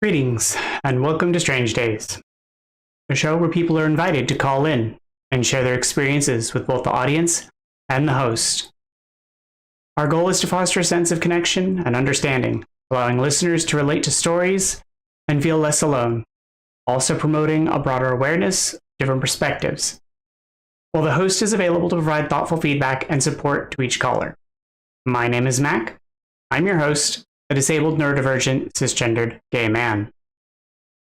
Greetings, and welcome to Strange Days, a show where people are invited to call in and share their experiences with both the audience and the host. Our goal is to foster a sense of connection and understanding, allowing listeners to relate to stories and feel less alone, also promoting a broader awareness of different perspectives, while the host is available to provide thoughtful feedback and support to each caller. My name is Mac. I'm your host, a disabled, neurodivergent, cisgendered gay man.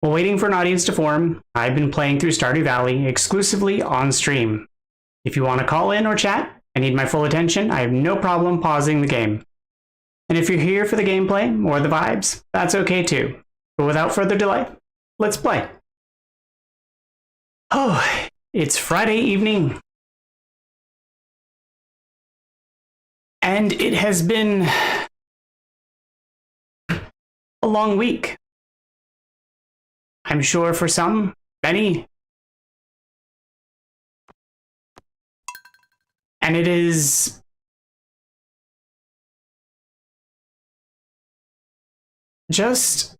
While waiting for an audience to form, I've been playing through Stardew Valley exclusively on stream. If you want to call in or chat and need my full attention, I have no problem pausing the game. And if you're here for the gameplay or the vibes, that's okay too. But without further delay, let's play. Oh, it's Friday evening. And it has been a long week. I'm sure for some, many. And it is just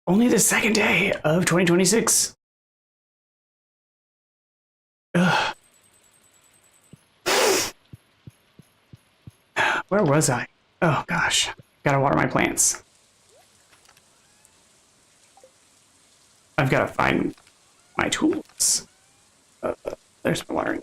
only the second day of 2026. Ugh. Where was I? Oh gosh, gotta water my plants. I've got to find my tools. There's my watering.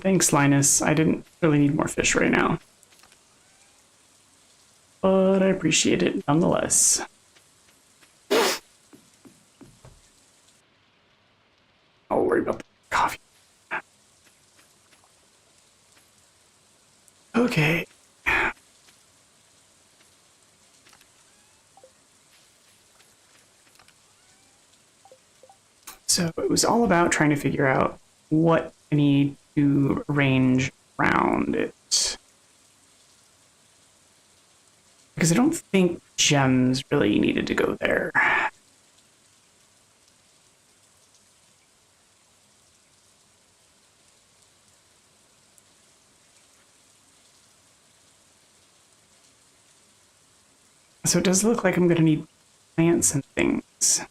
Thanks, Linus. I didn't really need more fish right now, but I appreciate it nonetheless. I'll worry about the coffee. Okay. So it was all about trying to figure out what I need to arrange around it. Because I don't think gems really needed to go there. So it does look like I'm going to need plants and things.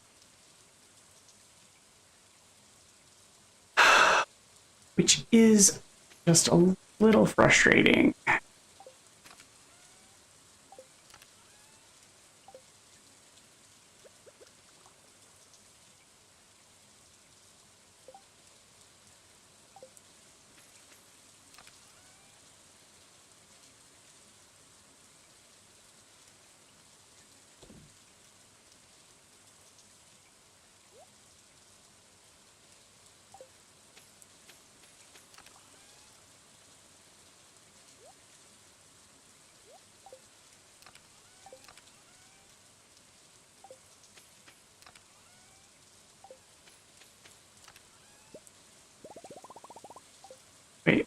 Which is just a little frustrating. Wait.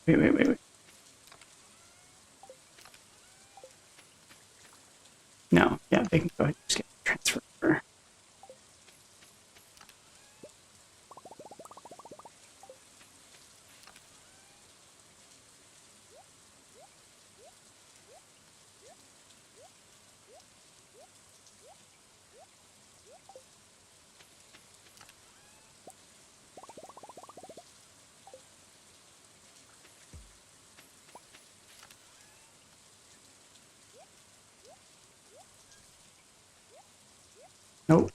No, yeah, they can go ahead and just get transfer. Nope.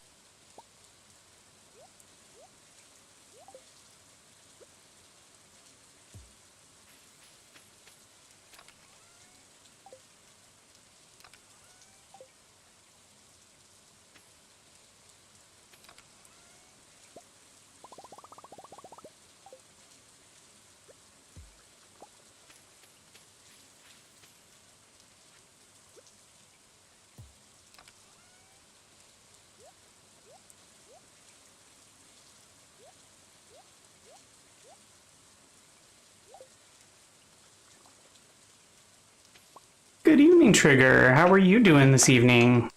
Good evening, Trigger. How are you doing this evening?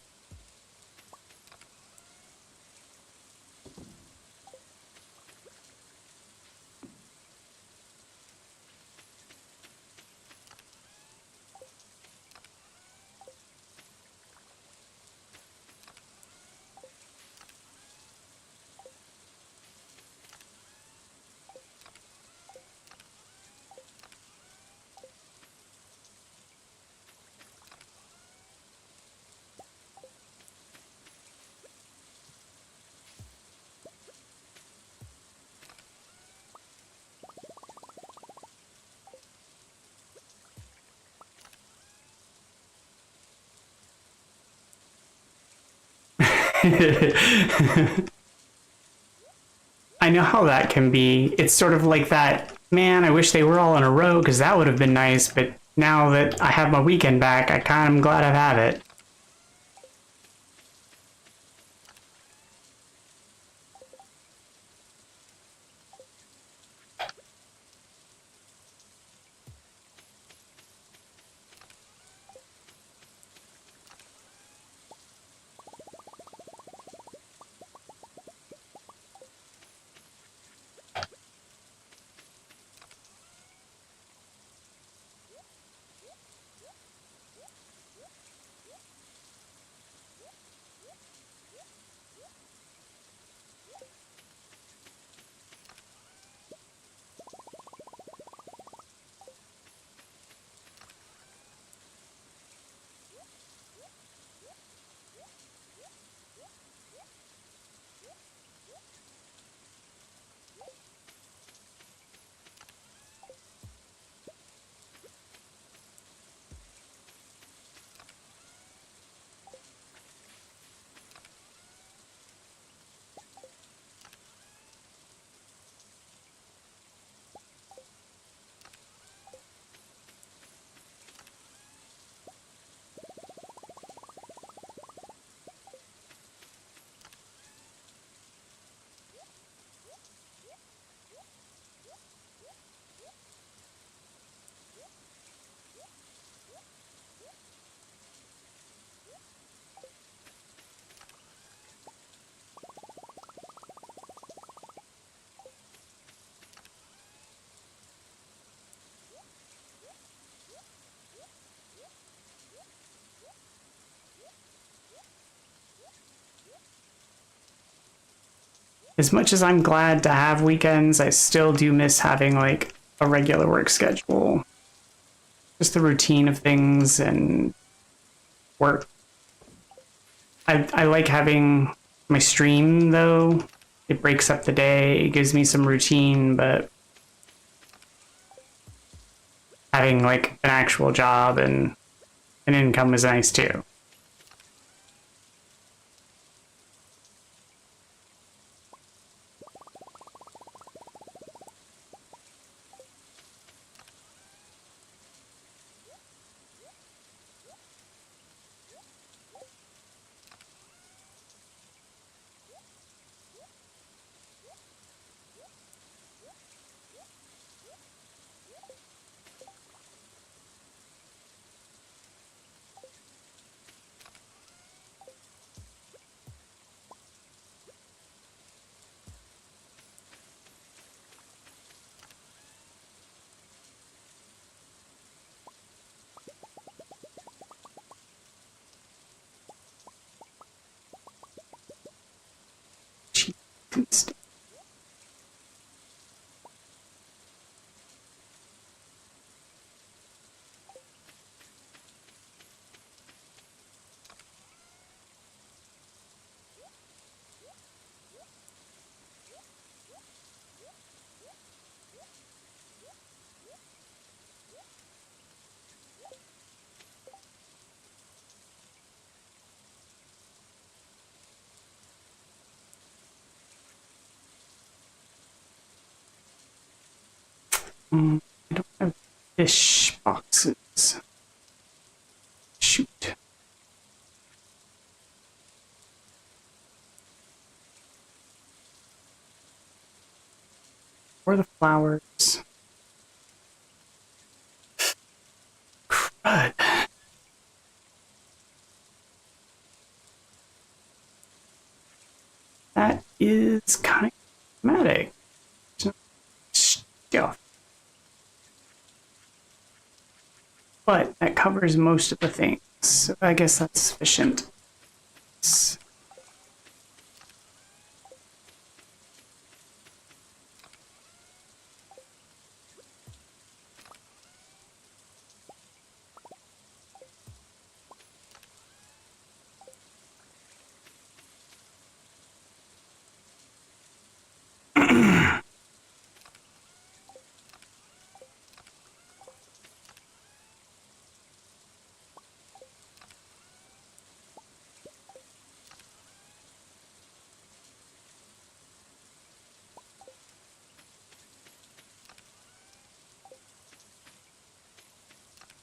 I know how that can be. It's sort of like that, man, I wish they were all in a row because that would have been nice, but now that I have my weekend back, I kind of am glad I have it. As much as I'm glad to have weekends, I still do miss having like a regular work schedule. Just the routine of things and work. I like having my stream though. It breaks up the day, it gives me some routine, but having like an actual job and an income is nice too. I don't have fish boxes. Shoot. Or the flowers. Crud. stuff. But that covers most of the things, so I guess that's sufficient.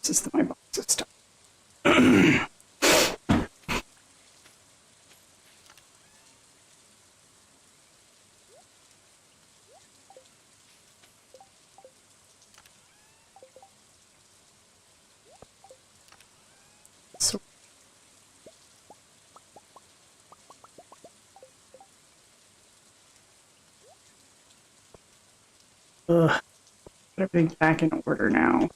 This is my box of stuff. So, put everything back in order now.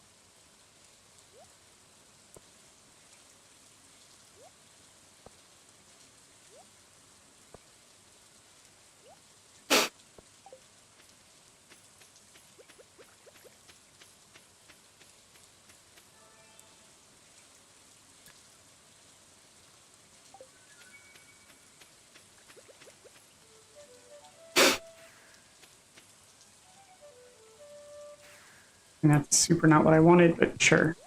And that's super not what I wanted, but sure.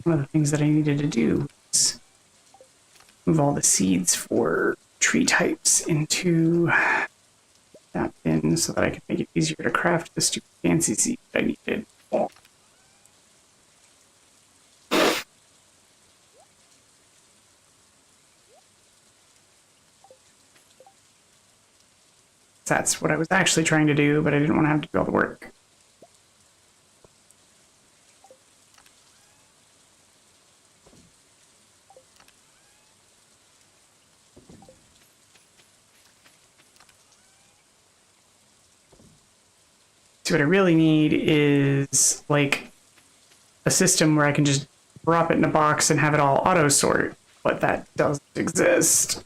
One of the things that I needed to do is move all the seeds for tree types into that bin so that I could make it easier to craft the stupid fancy seed that I needed. Oh. That's what I was actually trying to do, but I didn't want to have to do all the work. So what I really need is like a system where I can just drop it in a box and have it all auto sort, but that doesn't exist.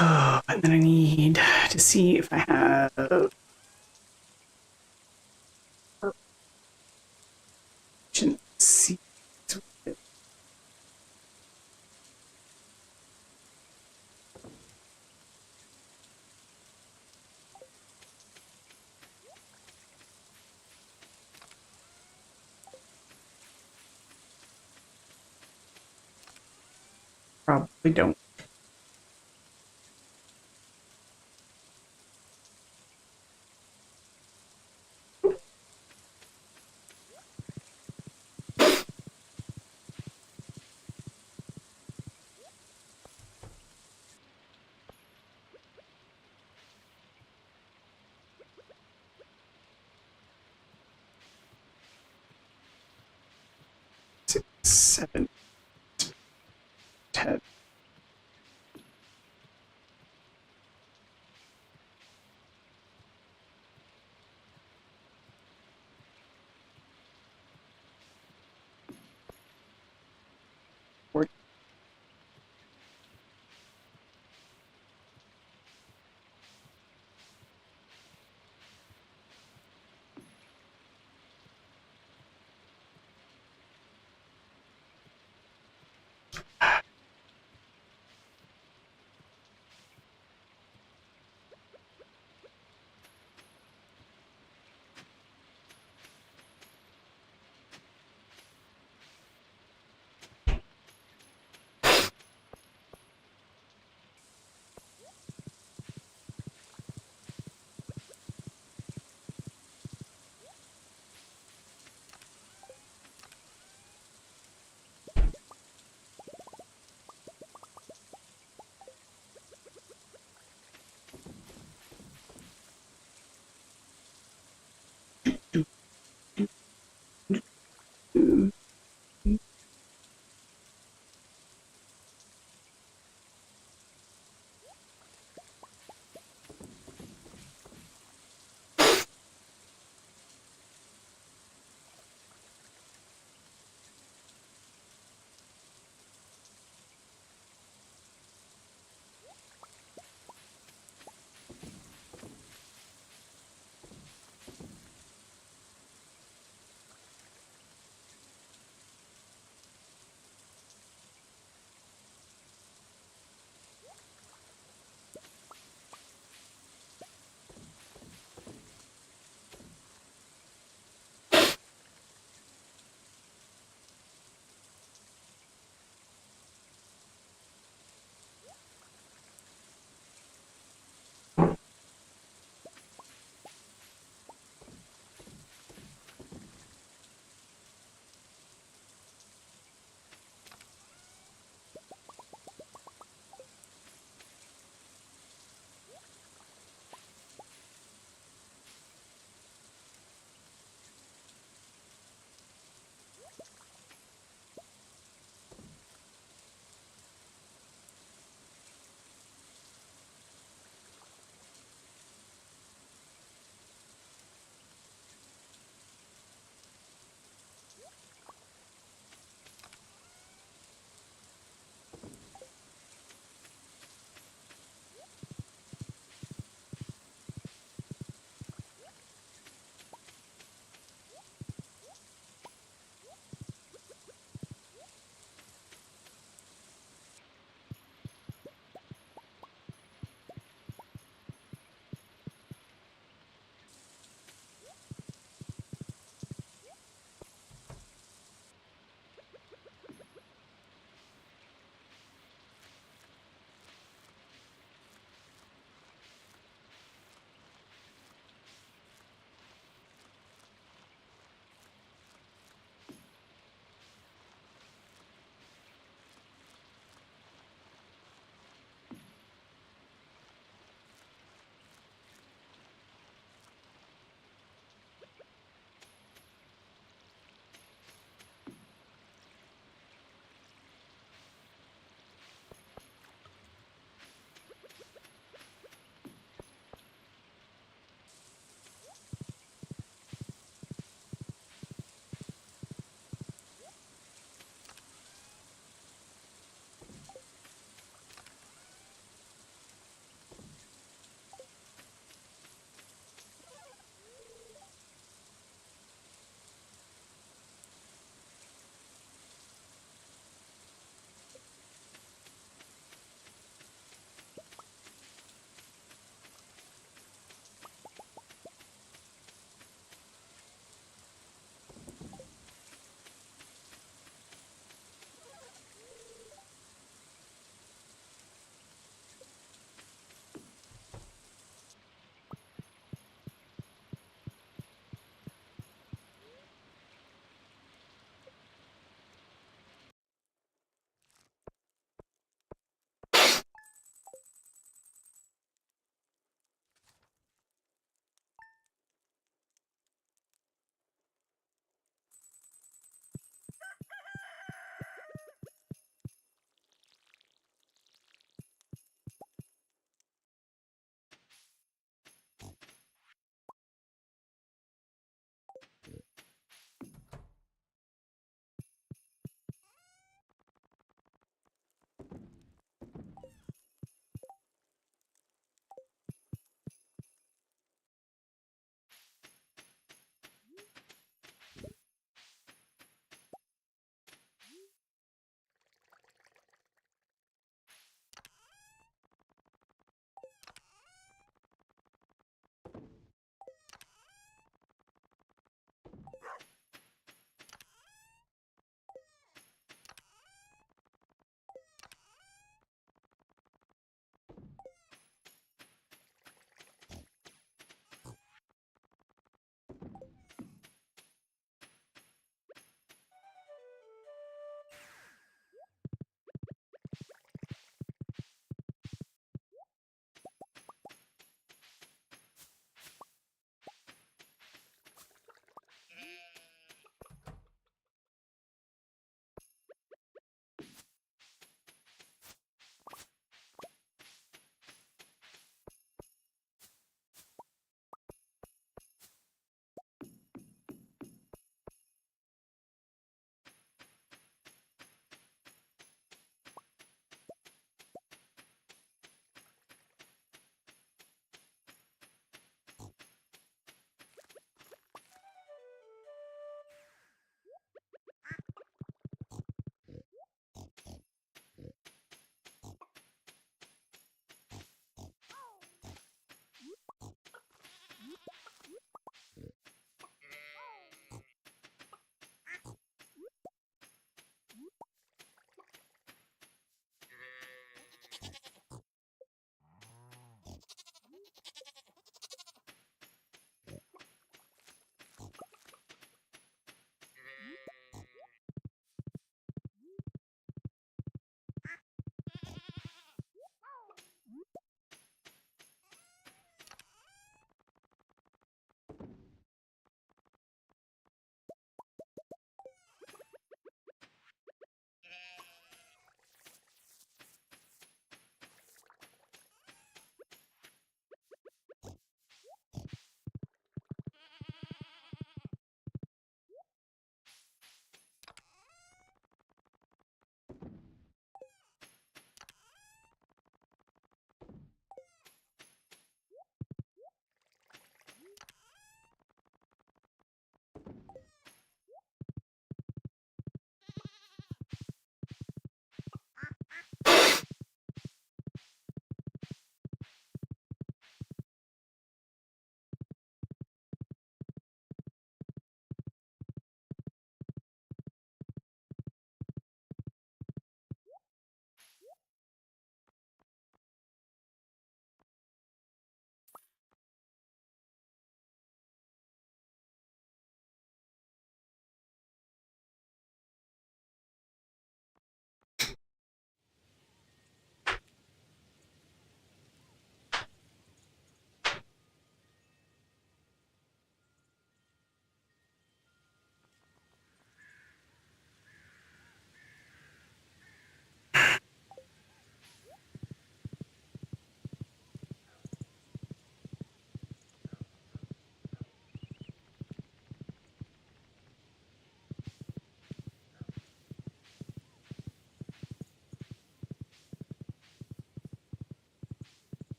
Oh, and then I need to see if I have see. Probably don't. Six, 7, 10.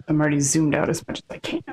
I'm already zoomed out as much as I can.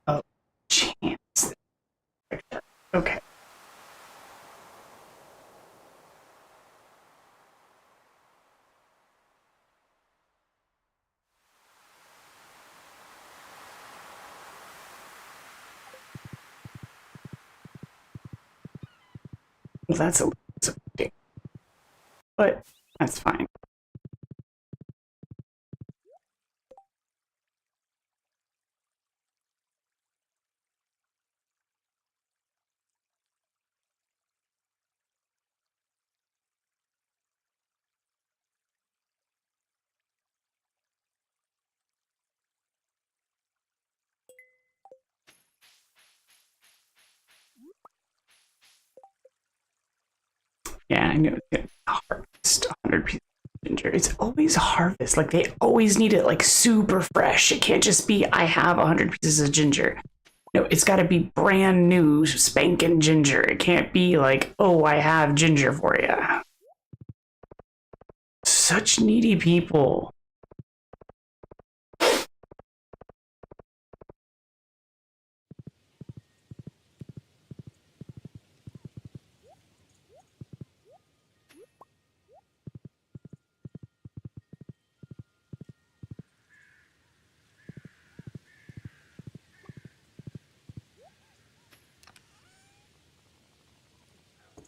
Oh, chance. Okay. Well, that's a little disappointing, but that's fine. Yeah, I know it's gonna harvest 100 pieces of ginger. It's always harvest. Like, they always need it, like, super fresh. It can't just be, I have 100 pieces of ginger. No, it's got to be brand new, spanking ginger. It can't be like, oh, I have ginger for you. Such needy people.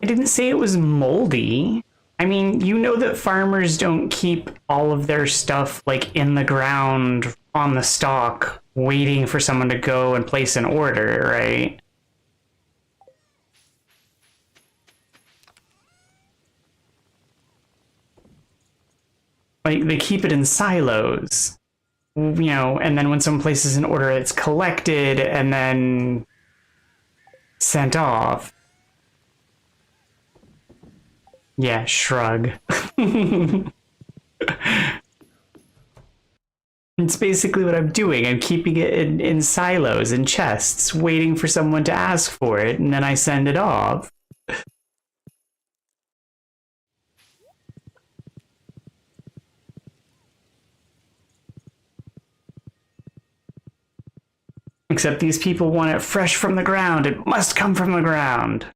I didn't say it was moldy. I mean, you know that farmers don't keep all of their stuff like in the ground on the stalk waiting for someone to go and place an order, right? Like, they keep it in silos, you know, and then when someone places an order, it's collected and then sent off. Yeah, shrug. It's basically what I'm doing. I'm keeping it in silos and chests, waiting for someone to ask for it, and then I send it off. Except these people want it fresh from the ground. It must come from the ground.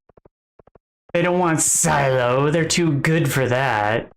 They don't want silo. They're too good for that.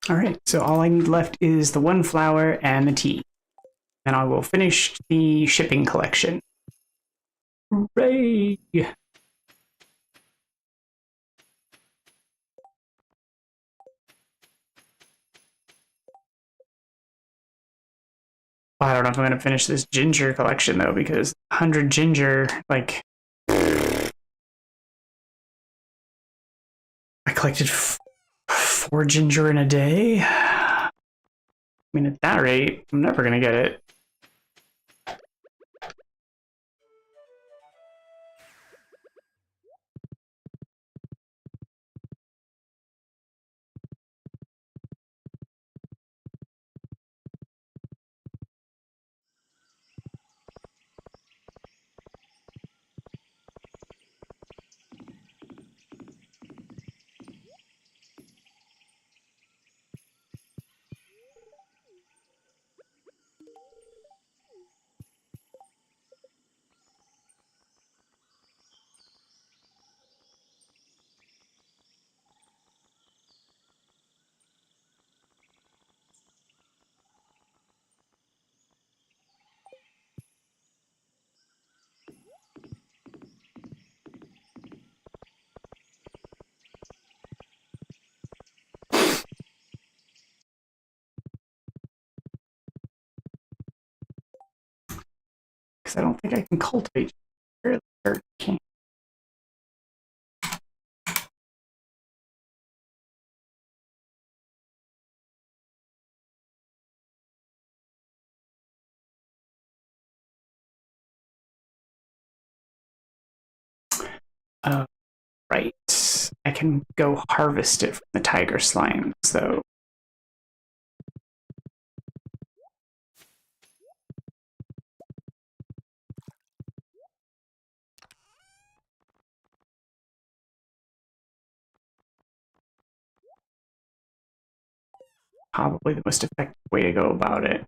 Alright, so all I need left is the one flower and the tea. And I will finish the shipping collection. Hooray! I don't know if I'm going to finish this ginger collection, though, because 100 ginger, like... I collected 4 ginger in a day? I mean, at that rate, I'm never going to get it. Because I don't think I can cultivate ginger. Or can't. Right. I can go harvest it from the tiger slime, so... Probably the most effective way to go about it.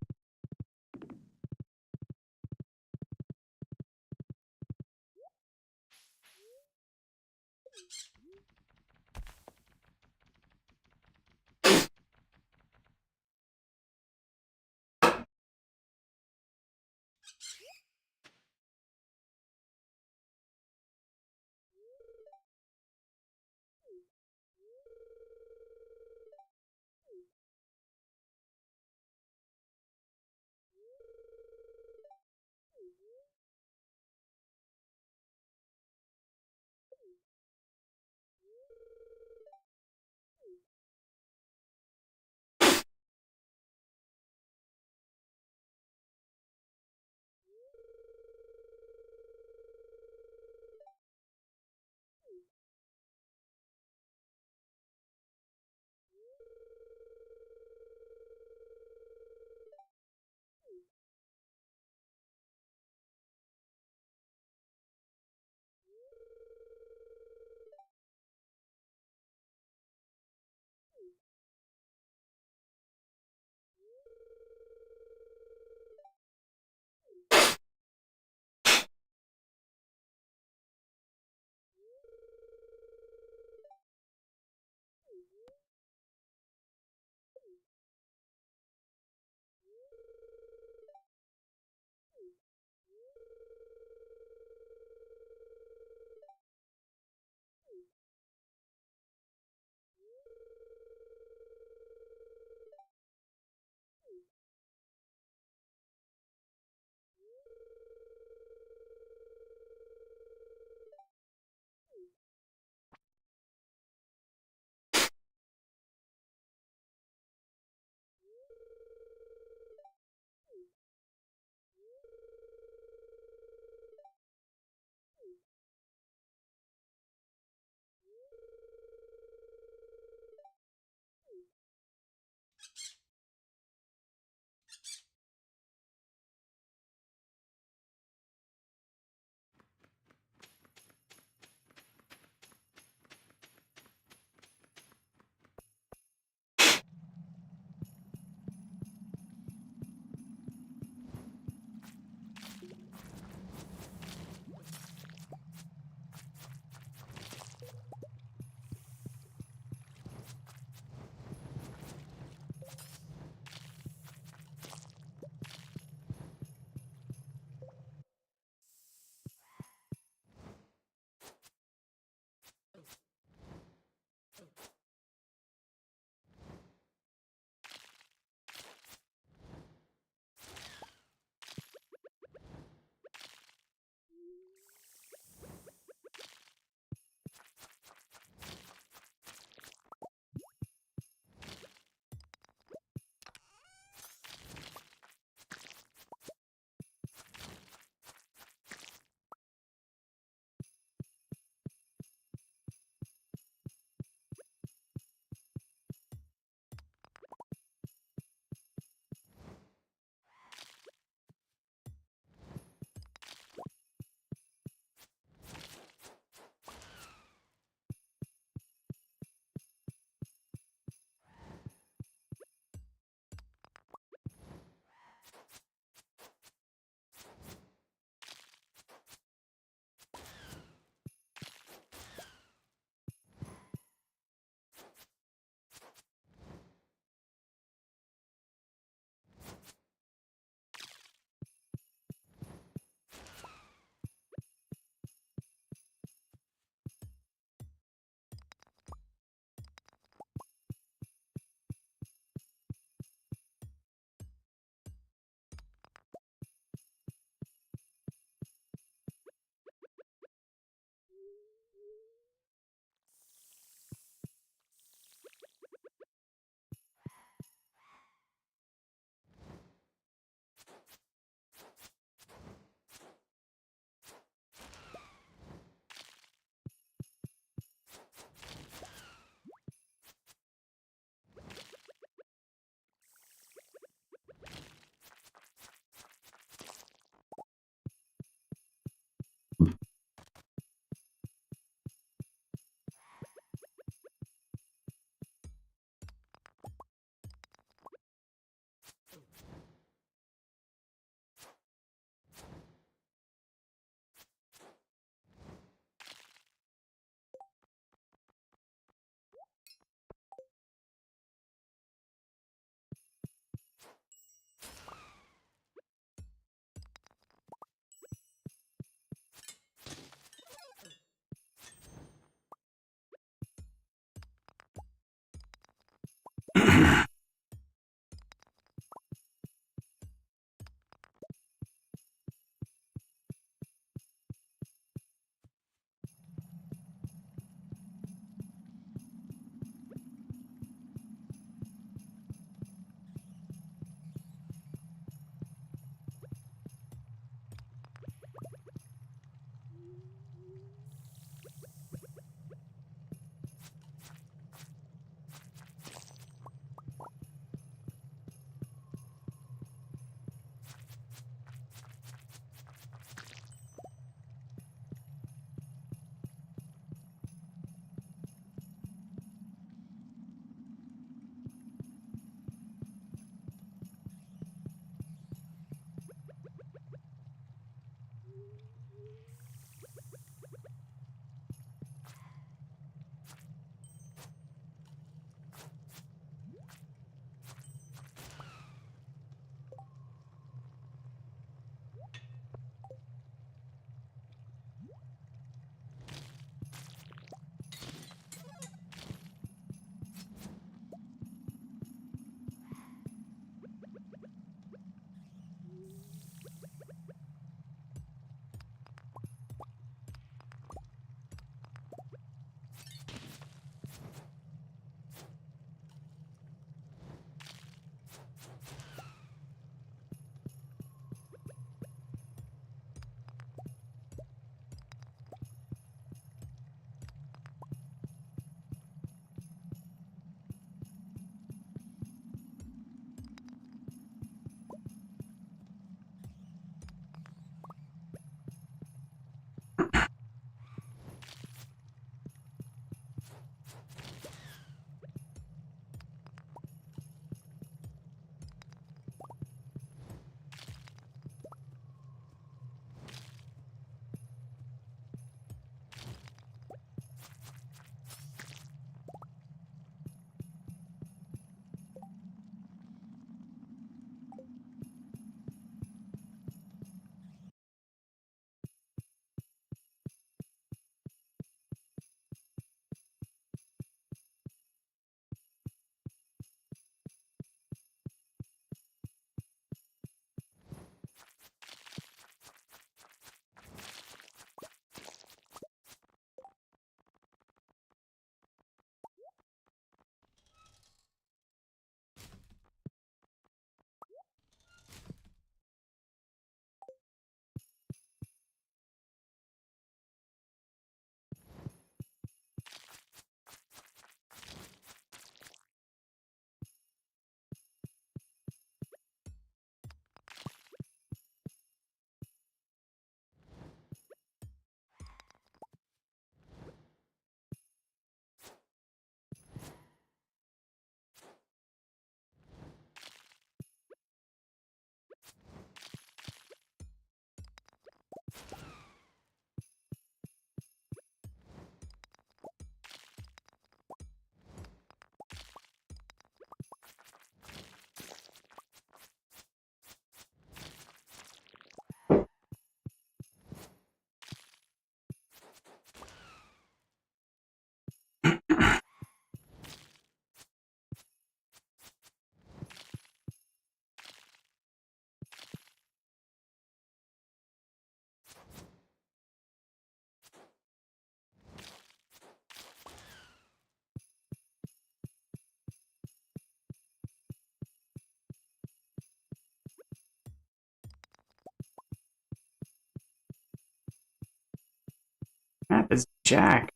Jack.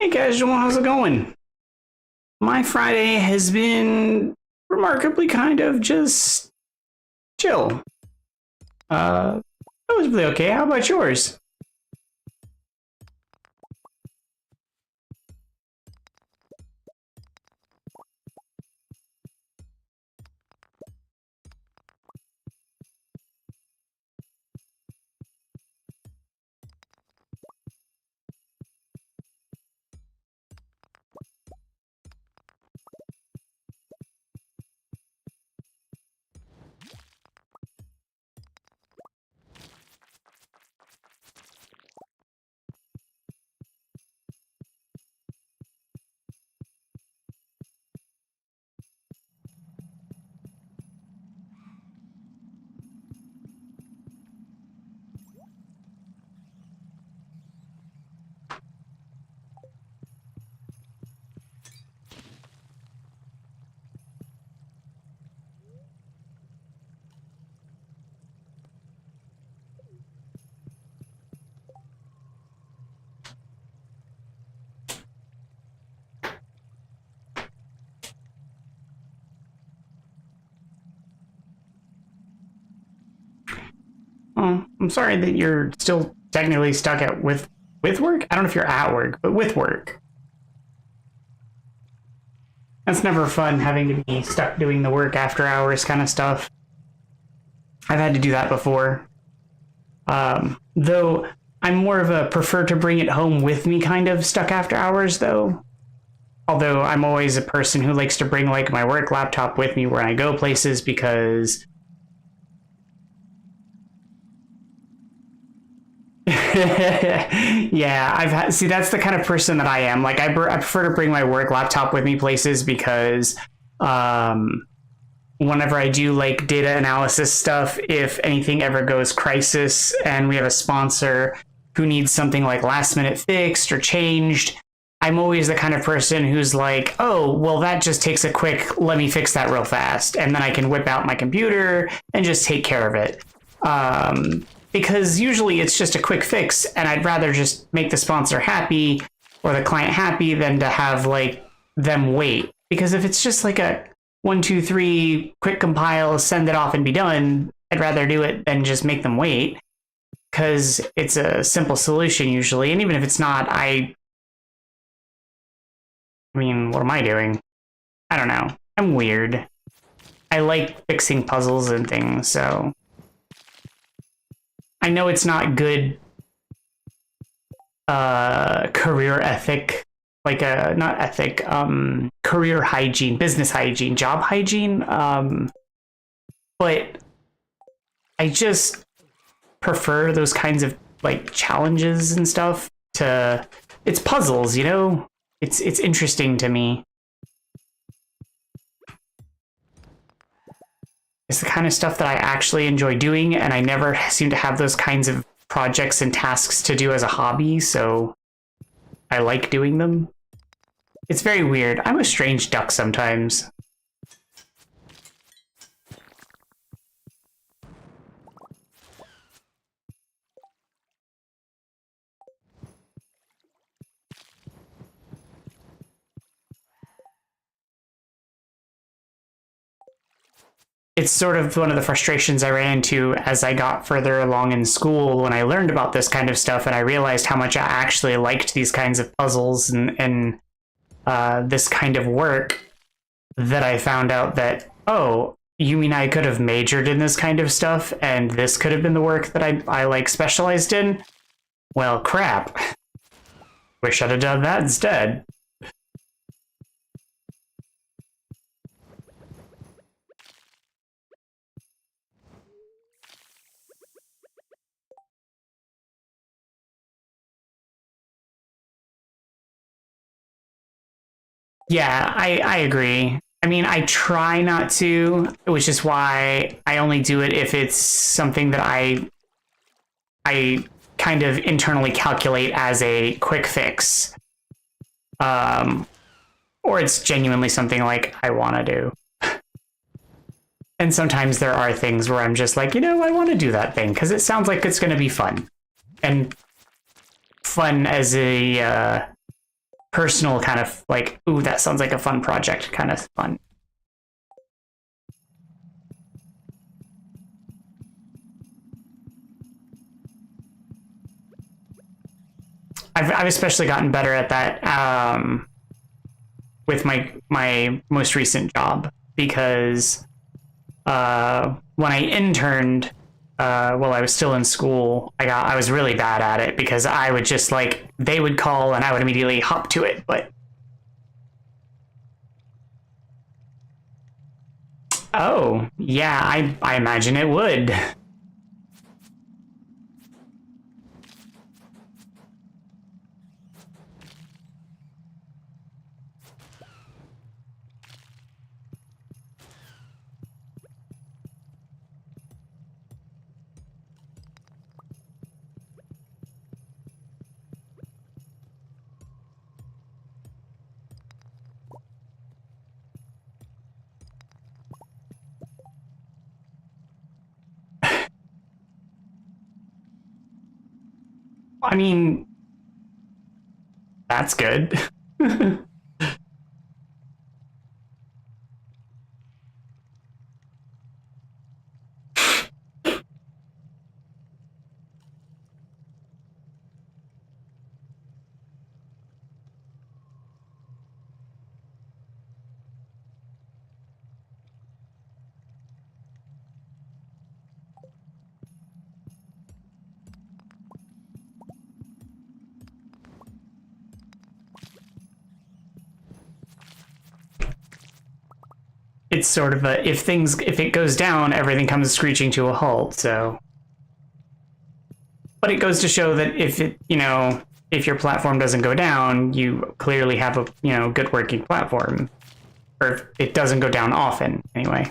Hey casual, how's it going? My Friday has been remarkably kind of just chill. That was really okay. How about yours? Oh, I'm sorry that you're still technically stuck at with work. I don't know if you're at work, but with work. That's never fun having to be stuck doing the work after hours kind of stuff. I've had to do that before. Though I'm more of a prefer to bring it home with me kind of stuck after hours though. Although I'm always a person who likes to bring like my work laptop with me when I go places because yeah, see that's the kind of person that I am. Like I prefer to bring my work laptop with me places because whenever I do like data analysis stuff, if anything ever goes crisis and we have a sponsor who needs something like last minute fixed or changed, I'm always the kind of person who's like, oh, well, that just takes a quick, let me fix that real fast. And then I can whip out my computer and just take care of it. Because usually it's just a quick fix and I'd rather just make the sponsor happy or the client happy than to have like them wait. Because if it's just like a 1, 2, 3 quick compile, send it off and be done, I'd rather do it than just make them wait. Because it's a simple solution usually. And even if it's not, I mean, what am I doing? I don't know. I'm weird. I like fixing puzzles and things, so I know it's not good career ethic, like not ethic, career hygiene, business hygiene, job hygiene. But I just prefer those kinds of like challenges and stuff to it's puzzles, you know? It's interesting to me. It's the kind of stuff that I actually enjoy doing, and I never seem to have those kinds of projects and tasks to do as a hobby, so I like doing them. It's very weird. I'm a strange duck sometimes. It's sort of one of the frustrations I ran into as I got further along in school when I learned about this kind of stuff and I realized how much I actually liked these kinds of puzzles and this kind of work, that I found out that, oh, you mean I could have majored in this kind of stuff and this could have been the work that I like specialized in? Well, crap. Wish I'd have done that instead. Yeah, I agree. I mean, I try not to, which is why I only do it if it's something that I kind of internally calculate as a quick fix. or it's genuinely something like I want to do. And sometimes there are things where I'm just like, I want to do that thing because it sounds like it's going to be fun. And fun as a personal kind of like, ooh, that sounds like a fun project kind of fun. I've especially gotten better at that with my most recent job because when I interned while I was still in school, I was really bad at it because I would just like they would call and I would immediately hop to it. But oh yeah, I imagine it would. I mean, that's good. It's sort of a if it goes down, everything comes screeching to a halt. So, but it goes to show that if your platform doesn't go down, you clearly have a good working platform, or if it doesn't go down often anyway.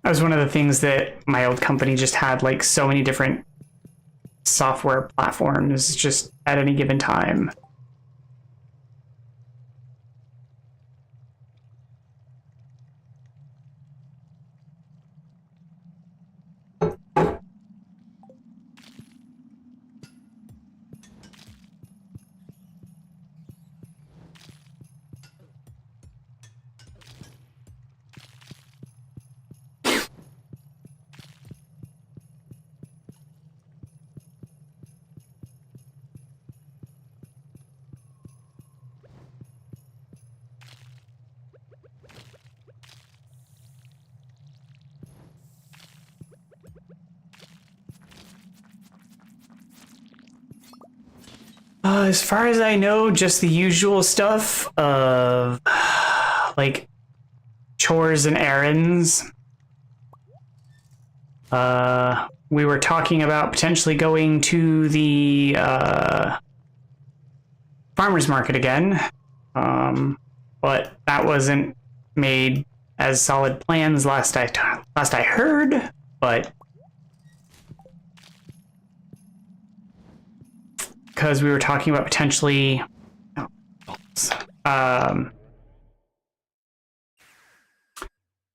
That was one of the things that my old company just had, like so many different software platforms just at any given time. As far as I know, just the usual stuff of like chores and errands. We were talking about potentially going to the farmers market again, but that wasn't made as solid plans last I heard. But because we were talking about potentially,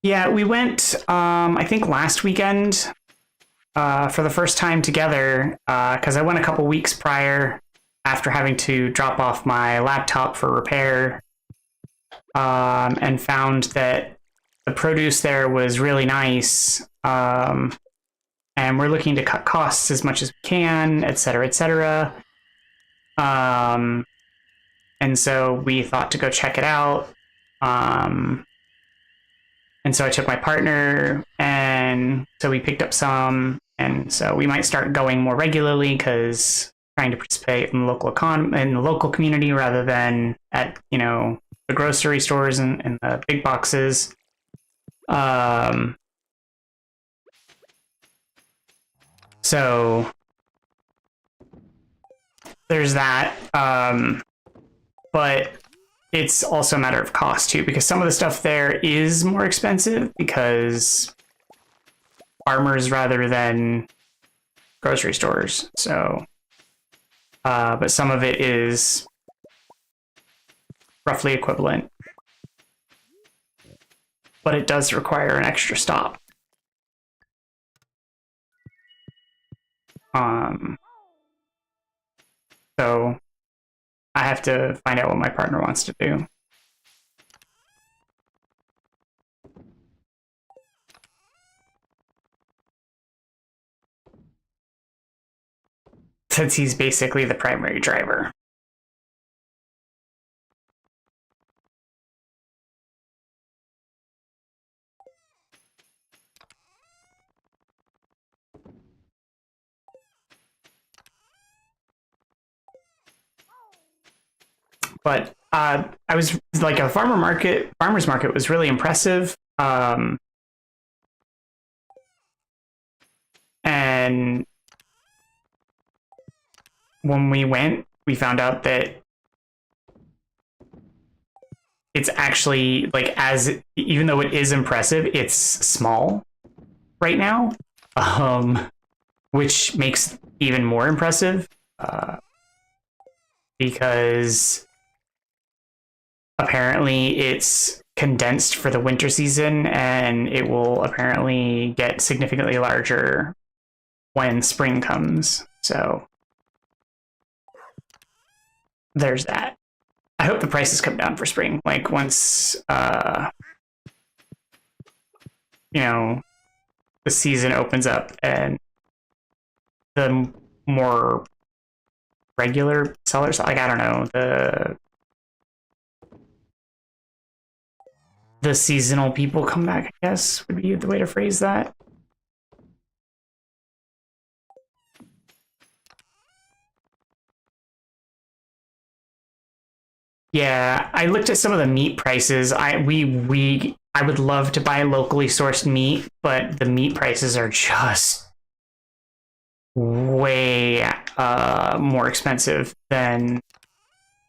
yeah, we went. I think last weekend for the first time together because I went a couple weeks prior after having to drop off my laptop for repair and found that the produce there was really nice. And we're looking to cut costs as much as we can, et cetera, et cetera. And so we thought to go check it out. And so I took my partner, and so we picked up some, and so we might start going more regularly because trying to participate in the local in the local community rather than at the grocery stores and the big boxes. So there's that. But it's also a matter of cost too, because some of the stuff there is more expensive because farmers rather than grocery stores. So, but some of it is roughly equivalent, but it does require an extra stop. So I have to find out what my partner wants to do. Since he's basically the primary driver. But I was like, a farmer's market was really impressive. And when we went, we found out that it's actually like, even though it is impressive, it's small right now, which makes it even more impressive, because apparently it's condensed for the winter season, and it will apparently get significantly larger when spring comes. So there's that. I hope the prices come down for spring. Like once, you know, the season opens up and the more regular sellers, like, I don't know, the seasonal people come back, I guess, would be the way to phrase that. Yeah, I looked at some of the meat prices. I would love to buy locally sourced meat, but the meat prices are just way more expensive than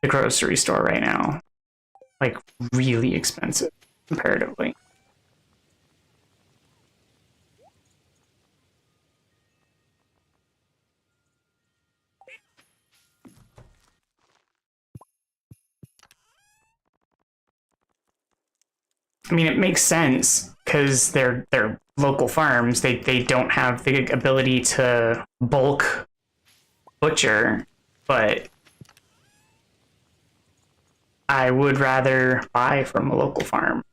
the grocery store right now. Like, really expensive comparatively. I mean, it makes sense because they're local farms. They don't have the ability to bulk butcher, but I would rather buy from a local farm.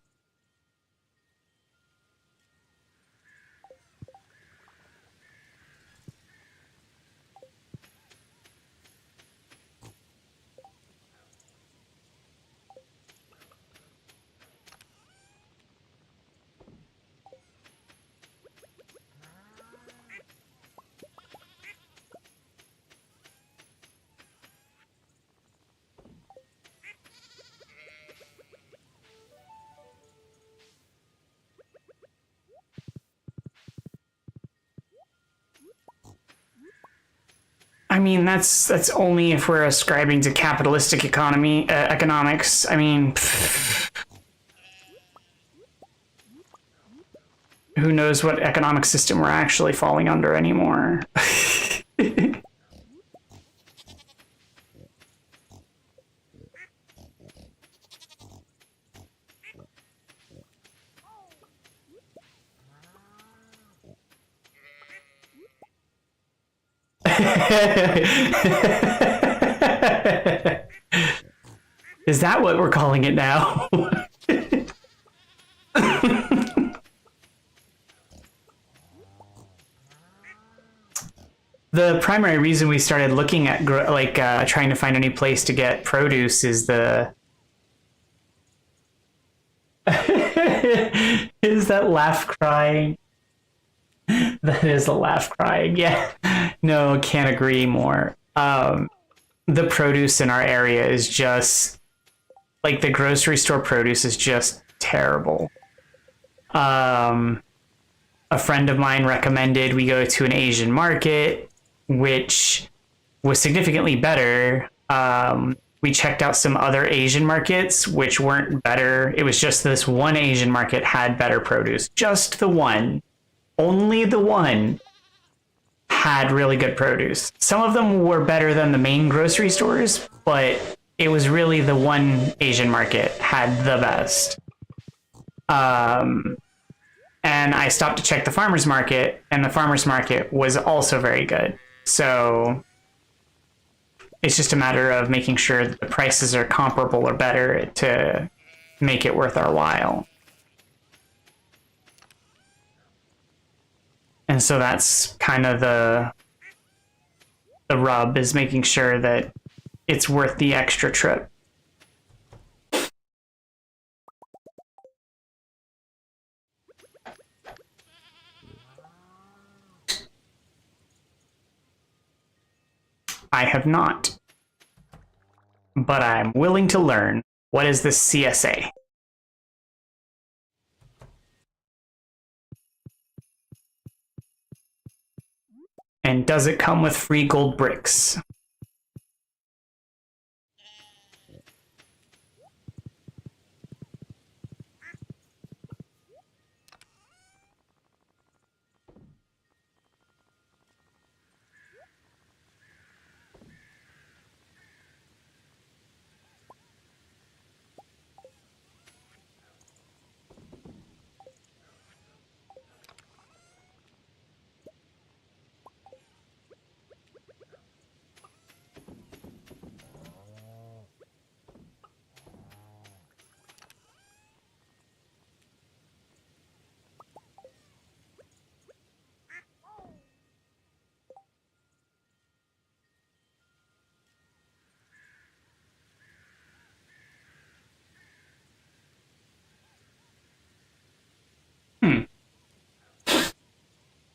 I mean, that's only if we're ascribing to capitalistic economics. I mean, who knows what economic system we're actually falling under anymore? Is that what we're calling it now? The primary reason we started looking at trying to find any place to get produce is is that laugh crying? That is a laugh crying. Yeah. No, can't agree more. The produce in our area is just like, the grocery store produce is just terrible. A friend of mine recommended we go to an Asian market, which was significantly better. We checked out some other Asian markets, which weren't better. It was just this one Asian market had better produce. Just the one. Only the one had really good produce. Some of them were better than the main grocery stores, but it was really the one Asian market had the best. And I stopped to check the farmer's market, and the farmer's market was also very good. So it's just a matter of making sure that the prices are comparable or better to make it worth our while. And so that's kind of the rub, is making sure that it's worth the extra trip. I have not, but I'm willing to learn. What is the CSA? And does it come with free gold bricks?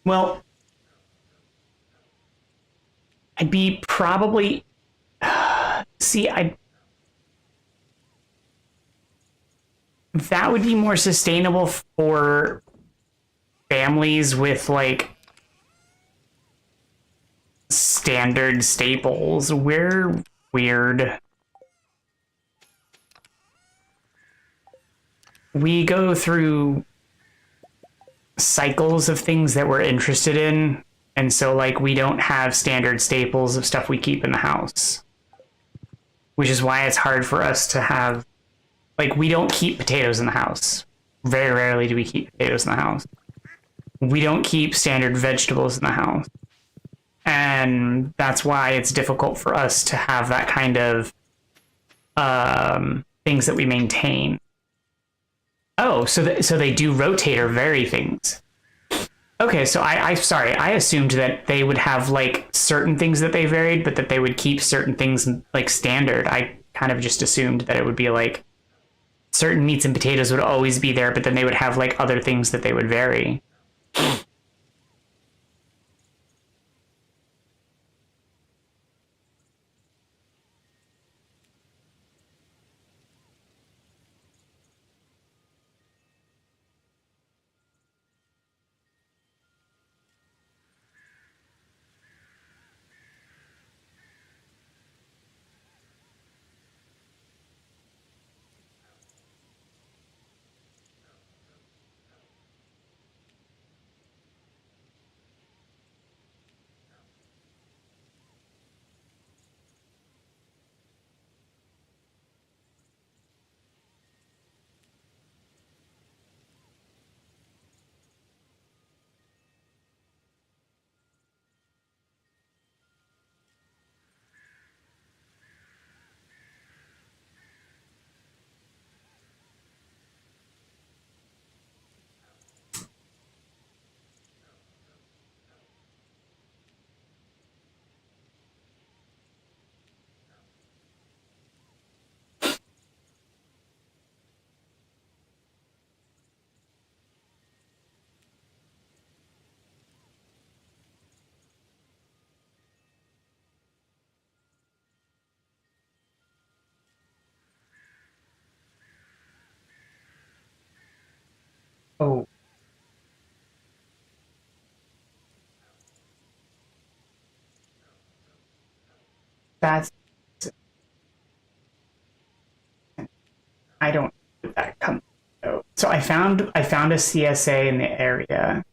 Well, I'd be probably... See, that would be more sustainable for families with, like, standard staples. We're weird. We go through cycles of things that we're interested in, and so, like, we don't have standard staples of stuff we keep in the house, which is why it's hard for us to have, like, we don't keep potatoes in the house. Very rarely do we keep potatoes in the house. We don't keep standard vegetables in the house, and that's why it's difficult for us to have that kind of things that we maintain. Oh, so they do rotate or vary things. Okay, so I sorry, I assumed that they would have, like, certain things that they varied, but that they would keep certain things, like, standard. I kind of just assumed that it would be, like, certain meats and potatoes would always be there, but then they would have, like, other things that they would vary. that's, I don't know where that comes from. So I found a CSA in the area,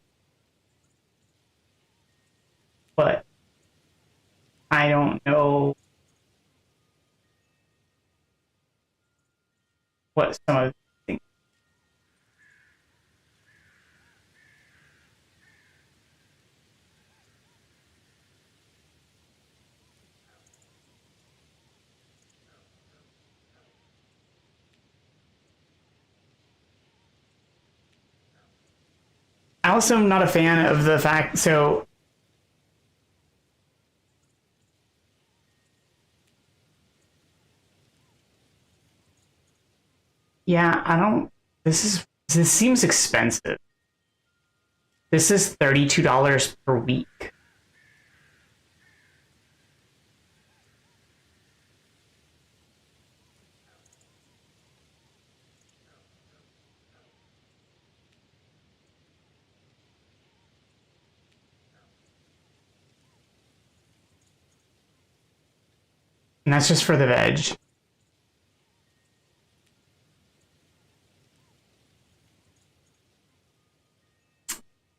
but I don't know what some of the things. I also am not a fan of the fact, so yeah, I don't, this seems expensive. This is $32 per week. And that's just for the veg.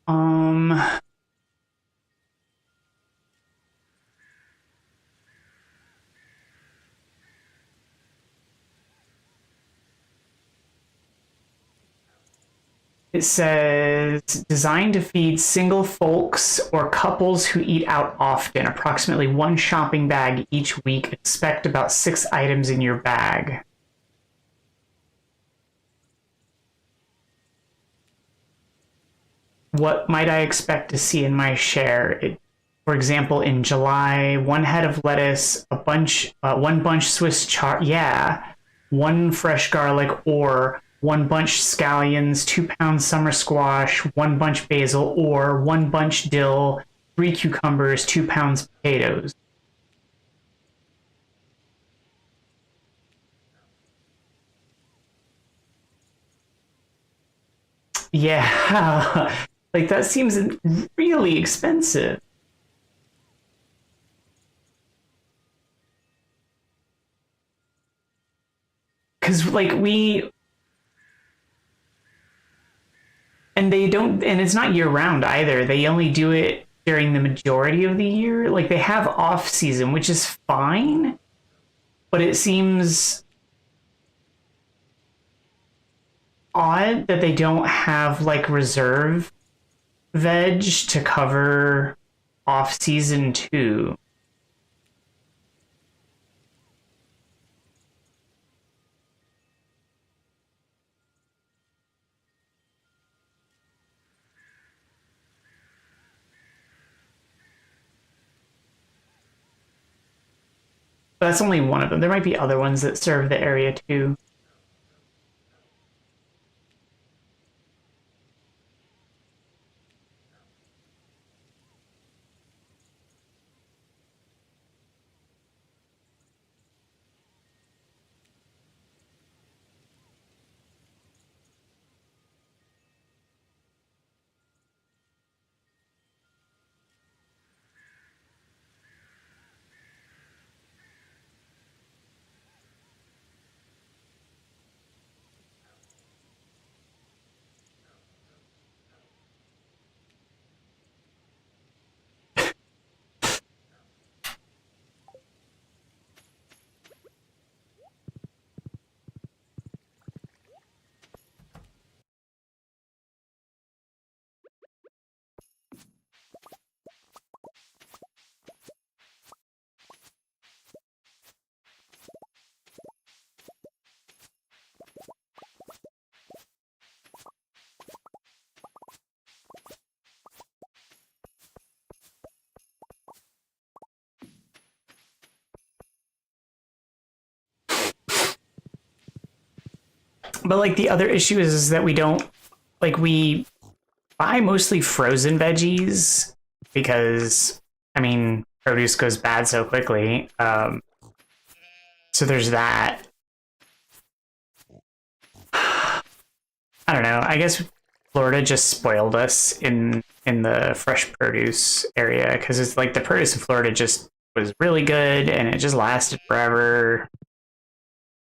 Um, it says designed to feed single folks or couples who eat out often. Approximately 1 shopping bag each week. Expect about 6 items in your bag. What might I expect to see in my share? For example, in July, 1 head of lettuce, one bunch Swiss chard, yeah, 1 fresh garlic, or 1 bunch scallions, 2 pounds summer squash, 1 bunch basil, or 1 bunch dill, 3 cucumbers, 2 pounds potatoes. Yeah, like that seems really expensive. Because like and they don't, and it's not year round either. They only do it during the majority of the year. Like they have off season, which is fine, but it seems odd that they don't have like reserve veg to cover off season too. But that's only one of them. There might be other ones that serve the area too. But like the other issue is that we don't like we buy mostly frozen veggies because I mean produce goes bad so quickly. So there's that. I don't know. I guess Florida just spoiled us in the fresh produce area because it's like the produce in Florida just was really good and it just lasted forever.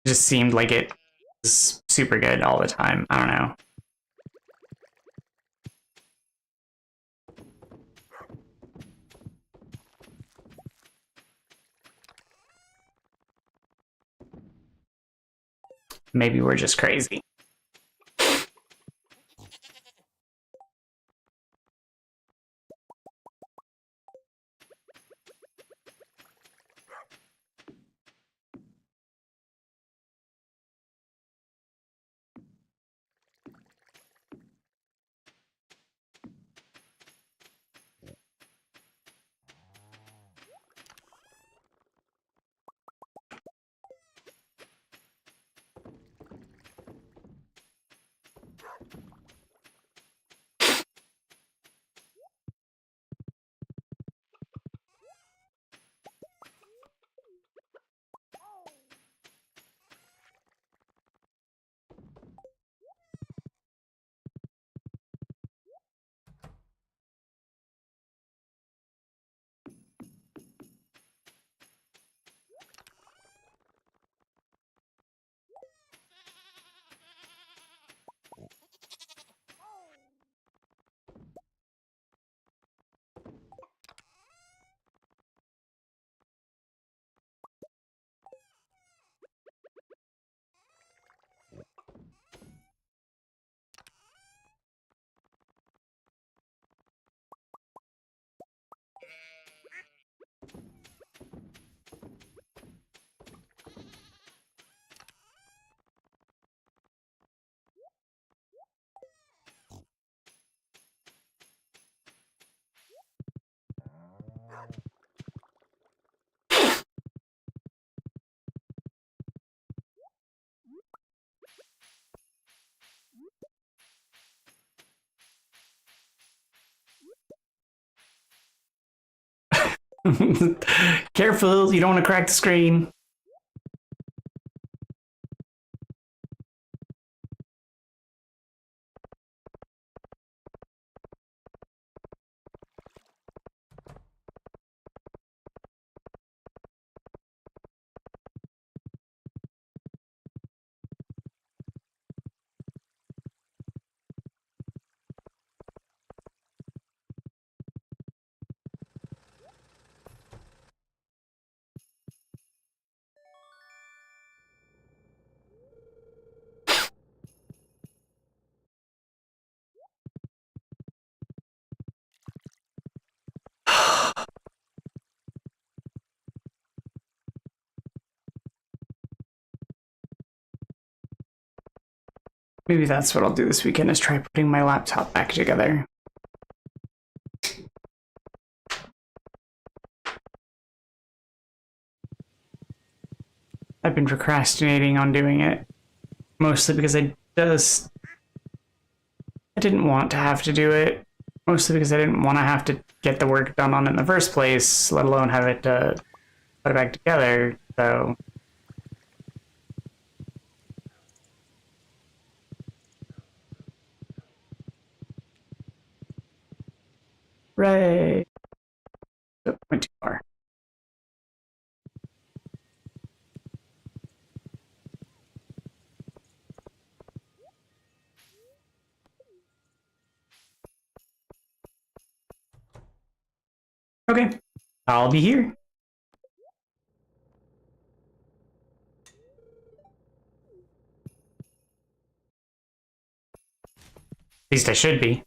It just seemed like it was super good all the time. I don't know. Maybe we're just crazy. Careful, you don't want to crack the screen. Maybe that's what I'll do this weekend is try putting my laptop back together. I've been procrastinating on doing it, mostly because I didn't want to have to do it, mostly because I didn't want to have to get the work done on it in the first place, let alone have it put it back together, so... Right. Oh, went too far. Okay, I'll be here. At least I should be.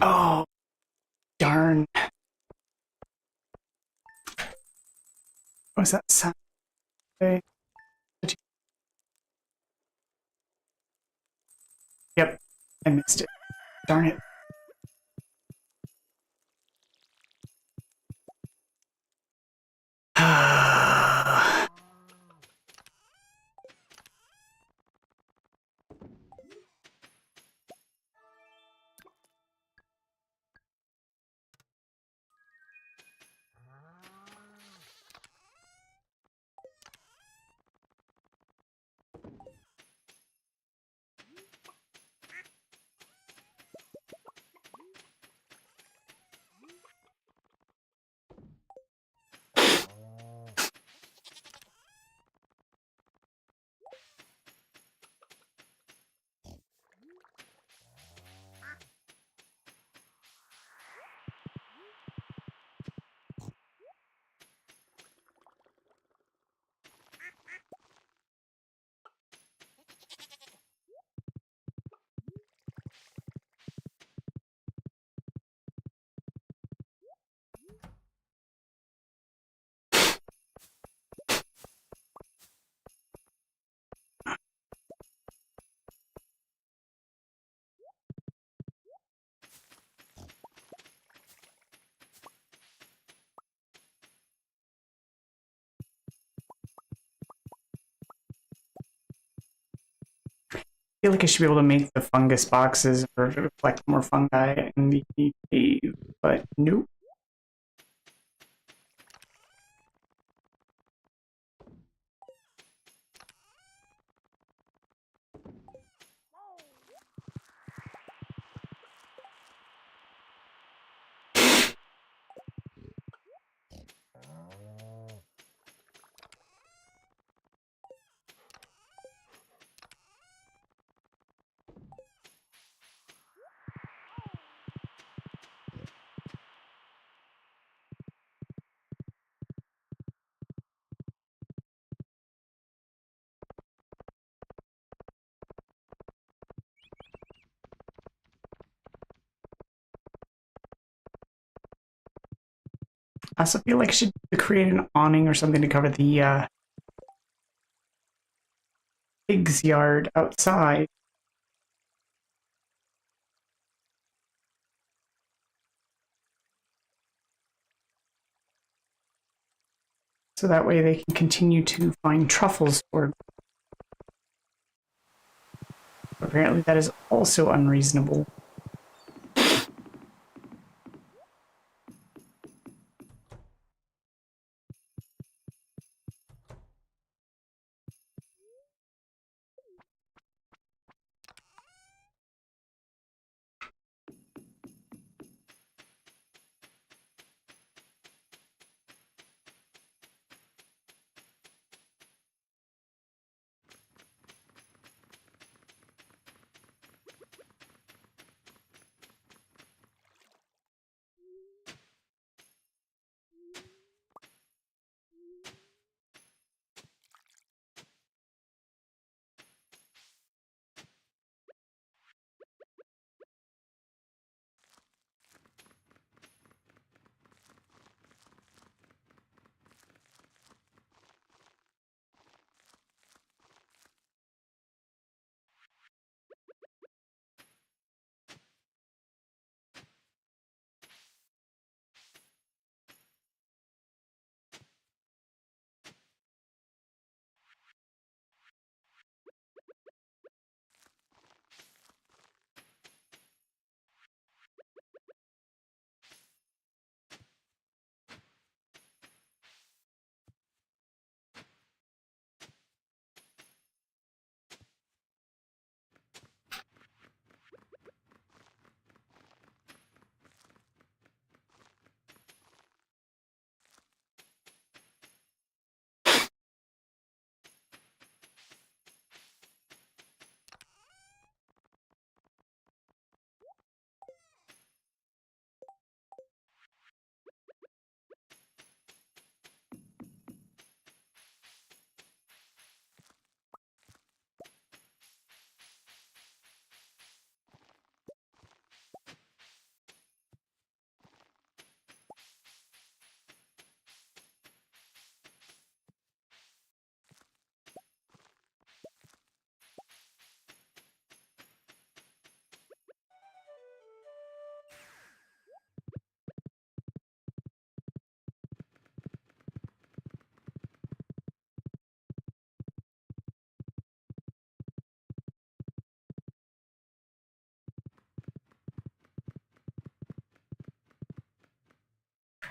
Oh, darn. What was that sound? Okay. Yep, I missed it. Darn it. I feel like I should be able to make the fungus boxes or to collect more fungi in the cave, but nope. I also feel like I should create an awning or something to cover the pig's yard outside. So that way they can continue to find truffles for. Apparently that is also unreasonable.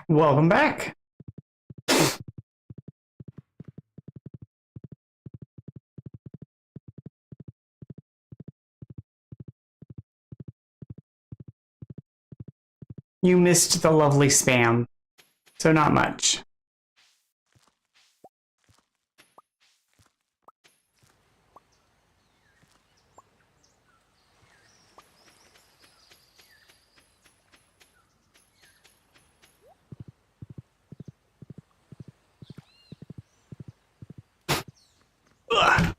Welcome back. You missed the lovely spam, so not much. Ugh.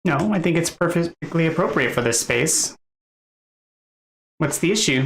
No, I think it's perfectly appropriate for this space. What's the issue?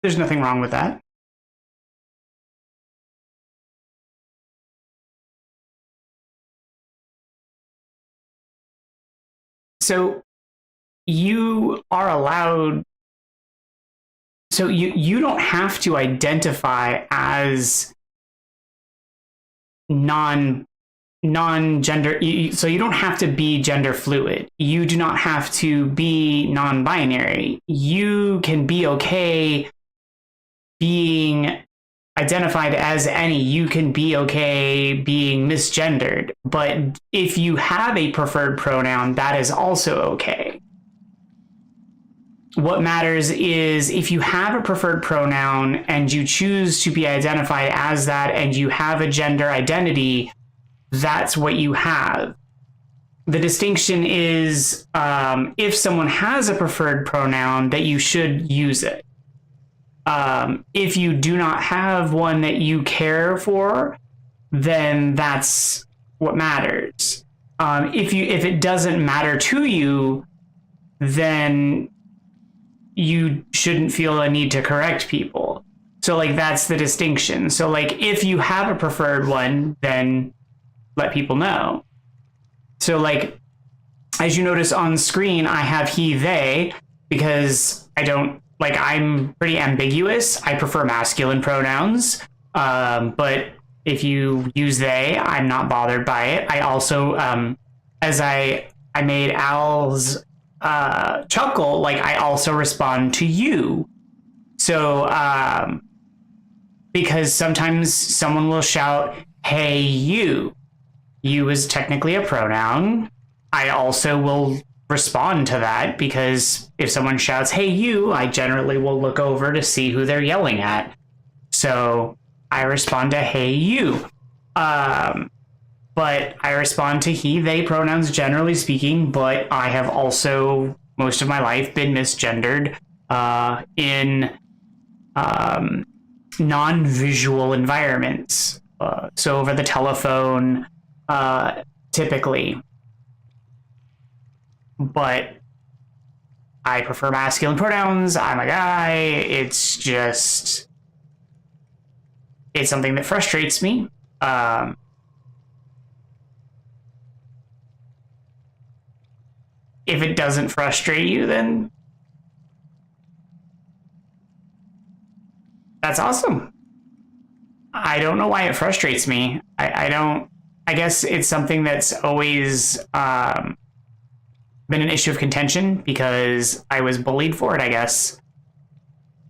There's nothing wrong with that. So you are allowed, so you don't have to identify as non-gender, so you don't have to be gender fluid. You do not have to be non-binary. You can be okay being identified as any. You can be okay being misgendered. But if you have a preferred pronoun, that is also okay. What matters is if you have a preferred pronoun and you choose to be identified as that and you have a gender identity, that's what you have. The distinction is if someone has a preferred pronoun, that you should use it. If you do not have one that you care for, then that's what matters. If it doesn't matter to you, then you shouldn't feel a need to correct people. So like that's the distinction. So like if you have a preferred one, then let people know. So like as you notice on screen, I have he, they, because I'm pretty ambiguous. I prefer masculine pronouns. But if you use they, I'm not bothered by it. I also, as I made Al's chuckle, like I also respond to you. So, because sometimes someone will shout, hey, you. You is technically a pronoun. I also will respond to that, because if someone shouts, "Hey, you," I generally will look over to see who they're yelling at. So I respond to "Hey, you." But I respond to he, they pronouns generally speaking, but I have also most of my life been misgendered in non-visual environments. So over the telephone, typically. But I prefer masculine pronouns. I'm a guy. It's just, it's something that frustrates me. If it doesn't frustrate you, then that's awesome. I don't know why it frustrates me. I guess it's something that's always been an issue of contention because I was bullied for it, I guess.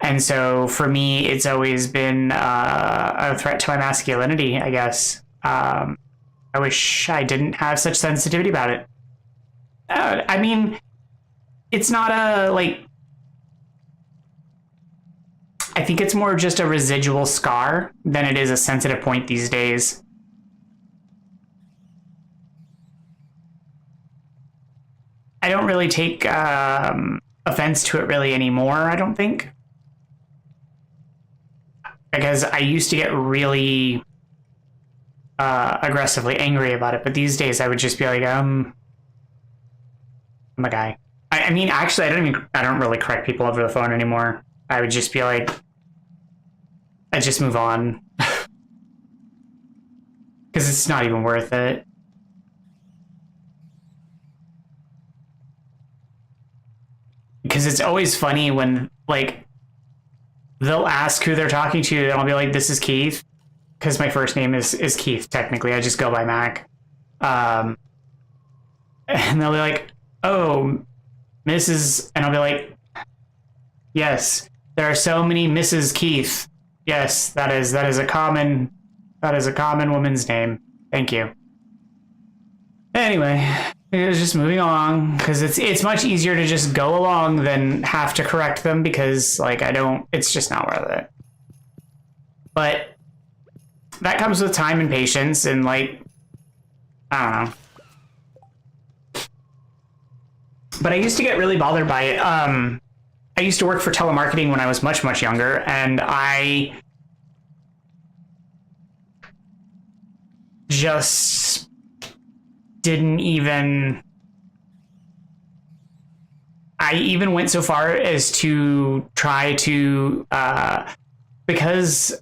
And so for me, it's always been a threat to my masculinity, I guess. I wish I didn't have such sensitivity about it. I mean, it's not a, like, I think it's more just a residual scar than it is a sensitive point these days. I don't really take offense to it really anymore, I don't think. Because I used to get really aggressively angry about it, but these days I would just be like, I'm a guy. I mean, actually, I don't really correct people over the phone anymore. I would just be like, I just move on. Because it's not even worth it. Because it's always funny when, like, they'll ask who they're talking to, and I'll be like, this is Keith. Because my first name is Keith, technically. I just go by Mac. And they'll be like, oh, Mrs. And I'll be like, yes, there are so many Mrs. Keith. Yes, that is a common woman's name. Thank you. Anyway, it was just moving along because it's much easier to just go along than have to correct them because, like, it's just not worth it. But that comes with time and patience and, like, I don't know. But I used to get really bothered by it. I used to work for telemarketing when I was much, much younger, and I just didn't even... I even went so far as to try to... because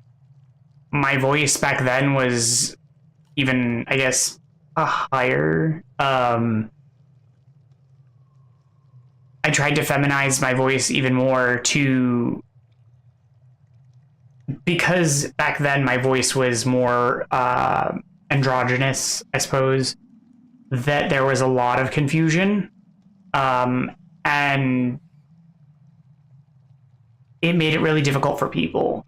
my voice back then was even, I guess, a higher... I tried to feminize my voice even more because back then my voice was more androgynous, I suppose, that there was a lot of confusion. And it made it really difficult for people.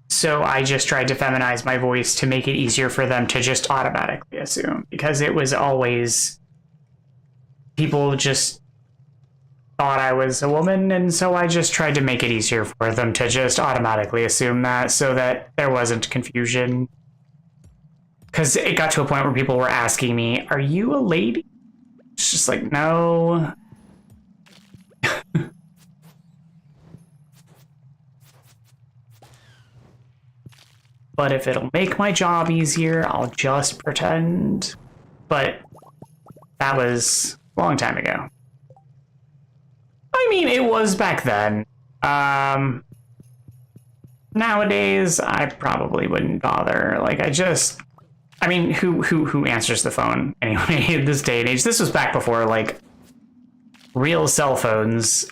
So I just tried to feminize my voice to make it easier for them to just automatically assume, because it was always, people just thought I was a woman, and so I just tried to make it easier for them to just automatically assume that so that there wasn't confusion. Because it got to a point where people were asking me, are you a lady? It's just like, no. But if it'll make my job easier, I'll just pretend. But that was a long time ago. I mean, it was back then. Nowadays, I probably wouldn't bother. Like, I mean, who answers the phone anyway in this day and age? This was back before, like, real cell phones,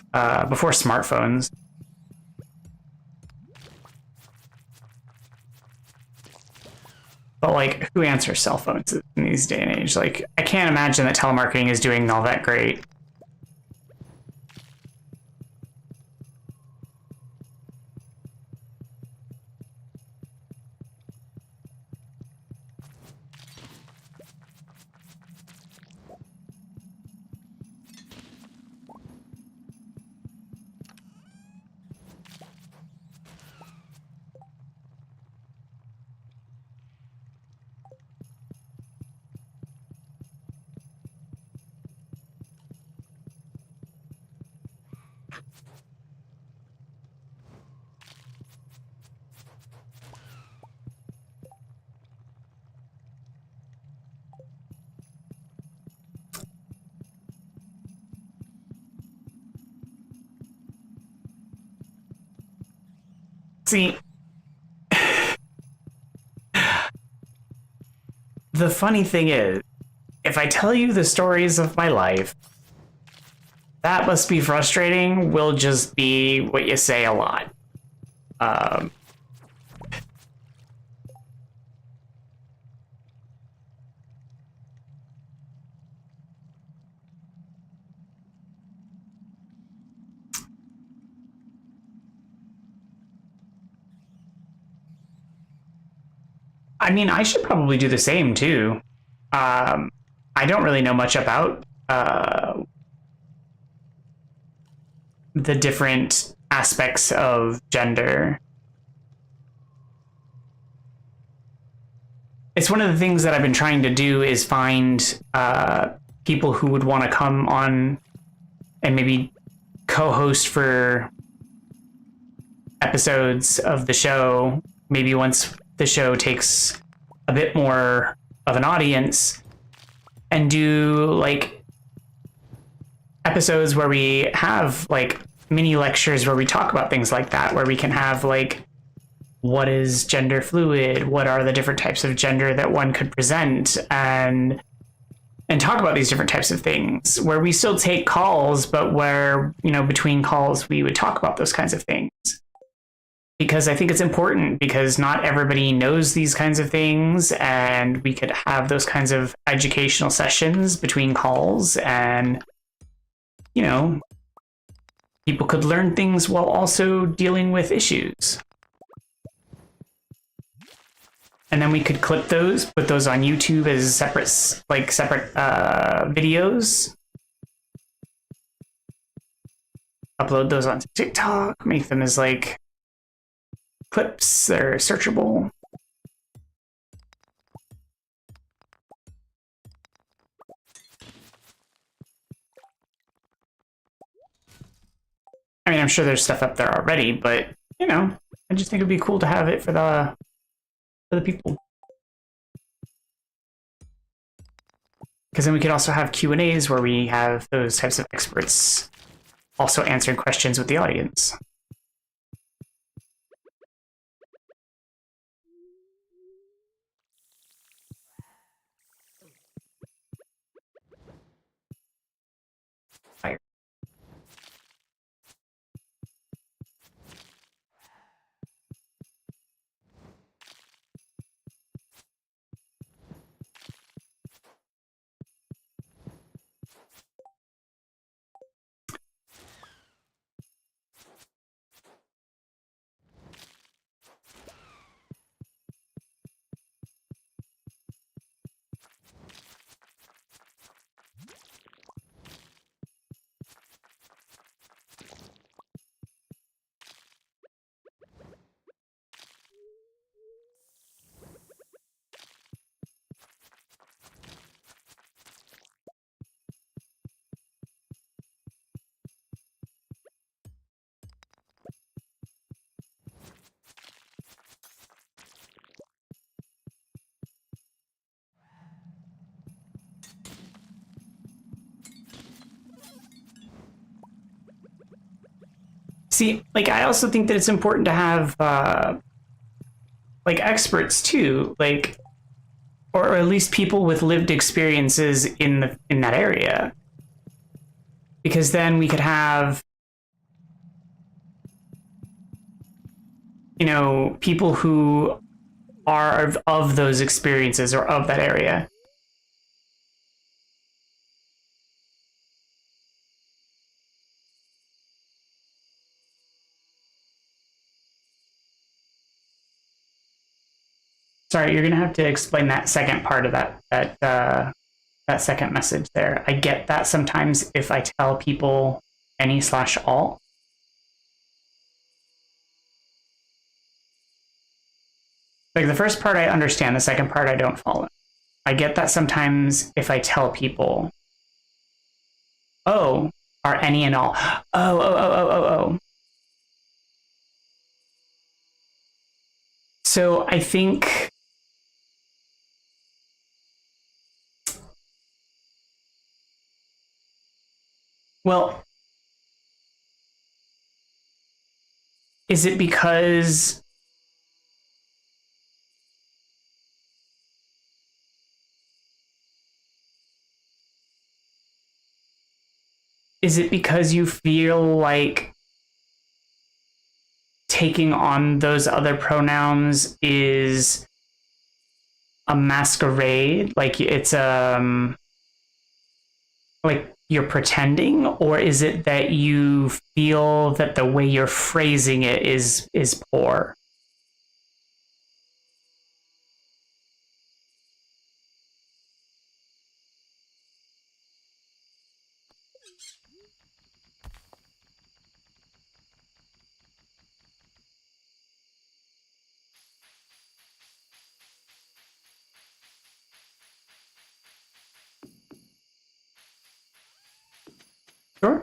before smartphones. But, like, who answers cell phones in these day and age? Like, I can't imagine that telemarketing is doing all that great. See, the funny thing is, if I tell you the stories of my life, that must be frustrating will just be what you say a lot. I mean, I should probably do the same too. I don't really know much about the different aspects of gender. It's one of the things that I've been trying to do is find people who would want to come on and maybe co-host for episodes of the show, maybe once the show takes a bit more of an audience, and do like episodes where we have like mini lectures where we talk about things like that, where we can have like, what is gender fluid? What are the different types of gender that one could present? And talk about these different types of things, where we still take calls, but where, you know, between calls, we would talk about those kinds of things. Because I think it's important, because not everybody knows these kinds of things, and we could have those kinds of educational sessions between calls, and, you know, people could learn things while also dealing with issues. And then we could clip those, put those on YouTube as separate videos. Upload those onto TikTok, make them as like clips that are searchable. I mean, I'm sure there's stuff up there already, but, you know, I just think it'd be cool to have it for the people. Because then we could also have Q&As where we have those types of experts also answering questions with the audience. Fire. See, like, I also think that it's important to have, like, experts too, like, or at least people with lived experiences in that area, because then we could have, you know, people who are of those experiences or of that area. Sorry, you're gonna have to explain that second part of that second message there. I get that sometimes if I tell people any/all. Like the first part I understand, the second part I don't follow. I get that sometimes if I tell people, oh, are any and all. Oh. So I think well, is it because you feel like taking on those other pronouns is a masquerade, like it's like you're pretending, or is it that you feel that the way you're phrasing it is poor? Sure.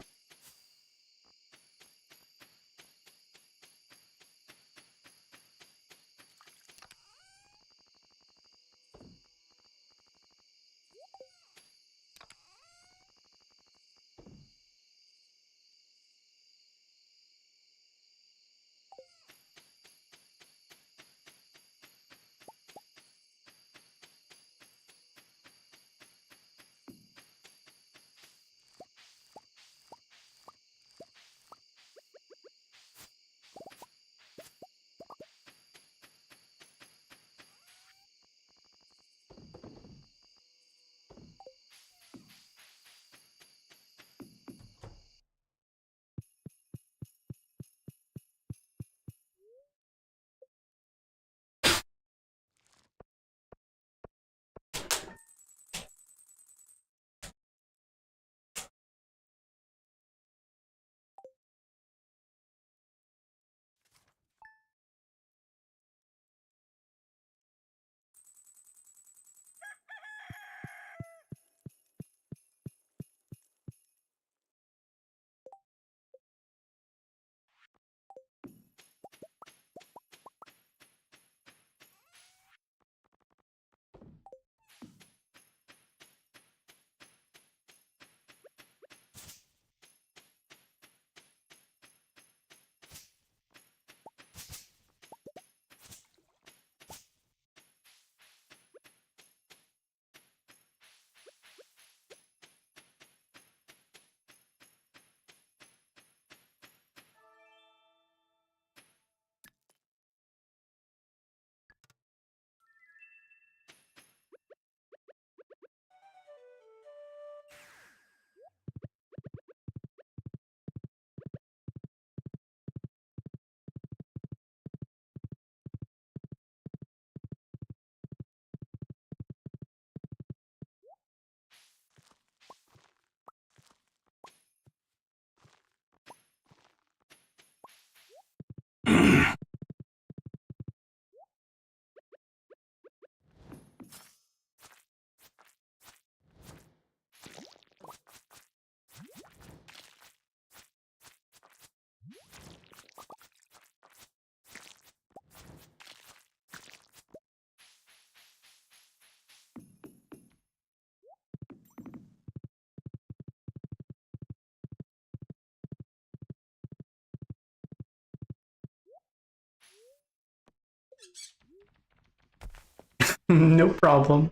No problem.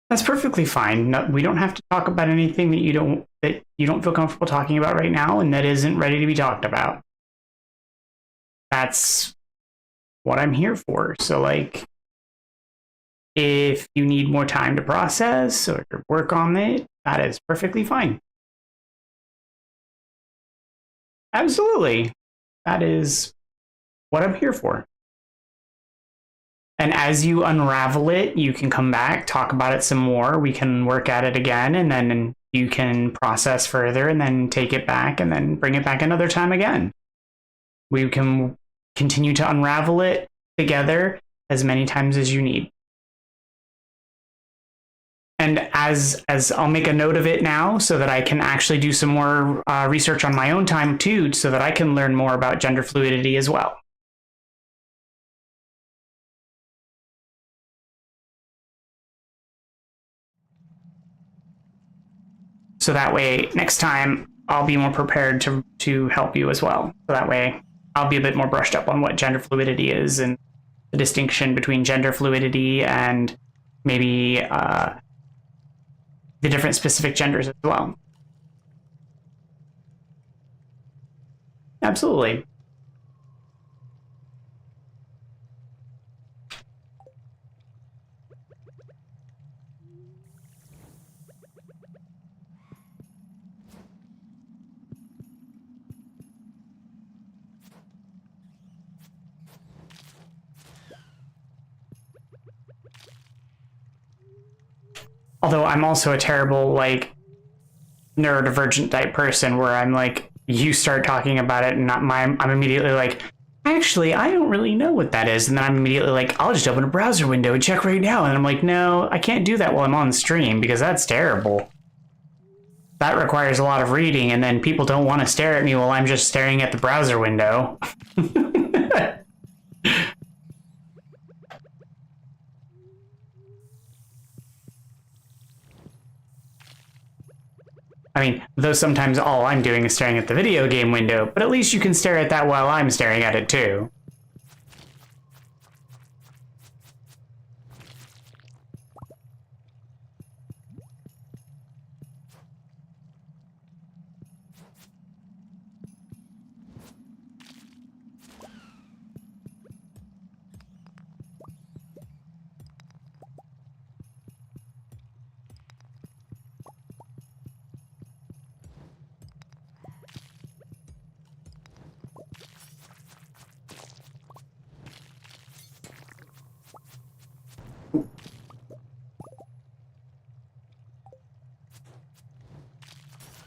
That's perfectly fine. No, we don't have to talk about anything that you don't feel comfortable talking about right now and that isn't ready to be talked about. That's what I'm here for. So like, if you need more time to process or work on it, that is perfectly fine. Absolutely. That is what I'm here for. And as you unravel it, you can come back, talk about it some more. We can work at it again, and then you can process further and then take it back and then bring it back another time again. We can continue to unravel it together as many times as you need. And as I'll make a note of it now so that I can actually do some more research on my own time too, so that I can learn more about gender fluidity as well. So that way, next time, I'll be more prepared to help you as well. So that way, I'll be a bit more brushed up on what gender fluidity is and the distinction between gender fluidity and maybe the different specific genders as well. Absolutely. Although I'm also a terrible, like, neurodivergent type person where I'm like, you start talking about it and I'm immediately like, actually, I don't really know what that is. And then I'm immediately like, I'll just open a browser window and check right now. And I'm like, no, I can't do that while I'm on stream because that's terrible. That requires a lot of reading, and then people don't want to stare at me while I'm just staring at the browser window. I mean, though sometimes all I'm doing is staring at the video game window, but at least you can stare at that while I'm staring at it too.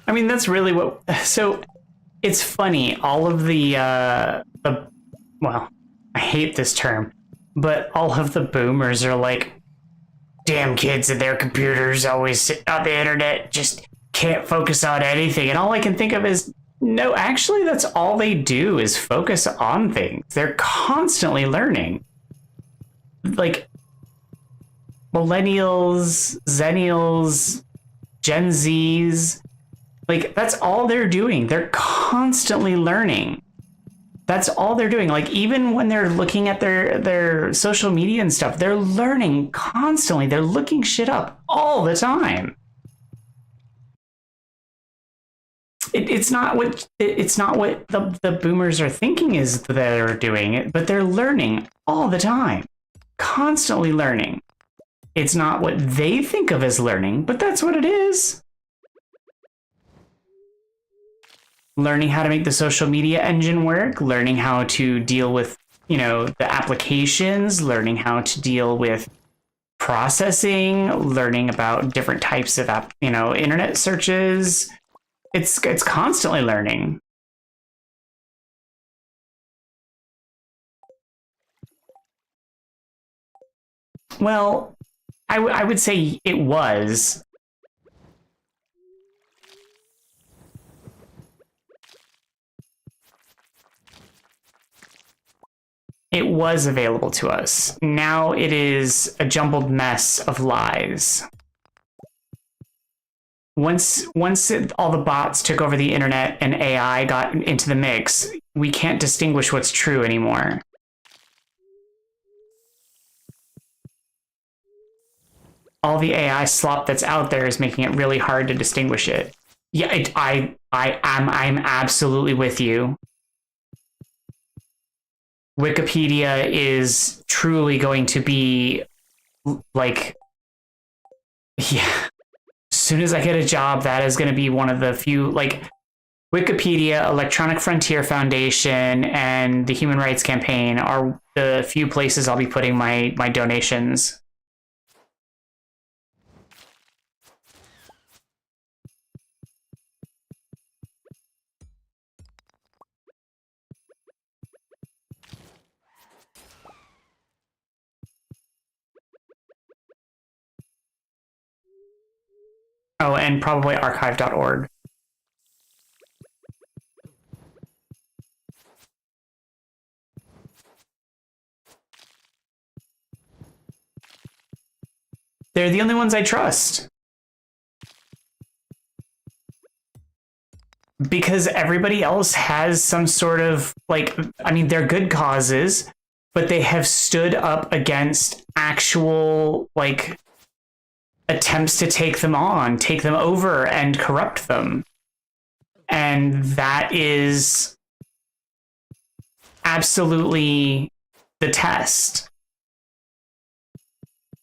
I mean, that's really what. So it's funny. All of well, I hate this term, but all of the boomers are like, damn kids and their computers always sit on the internet, just can't focus on anything. And all I can think of is, no, actually, that's all they do is focus on things. They're constantly learning. Like millennials, zennials, Gen Zs, like that's all they're doing. They're constantly learning. That's all they're doing. Like even when they're looking at their social media and stuff, they're learning constantly. They're looking shit up all the time. It's not what the boomers are thinking is that they're doing it, but they're learning all the time, constantly learning. It's not what they think of as learning, but that's what it is. Learning how to make the social media engine work, learning how to deal with, the applications, learning how to deal with processing, learning about different types of internet searches. It's constantly learning. Well, I would say it was. It was available to us. Now it is a jumbled mess of lies. Once all the bots took over the internet and AI got into the mix, we can't distinguish what's true anymore. all the AI slop that's out there is making it really hard to distinguish it. Yeah, I'm absolutely with you. Wikipedia is truly going to be like, yeah. As soon as I get a job, that is going to be one of the few, like, Wikipedia, Electronic Frontier Foundation, and the Human Rights Campaign are the few places I'll be putting my donations. Oh, and probably archive.org. They're the only ones I trust. Because everybody else has some sort of, like, I mean, they're good causes, but they have stood up against actual, like, attempts to take them over, and corrupt them. And that is absolutely the test.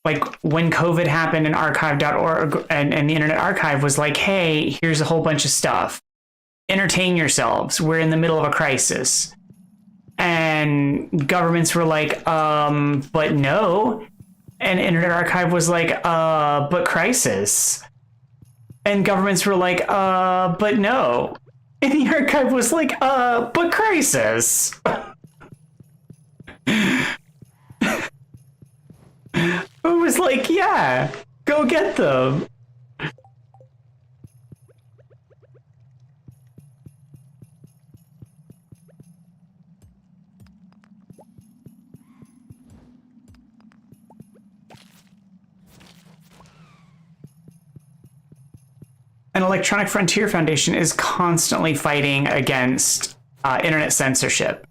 Like, when COVID happened and archive.org and the Internet Archive was like, hey, here's a whole bunch of stuff. Entertain yourselves. We're in the middle of a crisis. And governments were like, but no. And Internet Archive was like, but crisis. And governments were like, but no. And the archive was like, but crisis. It was like, yeah, go get them. And Electronic Frontier Foundation is constantly fighting against internet censorship.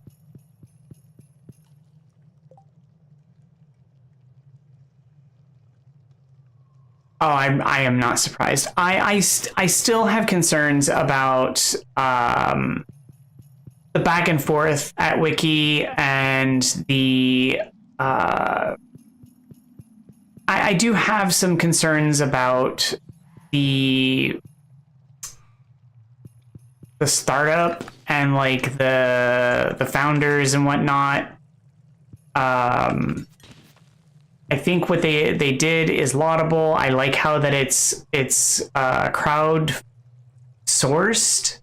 Oh, I am not surprised. I still have concerns about the back and forth at Wiki and the I do have some concerns about the startup and, like, the founders and whatnot. I think what they did is laudable. I like how that it's crowd sourced.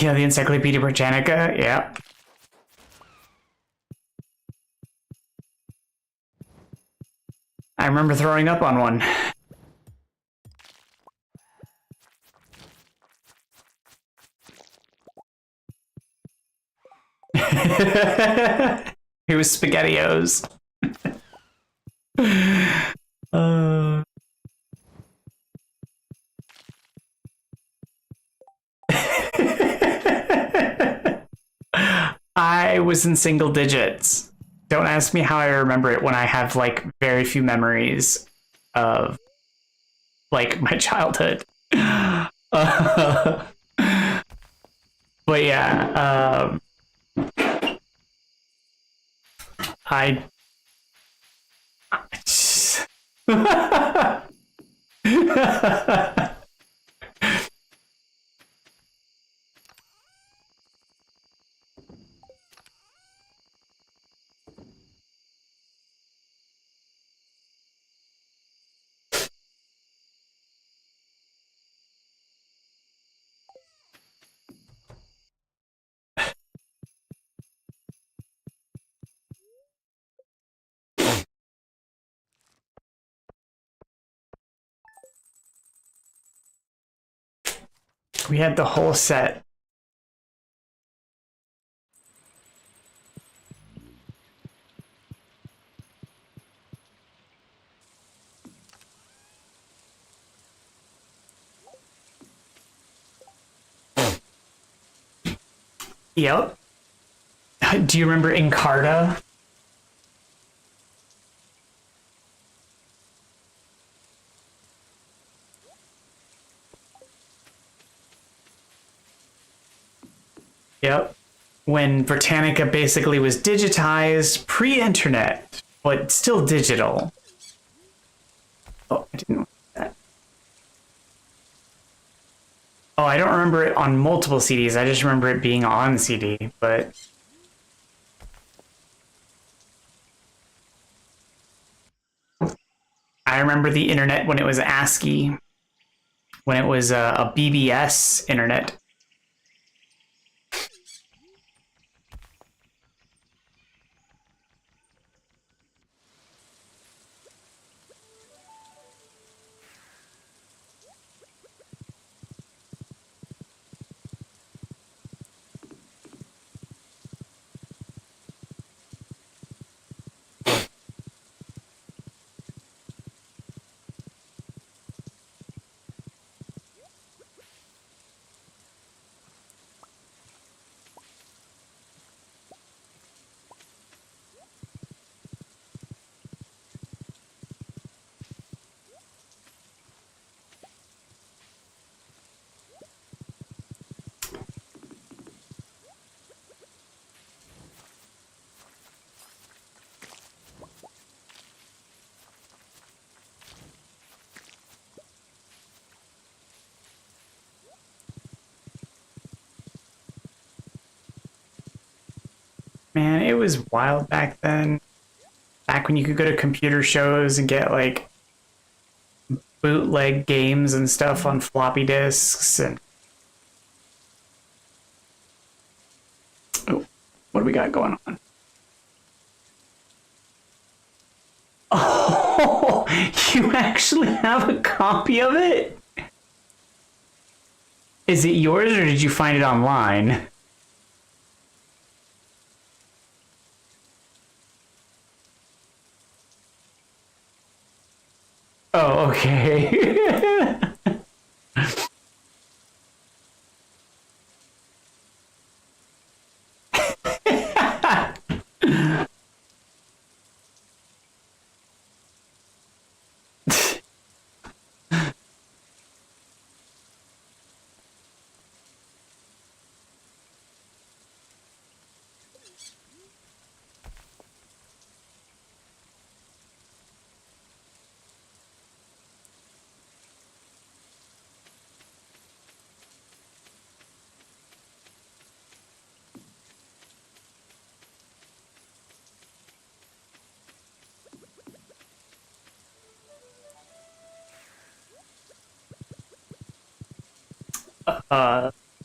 Yeah, the Encyclopedia Britannica. Yeah. I remember throwing up on one. It was SpaghettiOs. I was in single digits. Don't ask me how I remember it when I have, like, very few memories of, like, my childhood. But yeah, I We had the whole set. Yep. Do you remember Encarta? Yep. When Britannica basically was digitized pre-internet, but still digital. Oh, I didn't want that. Oh, I don't remember it on multiple CDs. I just remember it being on CD, but... I remember the internet when it was ASCII, when it was a BBS internet. Man, it was wild back then. Back when you could go to computer shows and get like bootleg games and stuff on floppy disks. And oh, what do we got going on? Oh, you actually have a copy of it? Is it yours or did you find it online? Oh, okay.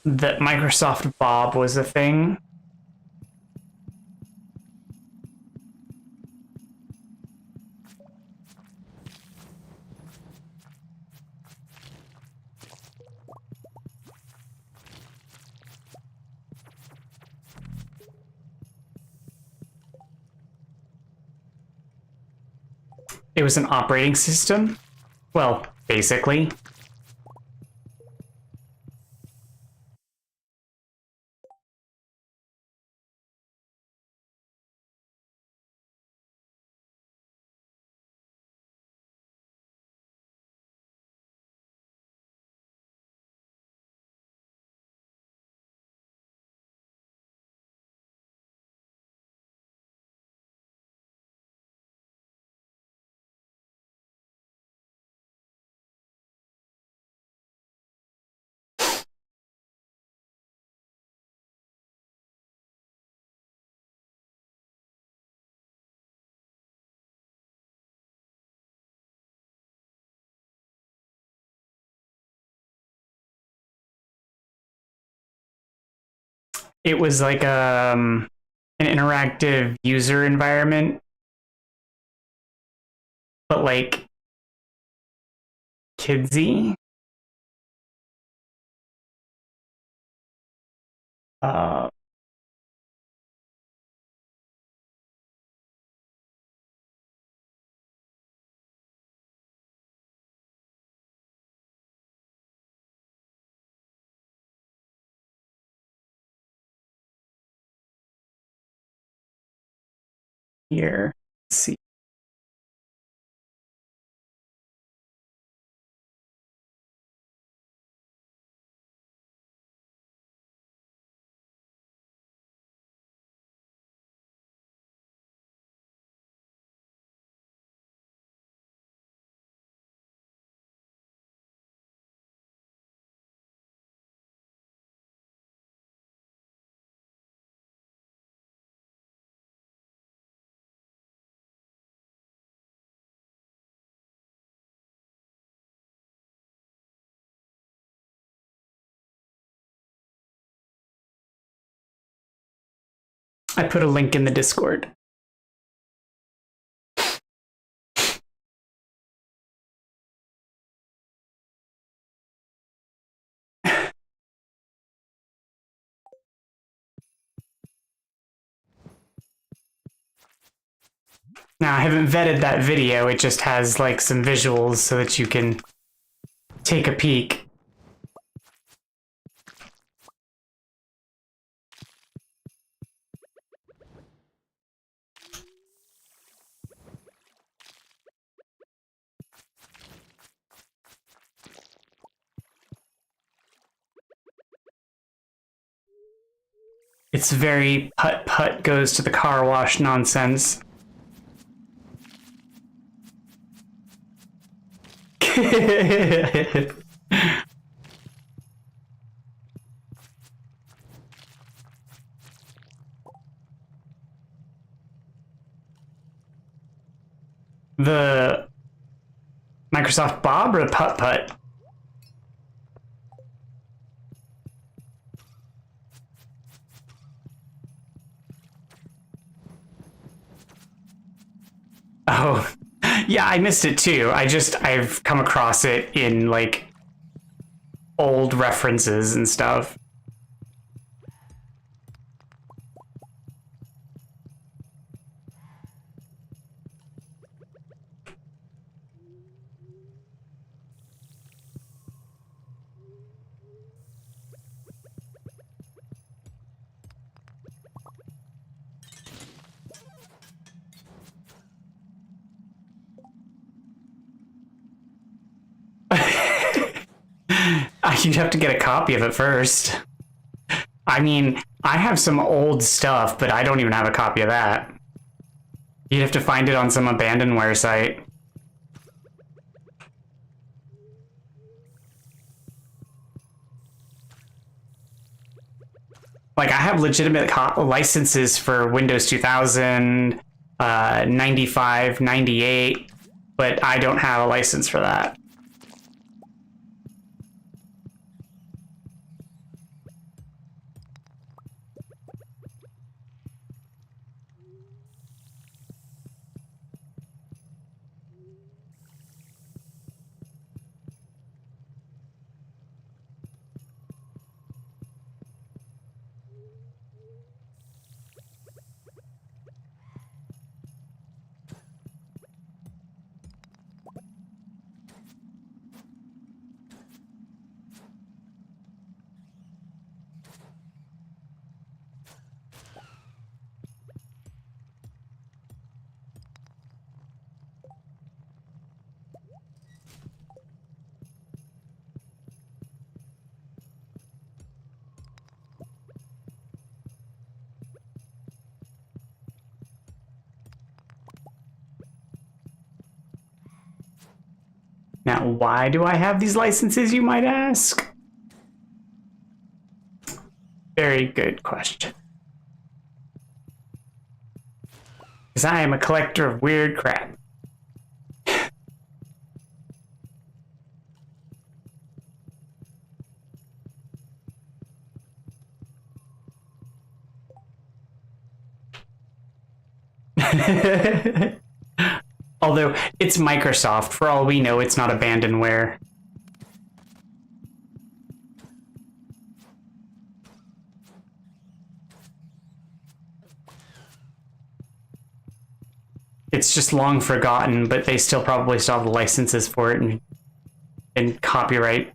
That Microsoft Bob was a thing. It was an operating system. Well, basically. It was like an interactive user environment, but like kidsy. Uh, Here, let's see. I put a link in the Discord. Now, I haven't vetted that video, it just has like some visuals so that you can take a peek. It's very putt-putt goes to the car wash nonsense. The Microsoft Bob or the putt-putt? Oh, yeah, I missed it too. I've come across it in like old references and stuff. You'd have to get a copy of it first. I mean, I have some old stuff, but I don't even have a copy of that. You'd have to find it on some abandonware site. Like, I have legitimate licenses for Windows 2000, 95, 98, but I don't have a license for that. Now, why do I have these licenses, you might ask? Very good question. Because I am a collector of weird crap. Although, it's Microsoft. For all we know, it's not abandonware. it's just long forgotten, but they still probably still have the licenses for it and copyright.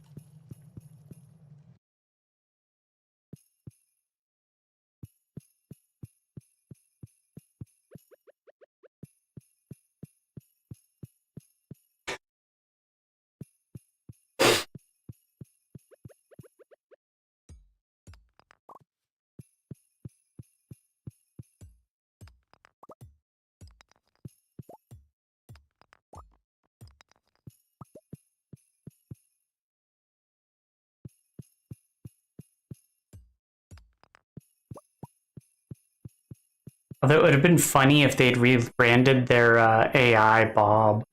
Although it would have been funny if they'd rebranded their AI Bob,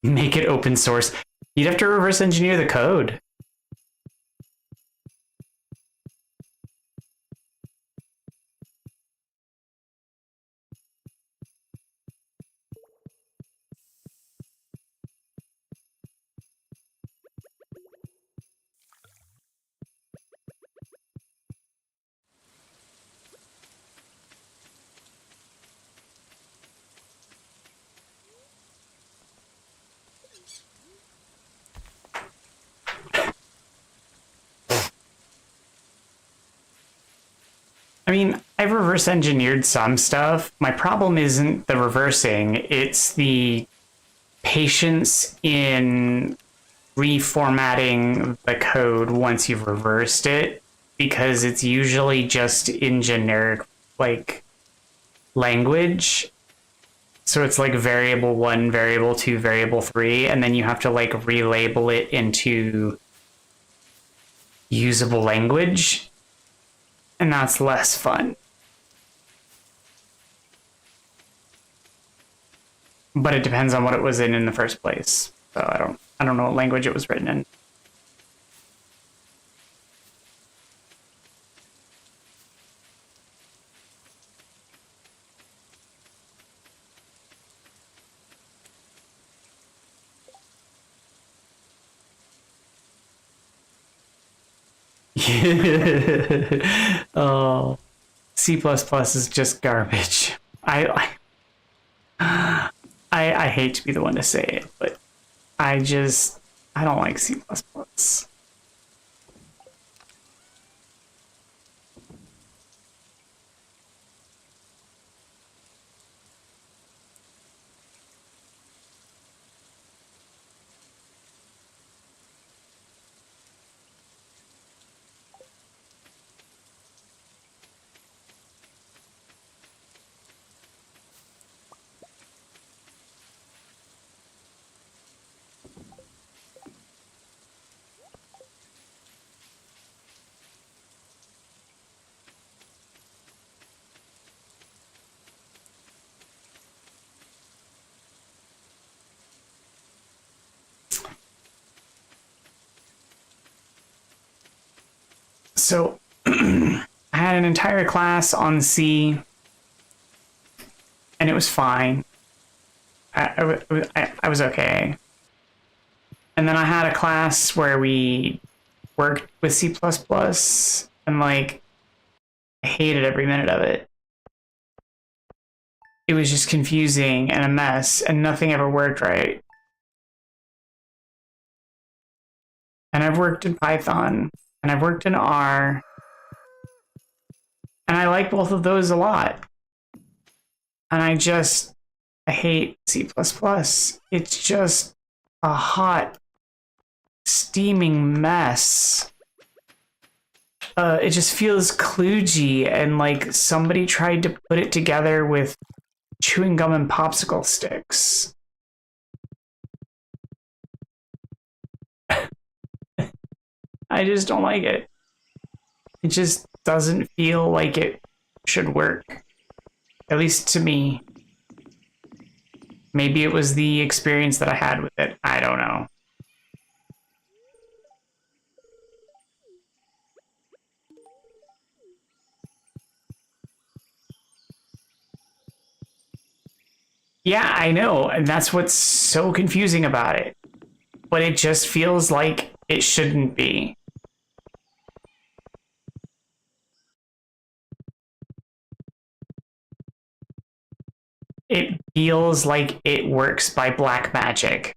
make it open source. You'd have to reverse engineer the code. I mean, I've reverse engineered some stuff. My problem isn't the reversing, it's the patience in reformatting the code once you've reversed it, because it's usually just in generic, like, language. So it's like variable 1, variable 2, variable 3, and then you have to like relabel it into usable language. And that's less fun. But it depends on what it was in the first place. So I don't know what language it was written in. Oh, C++ is just garbage. I hate to be the one to say it, but I don't like C++. So I had an entire class on C, and it was fine. I was okay. And then I had a class where we worked with C++, and like, I hated every minute of it. It was just confusing and a mess, and nothing ever worked right. And I've worked in Python, and I've worked in R, and I like both of those a lot. And I hate C++. It's just a hot, steaming mess. It just feels kludgy, and like somebody tried to put it together with chewing gum and popsicle sticks. I just don't like it. It just doesn't feel like it should work. At least to me. Maybe it was the experience that I had with it. I don't know. Yeah, I know. And that's what's so confusing about it. But it just feels like it shouldn't be. It feels like it works by black magic.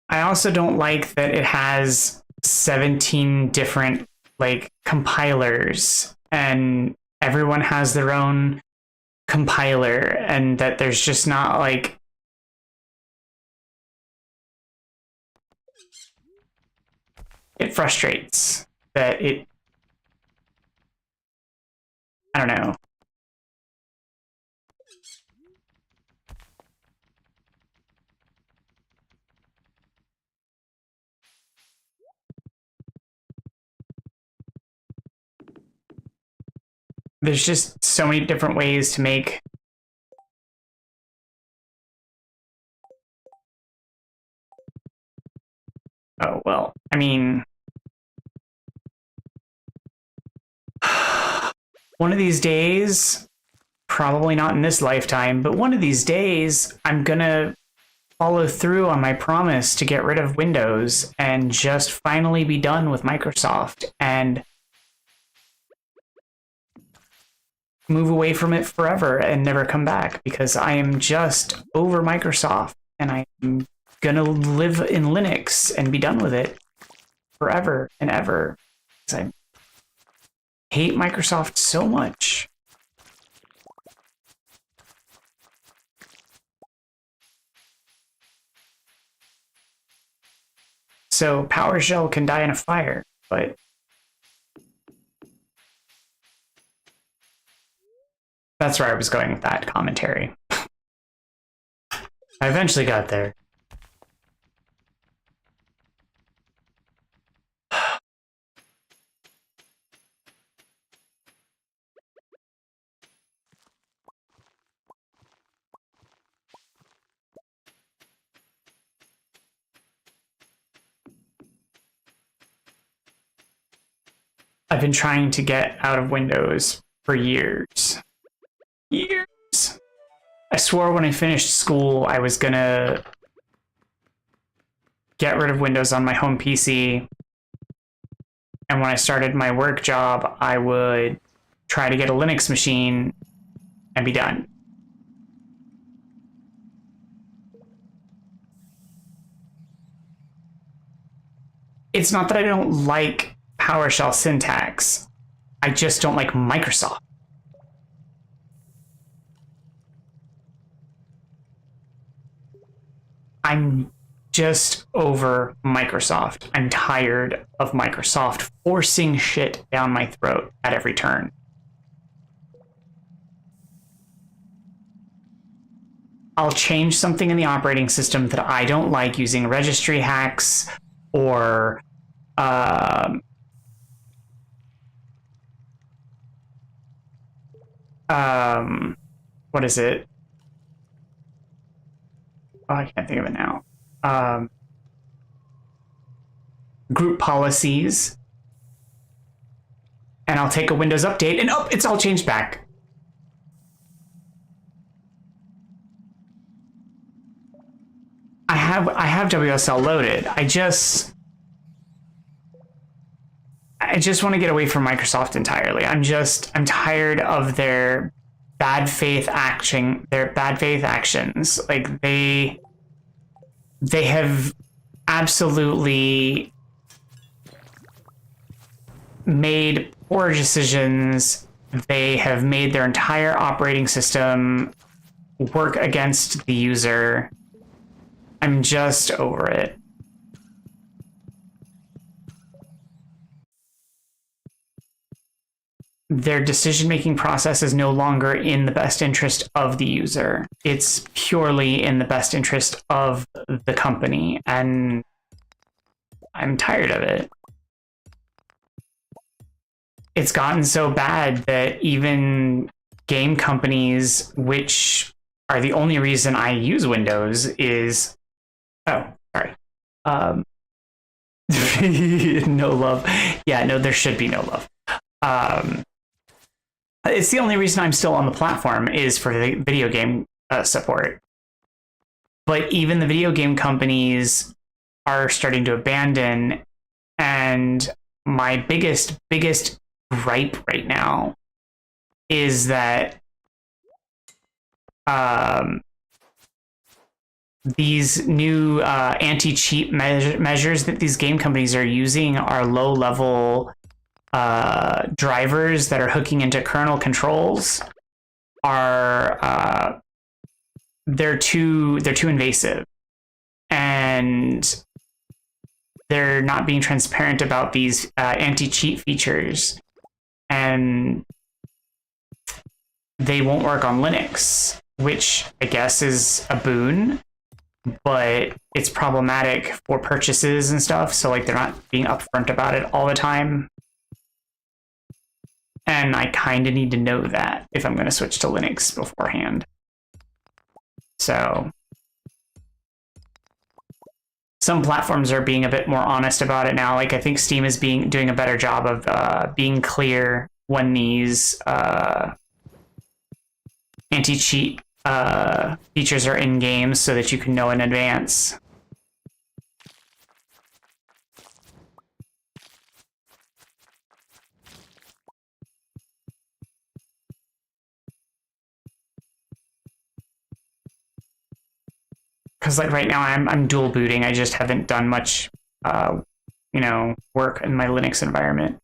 I also don't like that it has 17 different like compilers and everyone has their own compiler, and that there's just not like it frustrates that it, I don't know. There's just so many different ways to make oh well, I mean one of these days, probably not in this lifetime, but one of these days I'm gonna follow through on my promise to get rid of Windows and just finally be done with Microsoft and move away from it forever and never come back, because I am just over Microsoft and I'm gonna live in Linux and be done with it forever and ever, because I hate Microsoft so much. So PowerShell can die in a fire, but that's where I was going with that commentary. I eventually got there. I've been trying to get out of Windows for years. Years. I swore when I finished school I was gonna get rid of Windows on my home PC. And when I started my work job, I would try to get a Linux machine and be done. It's not that I don't like PowerShell syntax. I just don't like Microsoft. I'm just over Microsoft. I'm tired of Microsoft forcing shit down my throat at every turn. I'll change something in the operating system that I don't like using registry hacks or what is it? Oh, I can't think of it now. Group policies. And I'll take a Windows update and oh, it's all changed back. I have WSL loaded. I just want to get away from Microsoft entirely. I'm tired of their bad faith actions. Like they have absolutely made poor decisions. They have made their entire operating system work against the user. I'm just over it. Their decision-making process is no longer in the best interest of the user. It's purely in the best interest of the company, and I'm tired of it. It's gotten so bad that even game companies, which are the only reason I use Windows, is... Oh, sorry. No love. Yeah, no, there should be no love. It's the only reason I'm still on the platform is for the video game support. But even the video game companies are starting to abandon. And my biggest gripe right now is that these new anti-cheat measures that these game companies are using are low-level drivers that are hooking into kernel controls. They're too invasive, and they're not being transparent about these anti-cheat features, and they won't work on Linux, which I guess is a boon, but it's problematic for purchases and stuff. So like they're not being upfront about it all the time. And I kind of need to know that if I'm going to switch to Linux beforehand. So some platforms are being a bit more honest about it now. Like I think Steam is doing a better job of being clear when these anti-cheat features are in games so that you can know in advance. Because like right now I'm dual booting. I just haven't done much work in my Linux environment.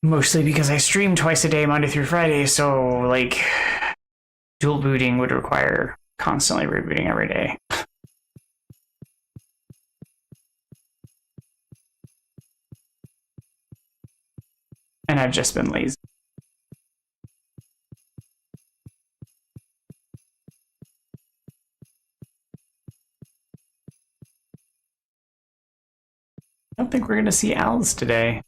Mostly because I stream twice a day, Monday through Friday, so like dual booting would require constantly rebooting every day. And I've just been lazy. I don't think we're going to see owls today.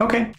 Okay.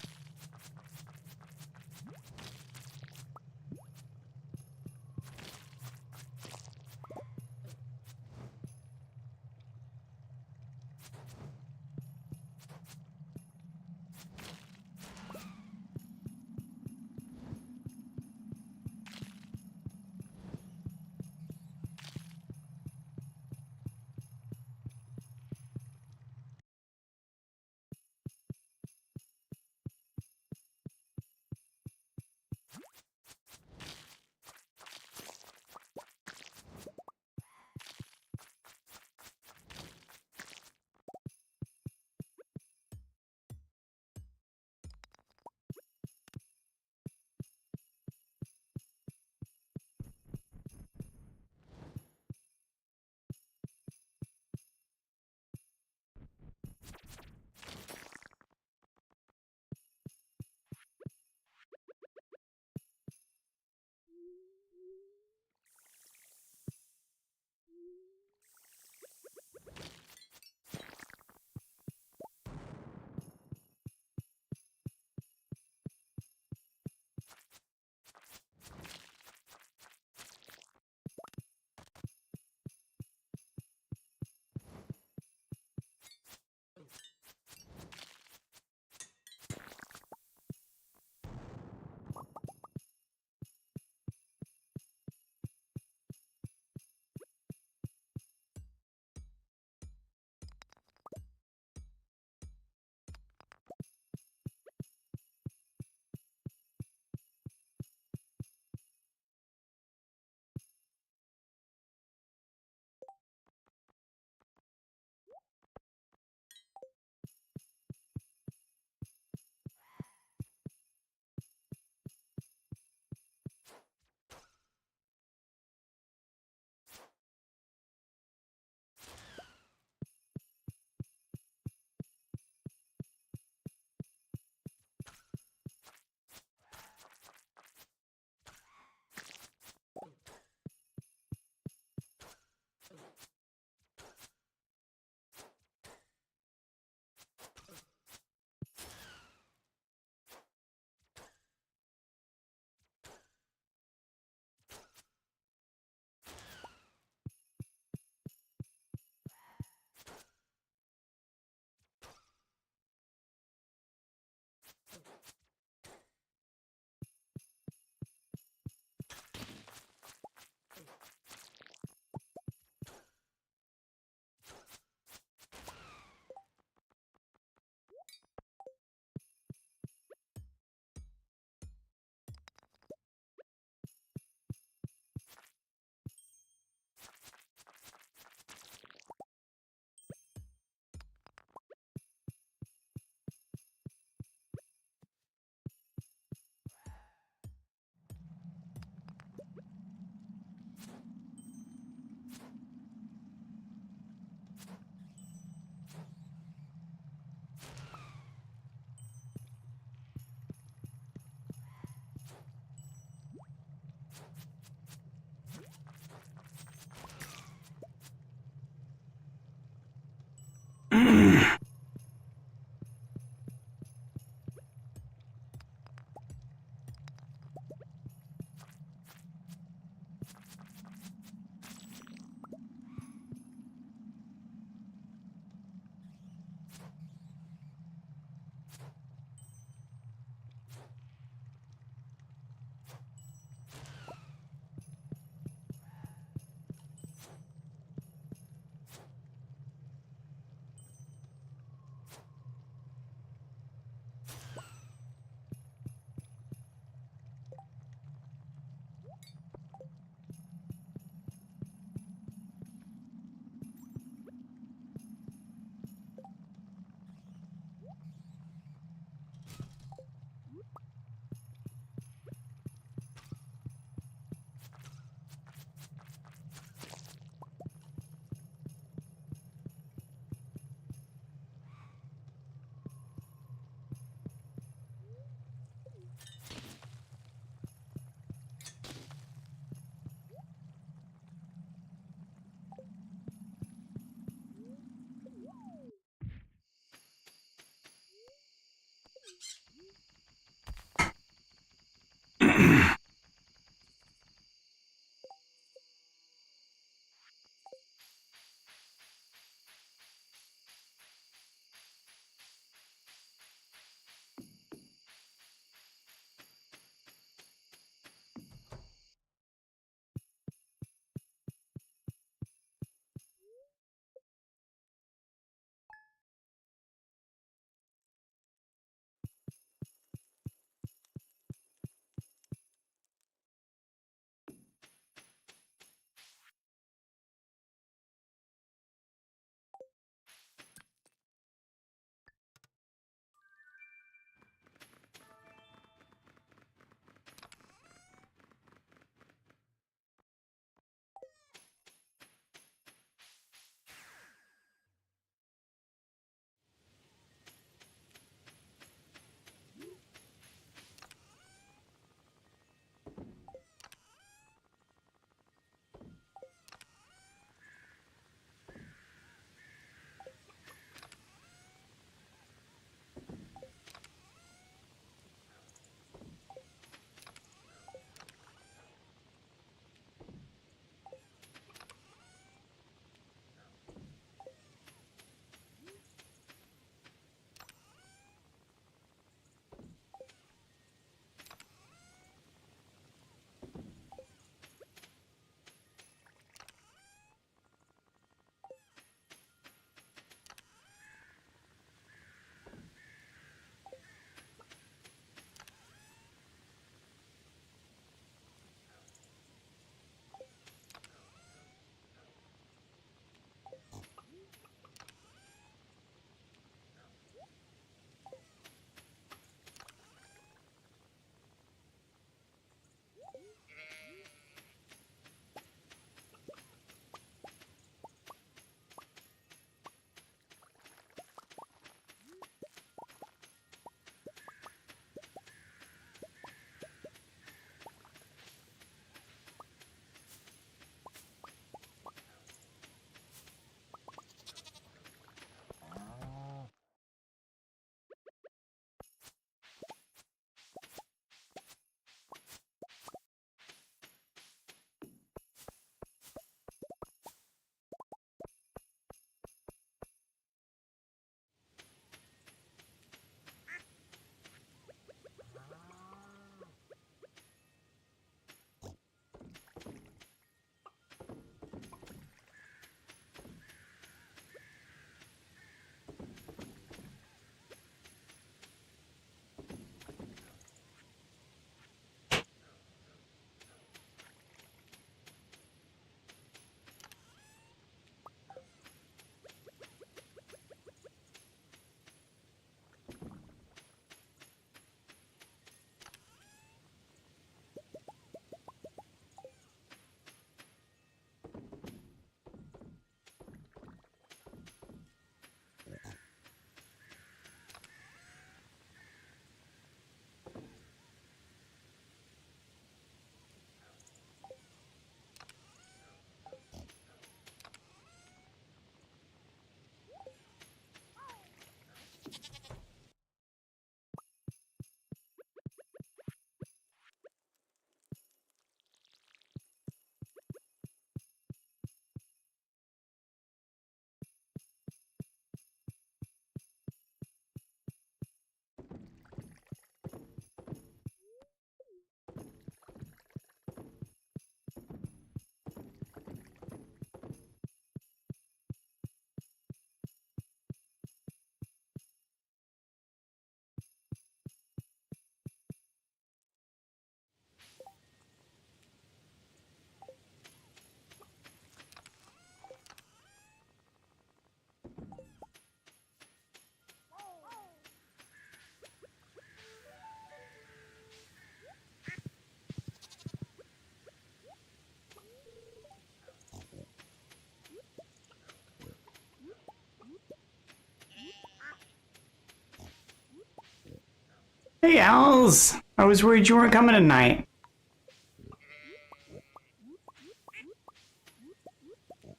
Hey, Als! I was worried you weren't coming tonight.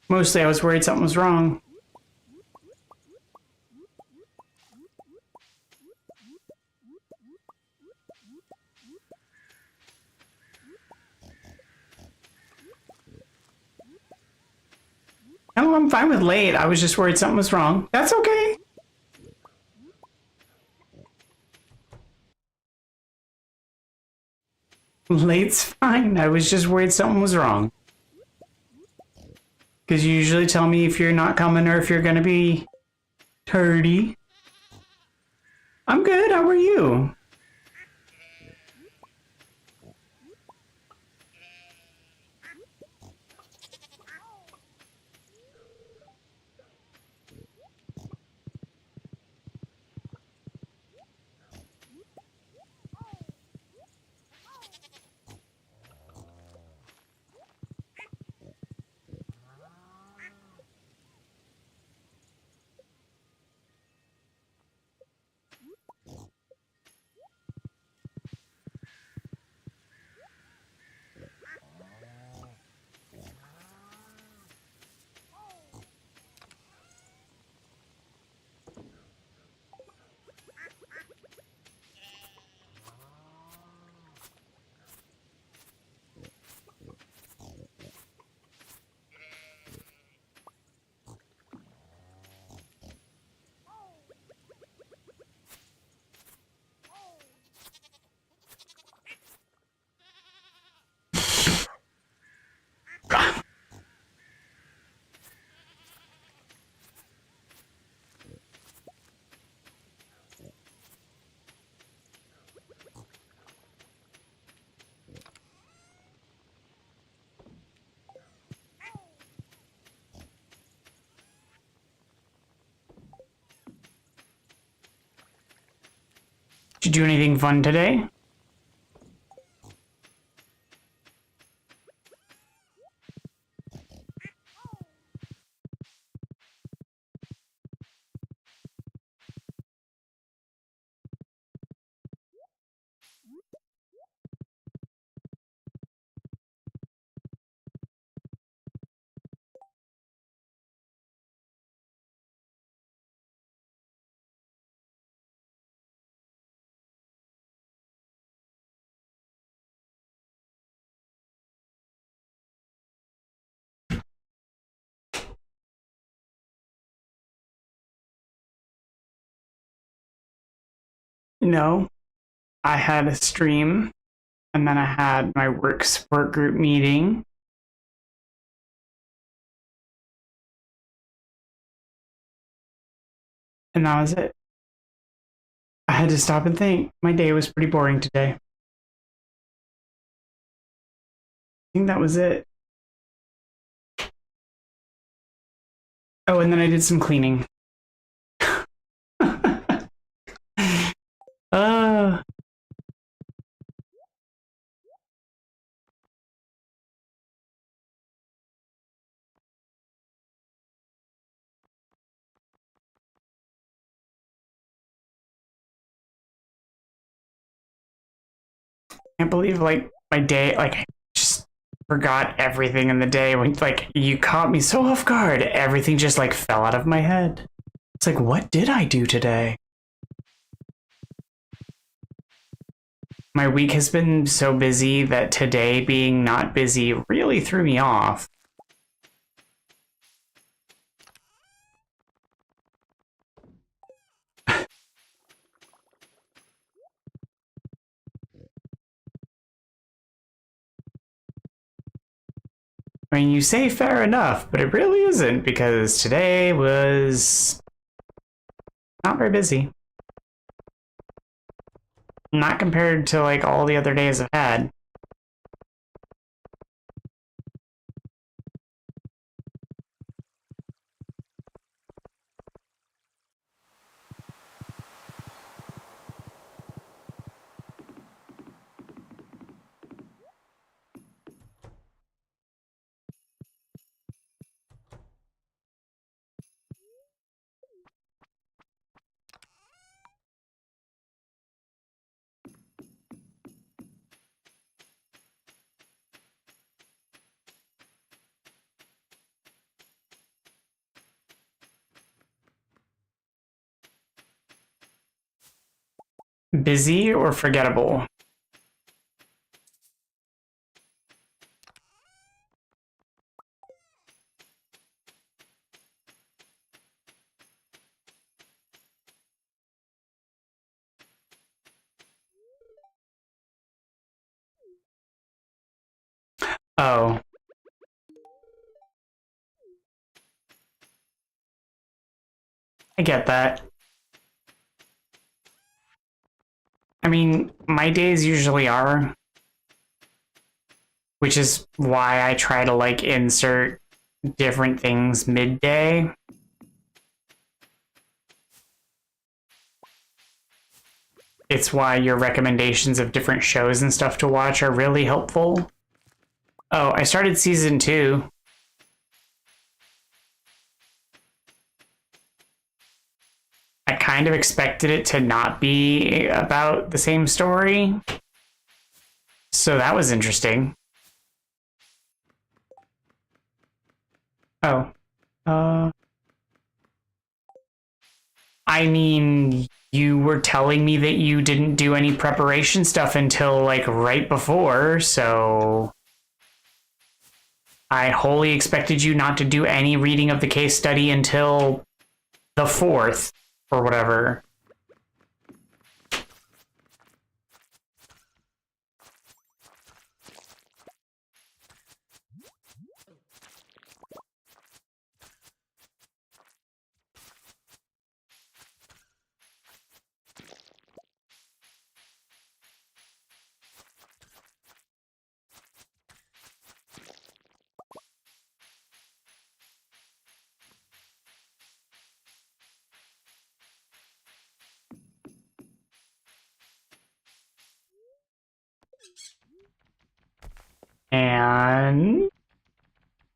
Mostly I was worried something was wrong. No, I'm fine with late. I was just worried something was wrong. That's okay. Late's fine. I was just worried something was wrong. Because you usually tell me if you're not coming or if you're gonna be tardy. I'm good. How are you? Did you do anything fun today? No. I had a stream, and then I had my work support group meeting. And that was it. I had to stop and think. My day was pretty boring today. I think that was it. Oh, and then I did some cleaning. uh, can't believe like my day, like I just forgot everything in the day when like you caught me so off guard. Everything just like fell out of my head. It's like, what did I do today? My week has been so busy that today being not busy really threw me off. I mean, you say fair enough, but it really isn't because today was not very busy. Not compared to like all the other days I've had. Busy or forgettable? Oh. I get that. I mean, my days usually are, which is why I try to like insert different things midday. It's why your recommendations of different shows and stuff to watch are really helpful. Oh, I started season 2. I kind of expected it to not be about the same story. So that was interesting. Oh. I mean, you were telling me that you didn't do any preparation stuff until like right before, so I wholly expected you not to do any reading of the case study until the 4th or whatever. And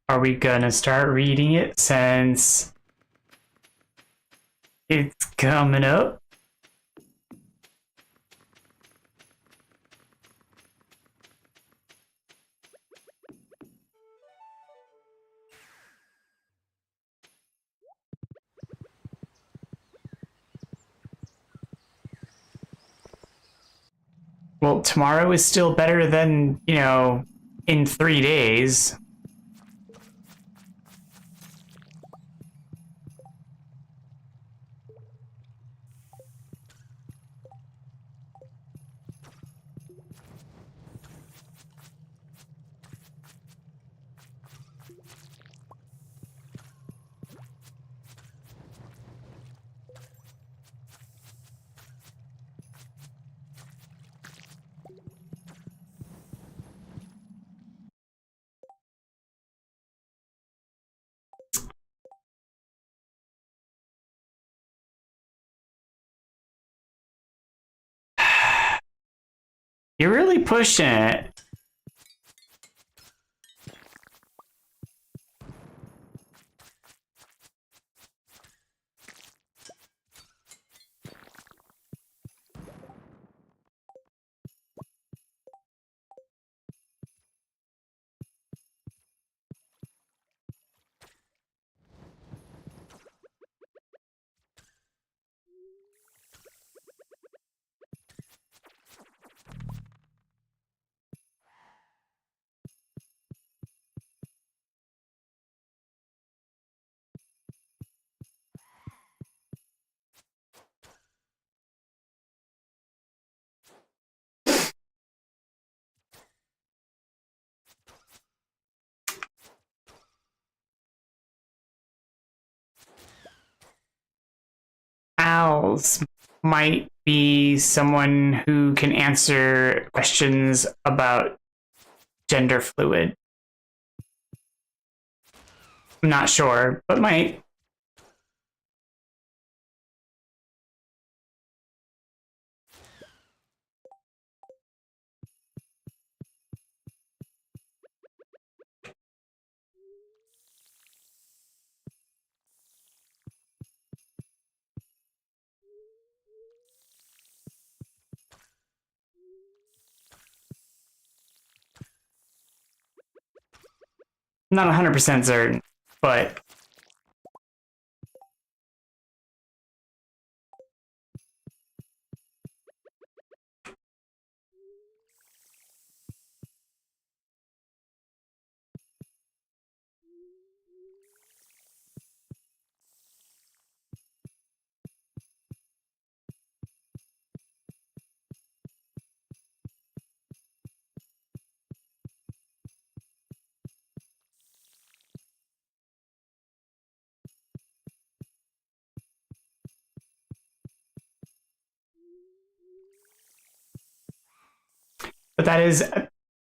are we gonna start reading it since it's coming up? Well, tomorrow is still better than, in 3 days. You're really pushing it. Owls might be someone who can answer questions about gender fluid. I'm not sure, but might. I'm not 100% certain, but But that is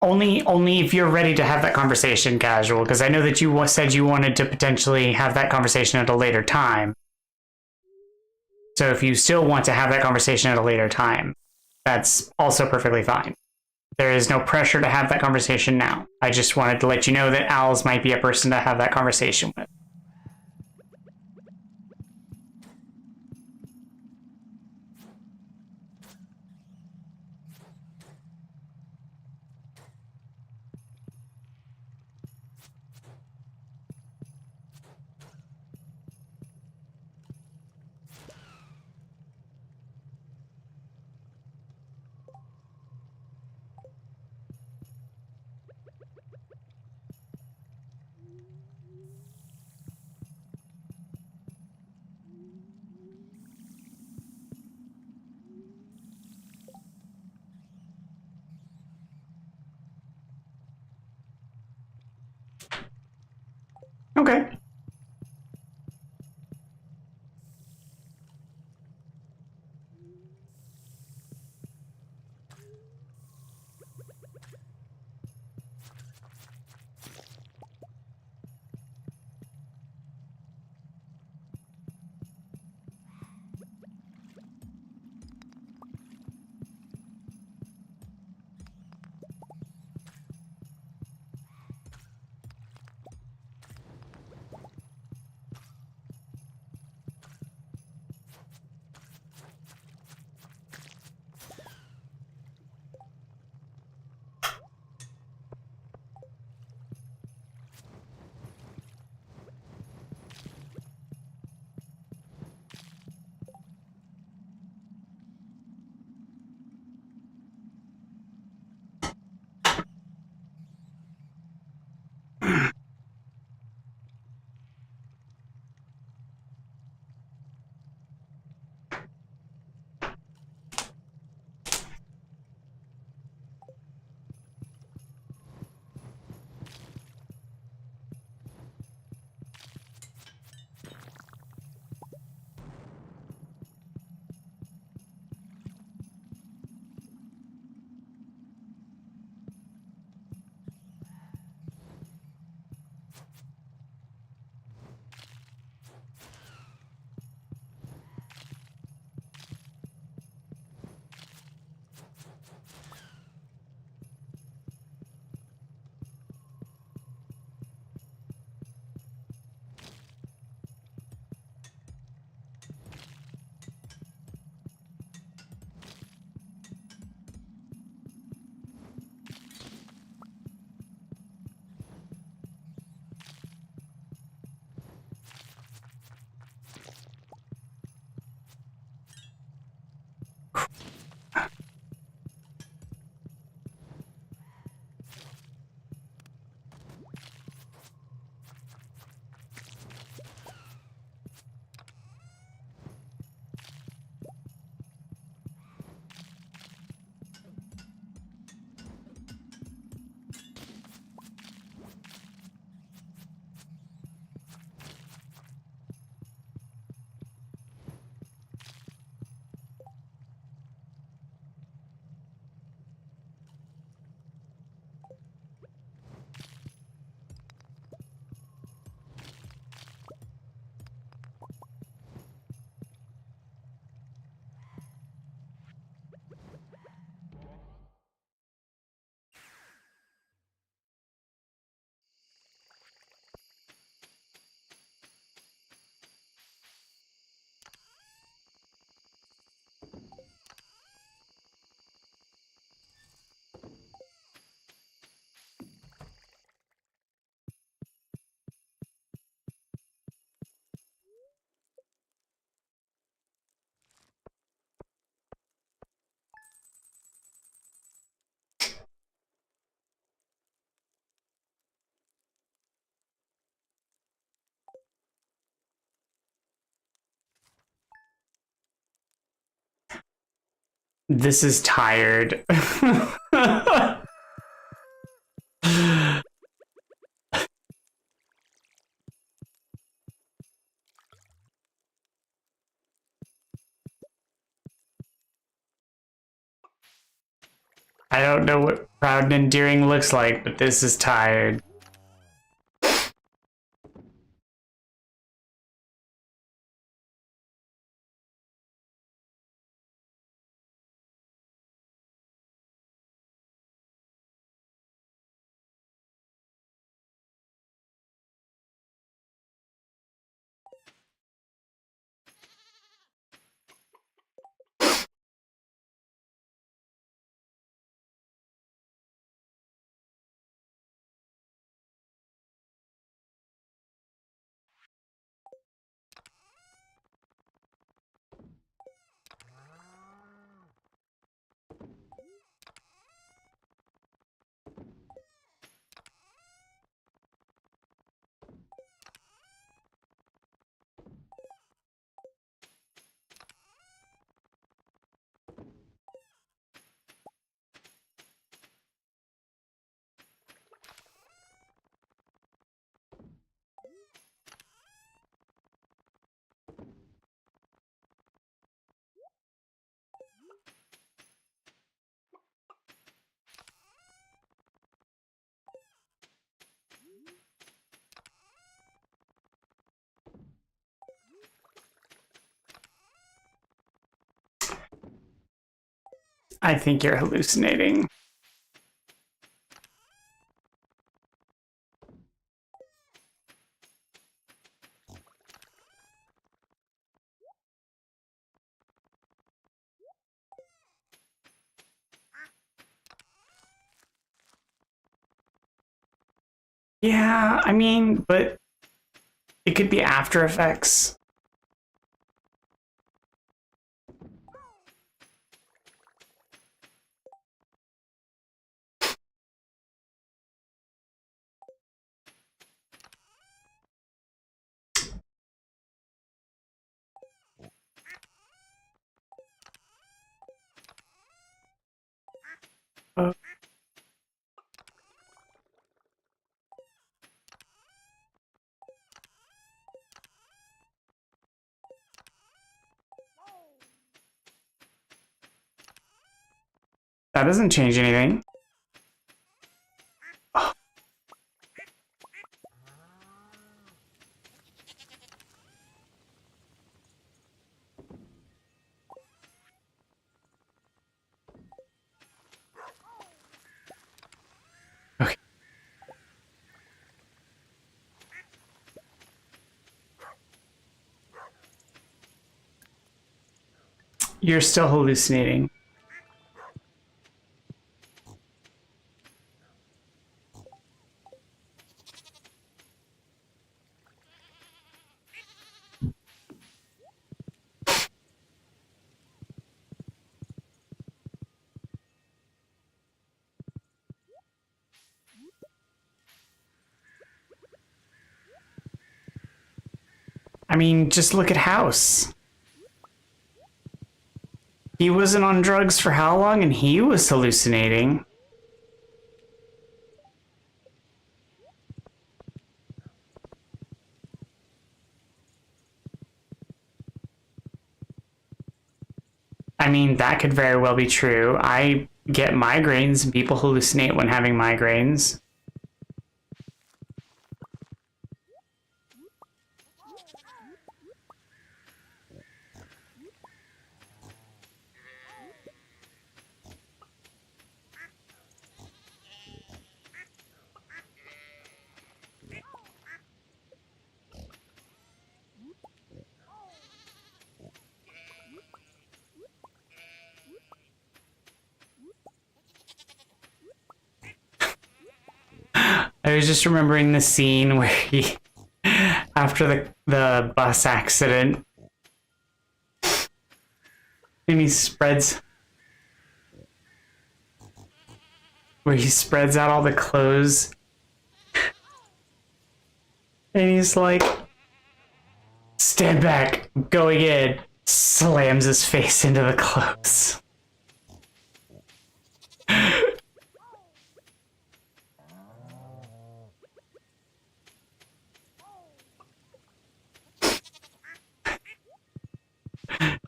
only if you're ready to have that conversation casual, because I know that you said you wanted to potentially have that conversation at a later time. So if you still want to have that conversation at a later time, that's also perfectly fine. There is no pressure to have that conversation now. I just wanted to let you know that Owls might be a person to have that conversation with. Okay. This is tired. I don't know what... proud and endearing looks like, but this is tired. I think you're hallucinating. Yeah, I mean, but it could be After Effects. Uh, that doesn't change anything. Oh. Okay. You're still hallucinating. I mean, just look at House. He wasn't on drugs for how long, and he was hallucinating. I mean, that could very well be true. I get migraines, and people hallucinate when having migraines. I was just remembering the scene where he, after the bus accident, and he spreads out all the clothes, and he's like, stand back, I'm going in, slams his face into the clothes.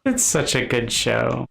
It's such a good show.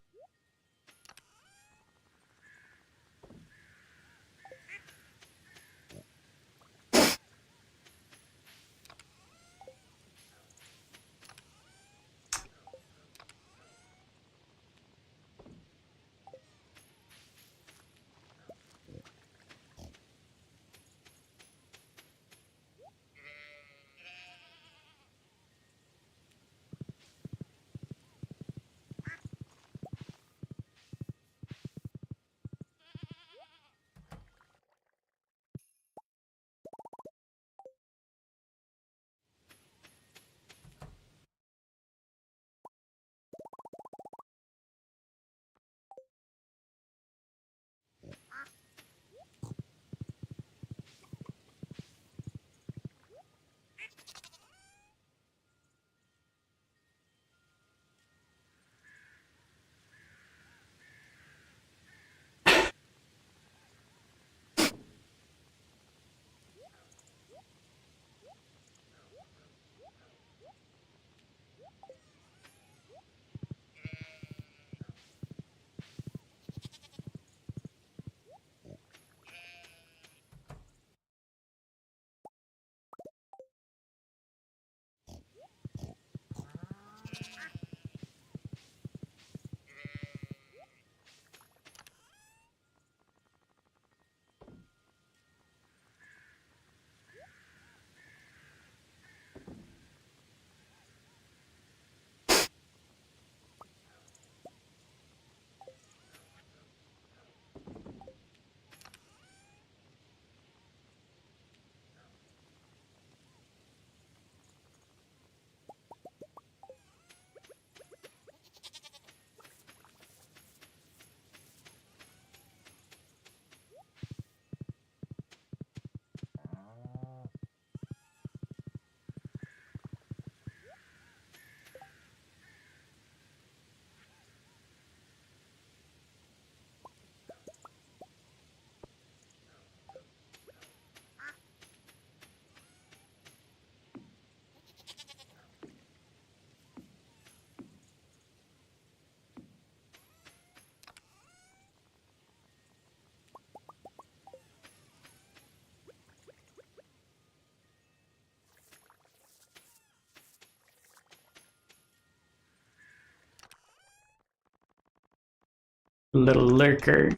Little lurker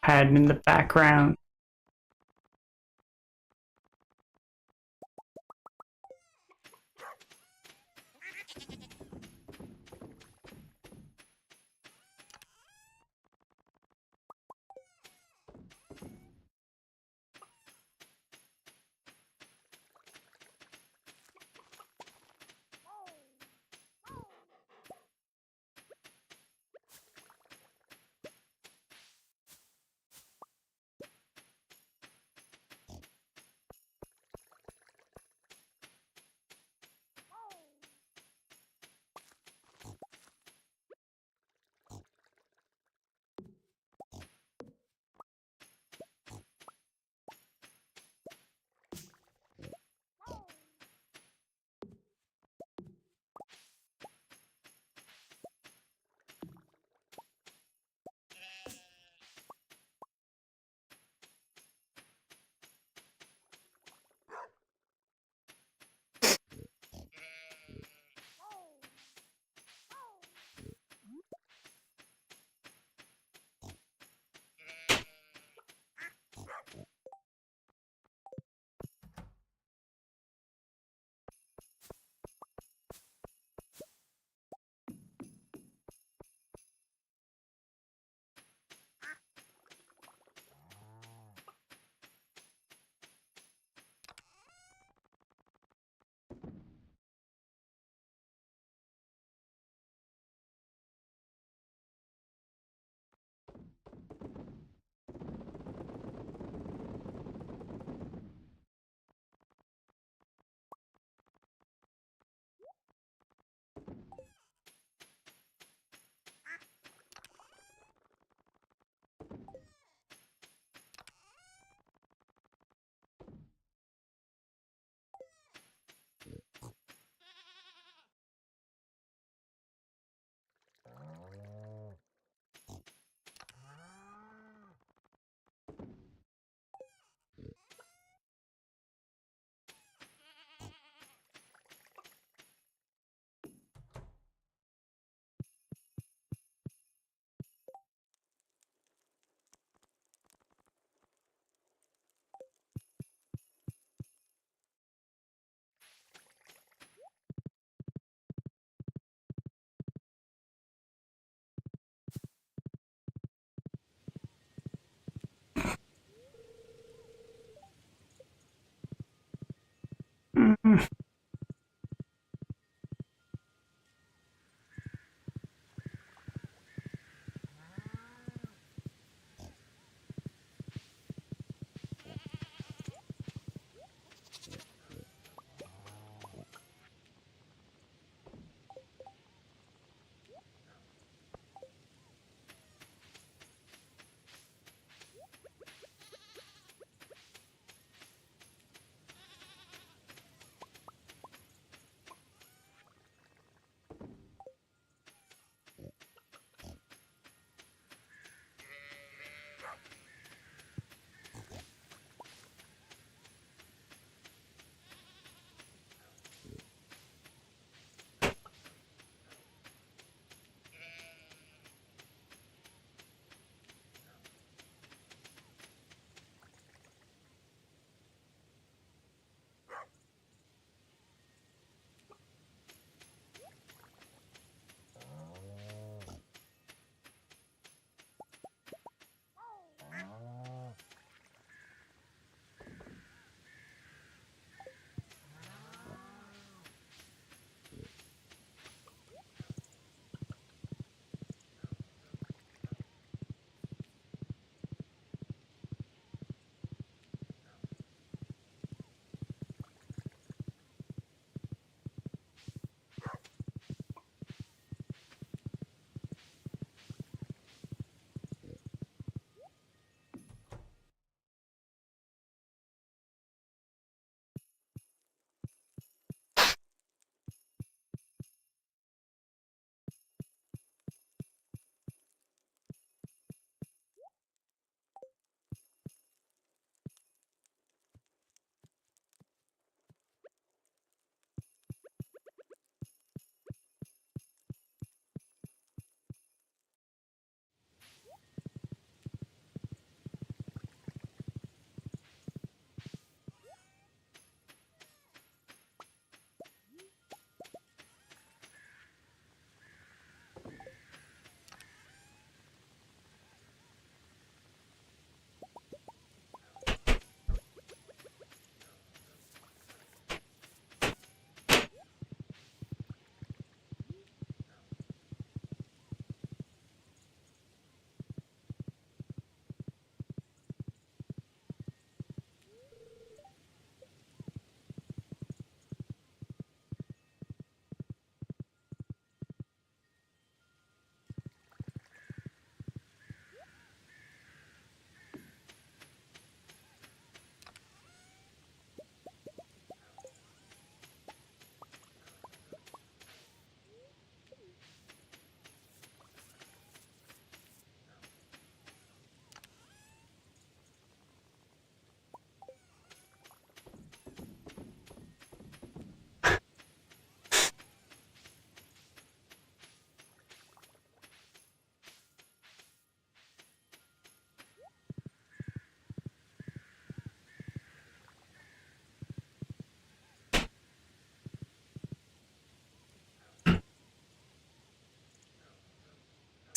hiding in the background.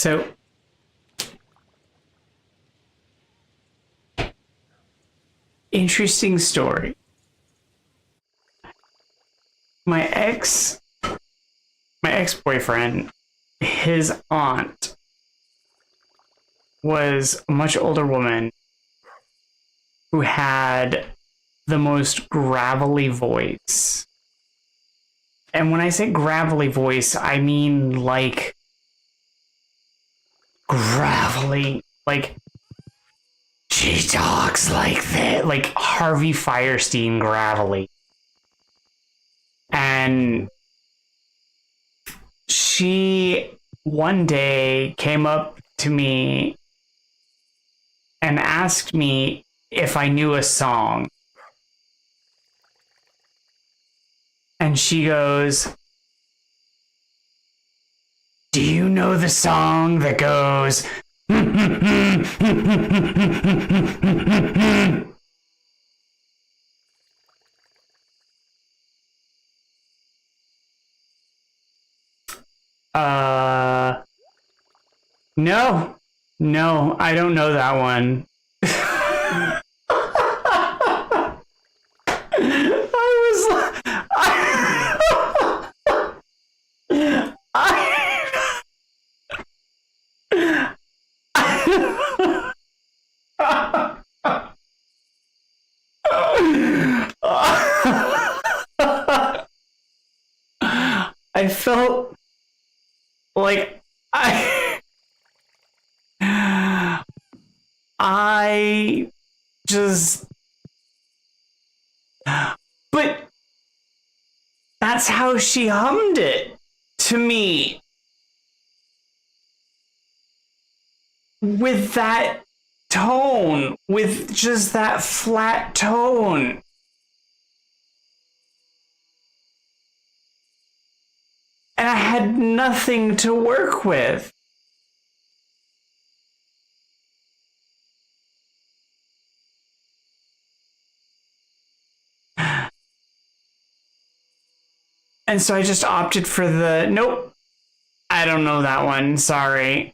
So, interesting story. My ex-boyfriend, his aunt was a much older woman who had the most gravelly voice. And when I say gravelly voice, I mean like gravelly, like she talks like that, like Harvey Firestein gravelly. And she one day came up to me and asked me if I knew a song. And she goes, "Do you know the song that goes..." No, I don't know that one. I felt like I just, but that's how she hummed it to me, with that tone, with just that flat tone. And I had nothing to work with. And so I just opted for the, nope, I don't know that one, sorry.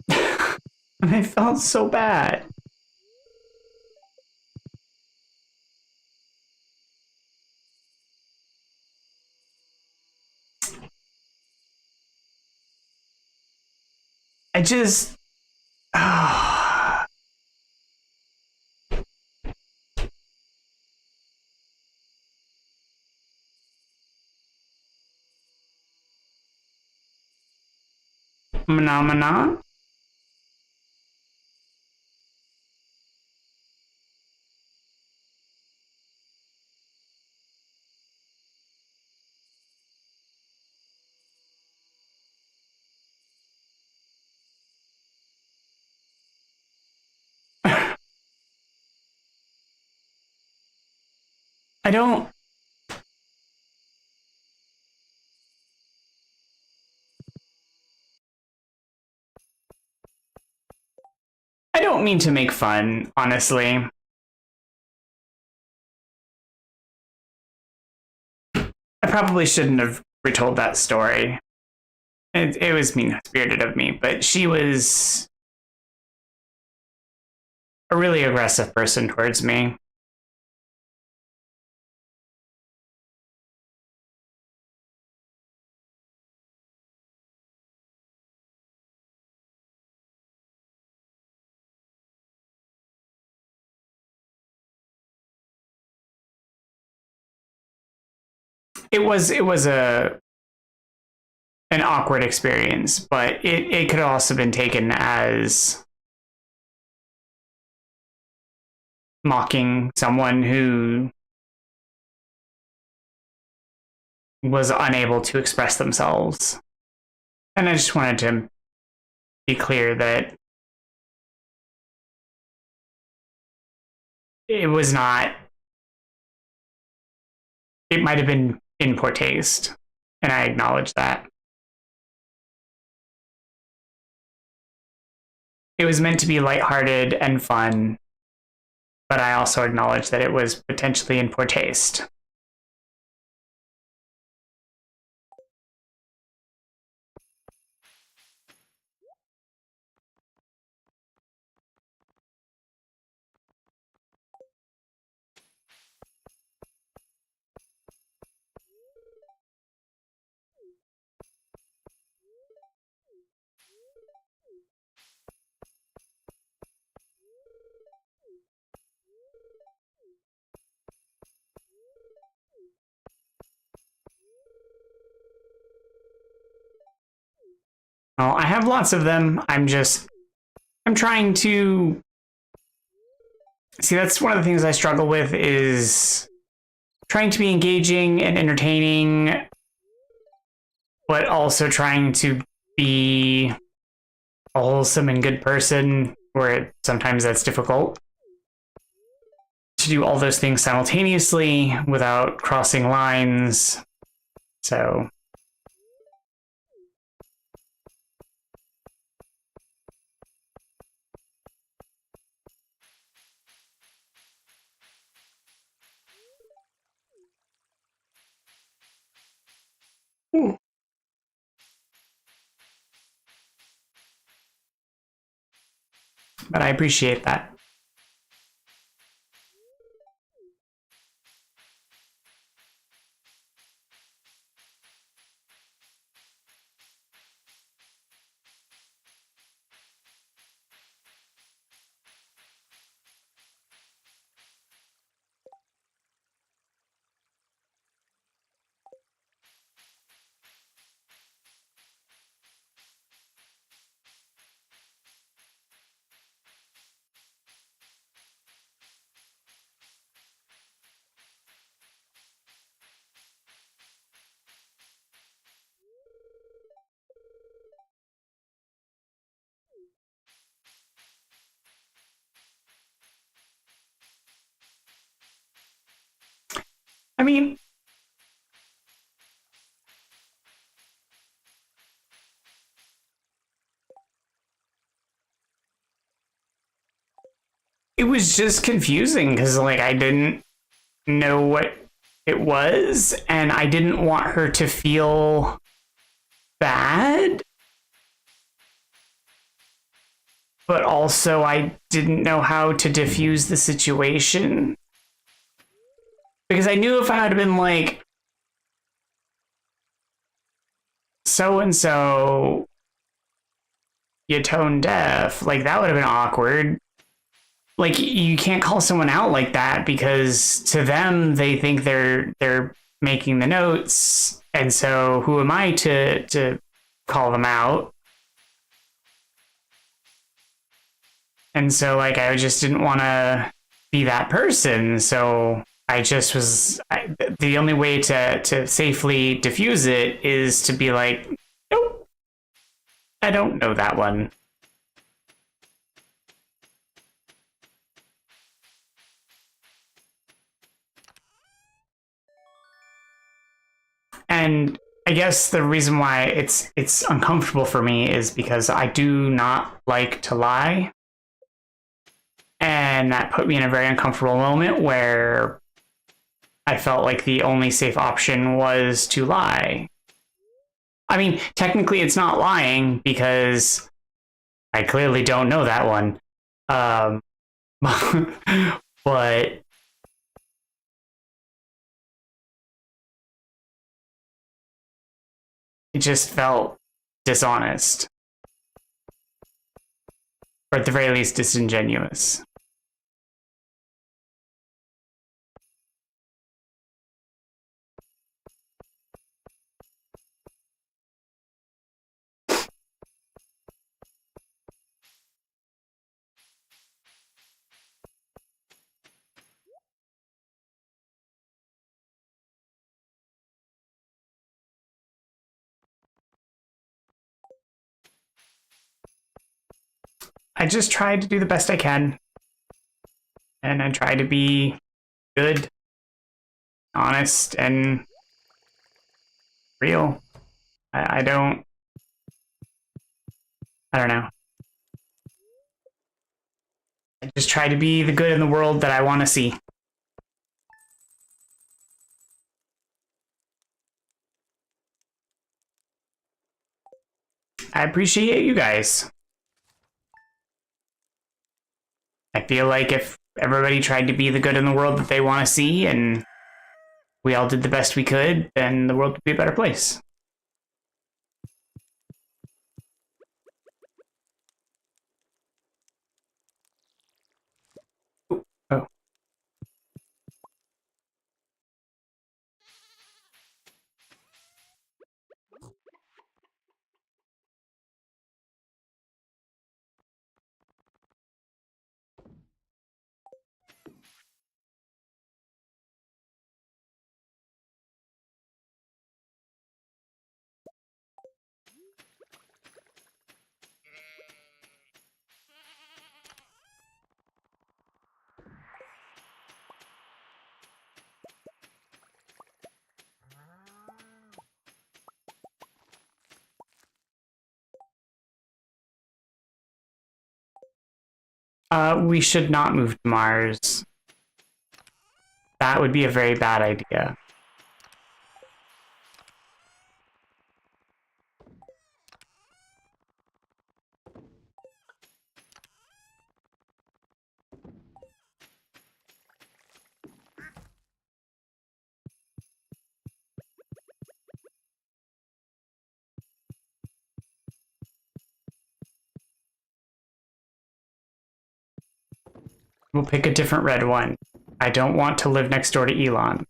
And I felt so bad. I just, Phenomena. I don't mean to make fun, honestly. I probably shouldn't have retold that story. It was mean-spirited of me, but she was a really aggressive person towards me. It was an awkward experience, but it could have also been taken as mocking someone who was unable to express themselves. And I just wanted to be clear that it was not, it might have been in poor taste, and I acknowledge that. It was meant to be lighthearted and fun, but I also acknowledge that it was potentially in poor taste. Well, I have lots of them. I'm trying to... See, that's one of the things I struggle with, is trying to be engaging and entertaining, but also trying to be a wholesome and good person, where sometimes that's difficult to do all those things simultaneously without crossing lines. So... But I appreciate that. I mean, it was just confusing because, like, I didn't know what it was, and I didn't want her to feel bad. But also, I didn't know how to diffuse the situation. Because I knew if I had been like, so-and-so, you tone deaf, like, that would have been awkward. Like, you can't call someone out like that, because to them, they think they're making the notes, and so who am I to call them out? And so, like, I just didn't want to be that person, so I just was... the only way to safely diffuse it is to be like, nope, I don't know that one. And I guess the reason why it's uncomfortable for me is because I do not like to lie. And that put me in a very uncomfortable moment where I felt like the only safe option was to lie. I mean, technically it's not lying because I clearly don't know that one. But it just felt dishonest. Or at the very least, disingenuous. I just tried to do the best I can. And I tried to be good, honest, and real. I don't know. I just try to be the good in the world that I want to see. I appreciate you guys. I feel like if everybody tried to be the good in the world that they want to see, and we all did the best we could, then the world would be a better place. Oh. We should not move to Mars. That would be a very bad idea. We'll pick a different red one. I don't want to live next door to Elon.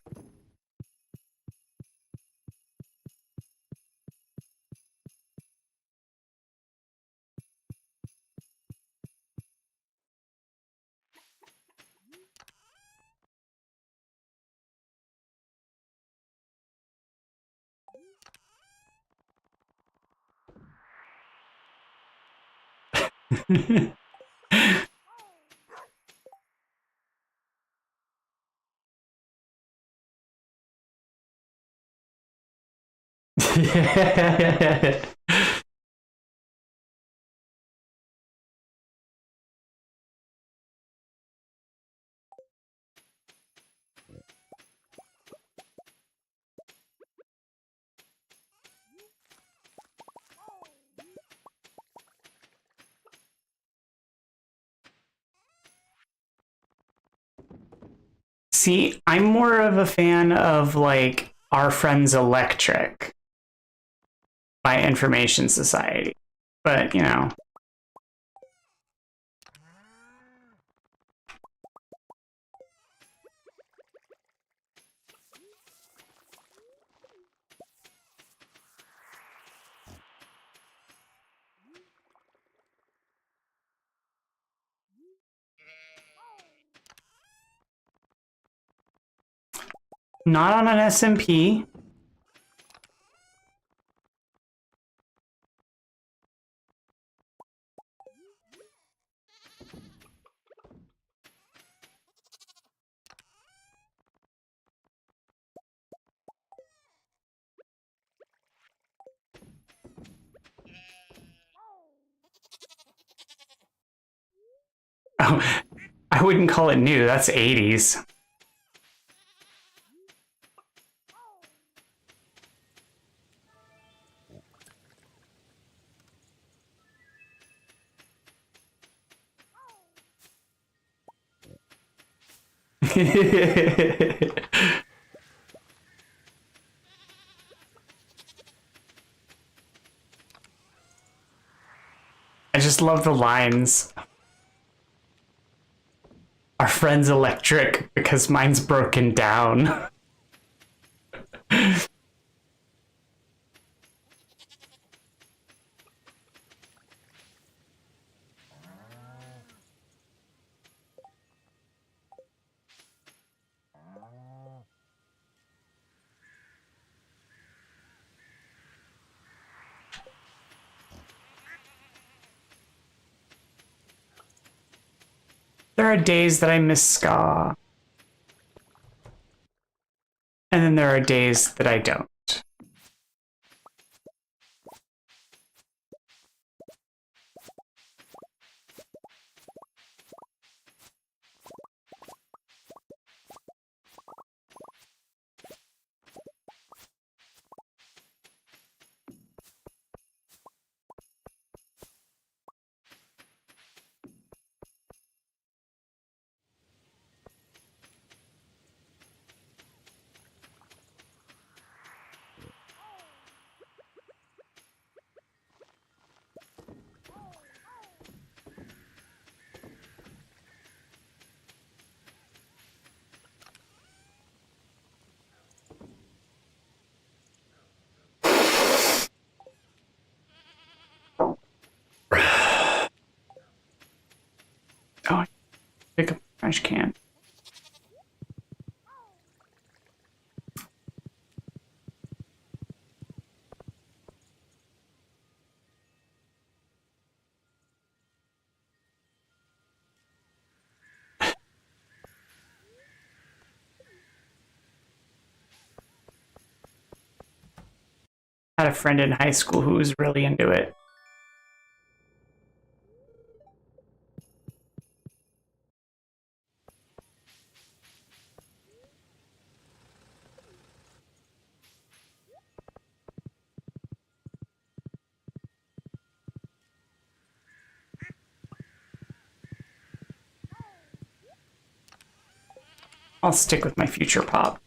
See, I'm more of a fan of, like, Our Friends Electric by Information Society. But, you know. Not on an SMP. Oh, I wouldn't call it new. That's 80s. I just love the lines. Our friend's electric because mine's broken down. There are days that I miss ska. And then there are days that I don't. Oh, pick up a trash can. I had a friend in high school who was really into it. I'll stick with my future pop.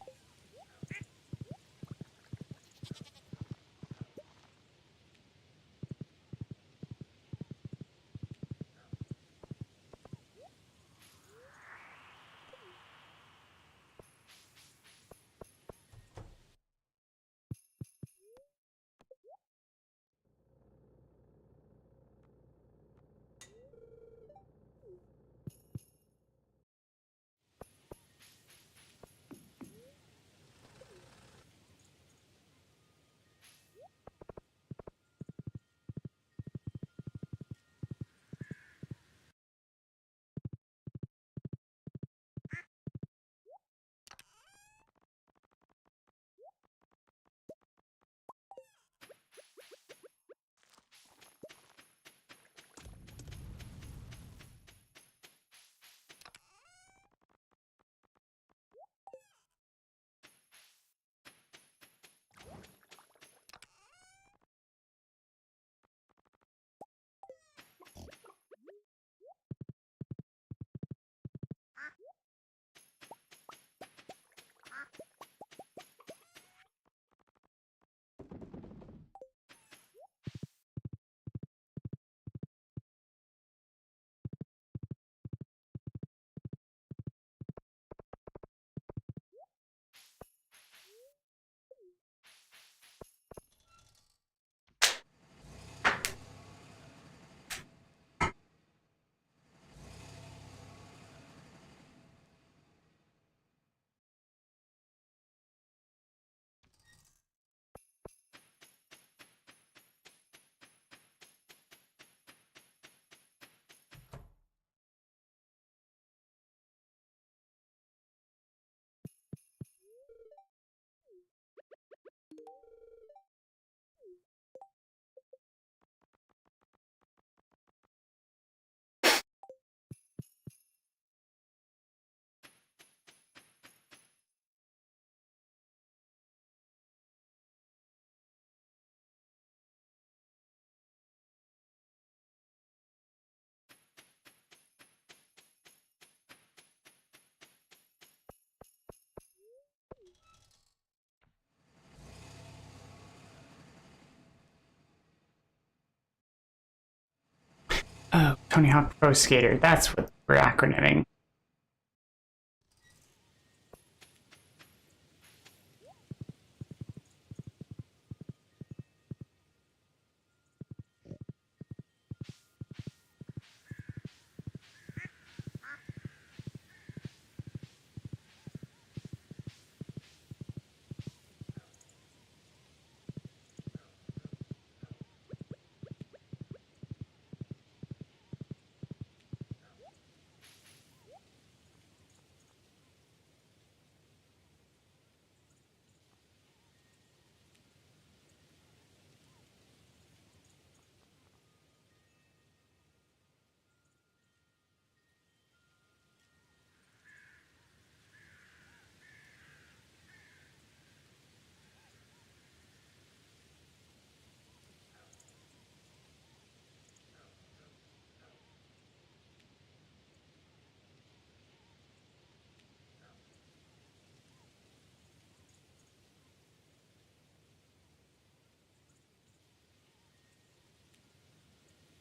Oh, Tony Hawk Pro Skater. That's what we're acronyming.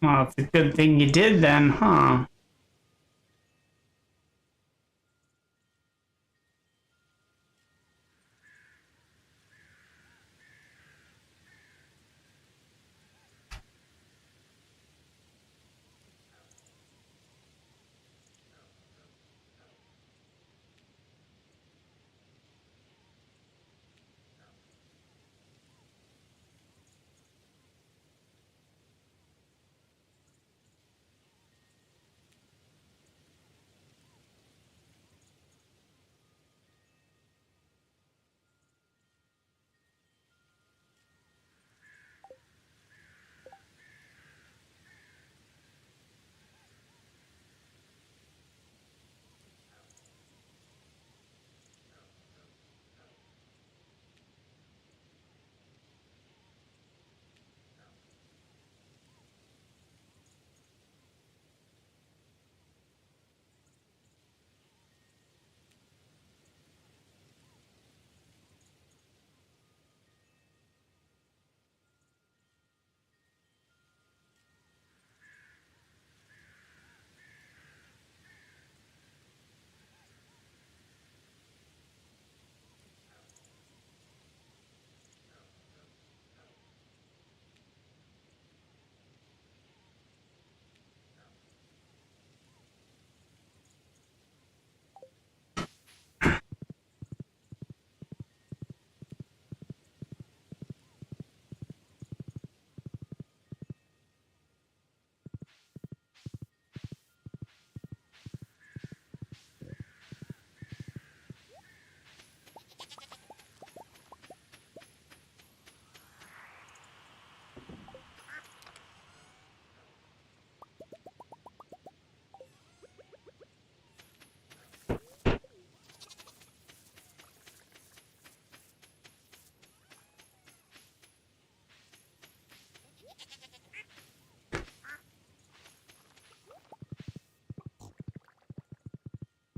Well, it's a good thing you did then, huh?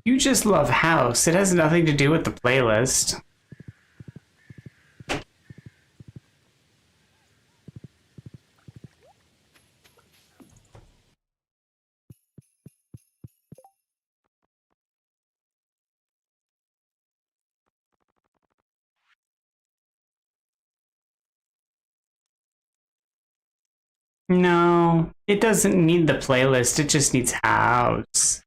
You just love house. It has nothing to do with the playlist. No, it doesn't need the playlist. It just needs house.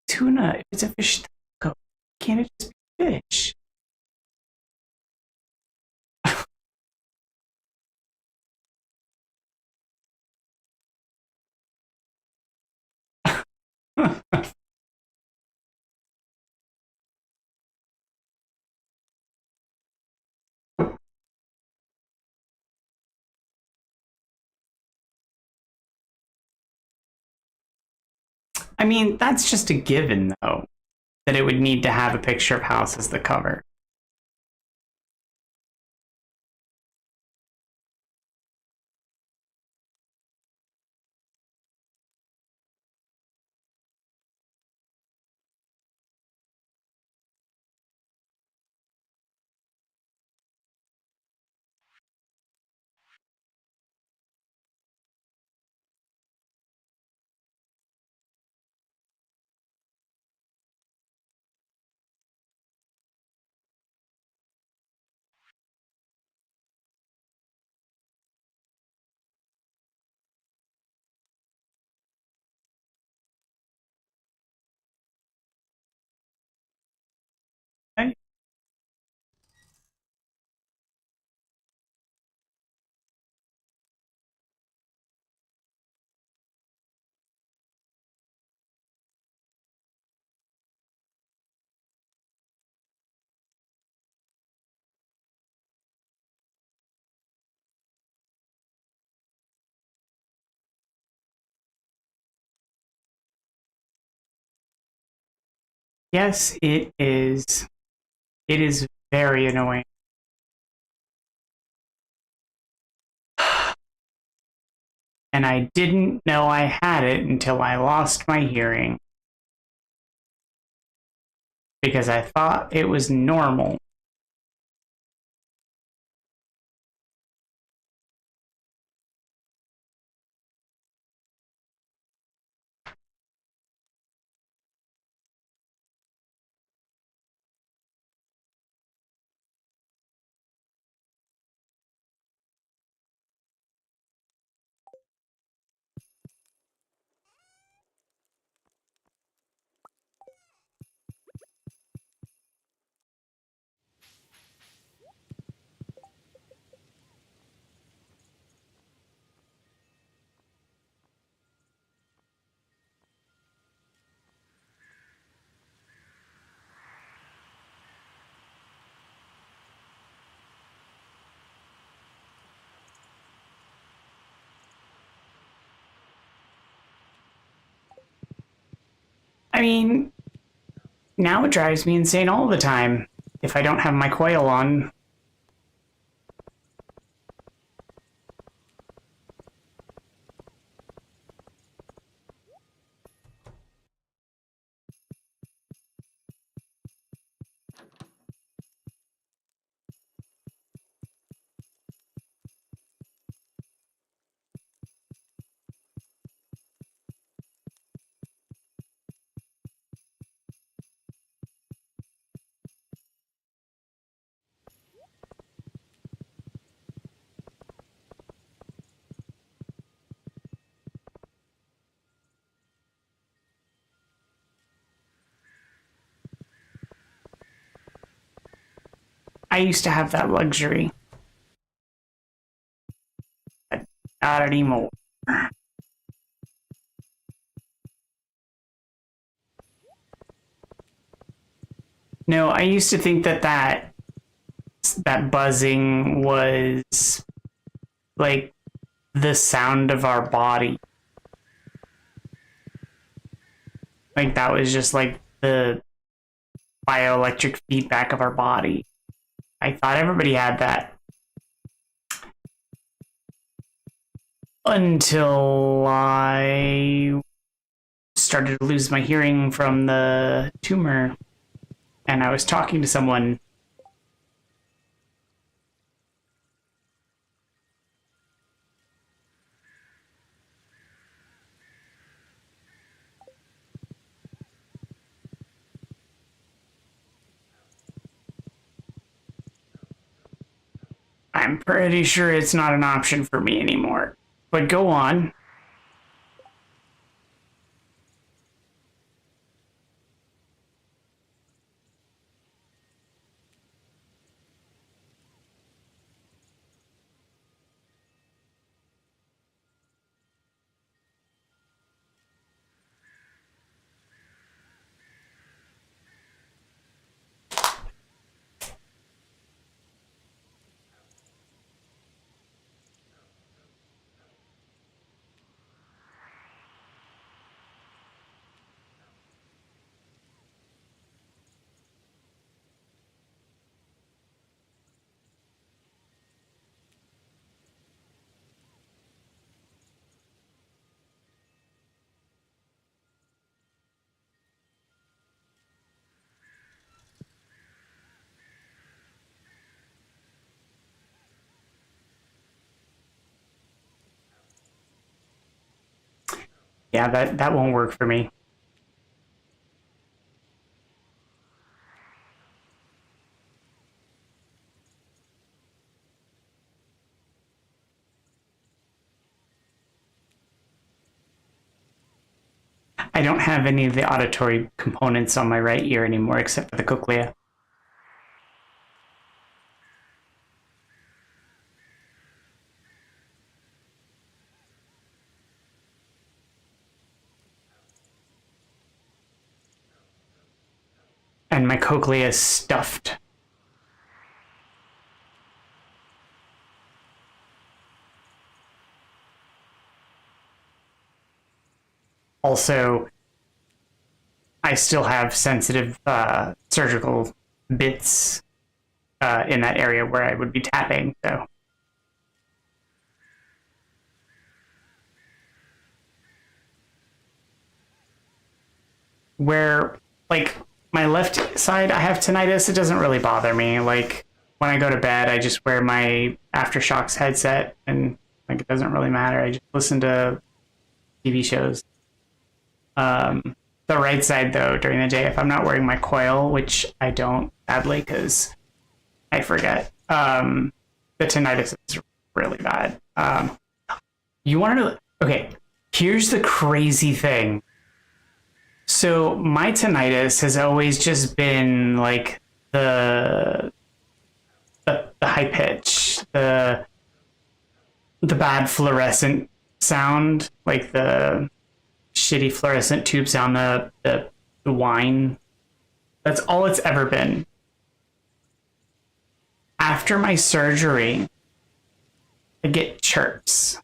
Tuna, if it's a fish taco, can't it just be fish? I mean, that's just a given, though, that it would need to have a picture of house as the cover. Okay. Yes, it is. It is very annoying. And I didn't know I had it until I lost my hearing. Because I thought it was normal. I mean, now it drives me insane all the time if I don't have my coil on. I used to have that luxury. But not anymore. No, I used to think that that buzzing was like the sound of our body. Like that was just like the bioelectric feedback of our body. I thought everybody had that. Until I started to lose my hearing from the tumor, and I was talking to someone. I'm pretty sure it's not an option for me anymore. But go on. Yeah, that won't work for me. I don't have any of the auditory components on my right ear anymore except for the cochlea. And my cochlea is stuffed. Also, I still have sensitive surgical bits in that area where I would be tapping, so. Where, like, my left side, I have tinnitus, it doesn't really bother me. Like, when I go to bed, I just wear my Aftershocks headset, and, like, it doesn't really matter. I just listen to TV shows. The right side, though, during the day, if I'm not wearing my coil, which I don't, sadly, because I forget, the tinnitus is really bad. You want to know? Okay, here's the crazy thing. So my tinnitus has always just been like the high pitch, the bad fluorescent sound, like the shitty fluorescent tube sound, the whine. That's all it's ever been. After my surgery, I get chirps.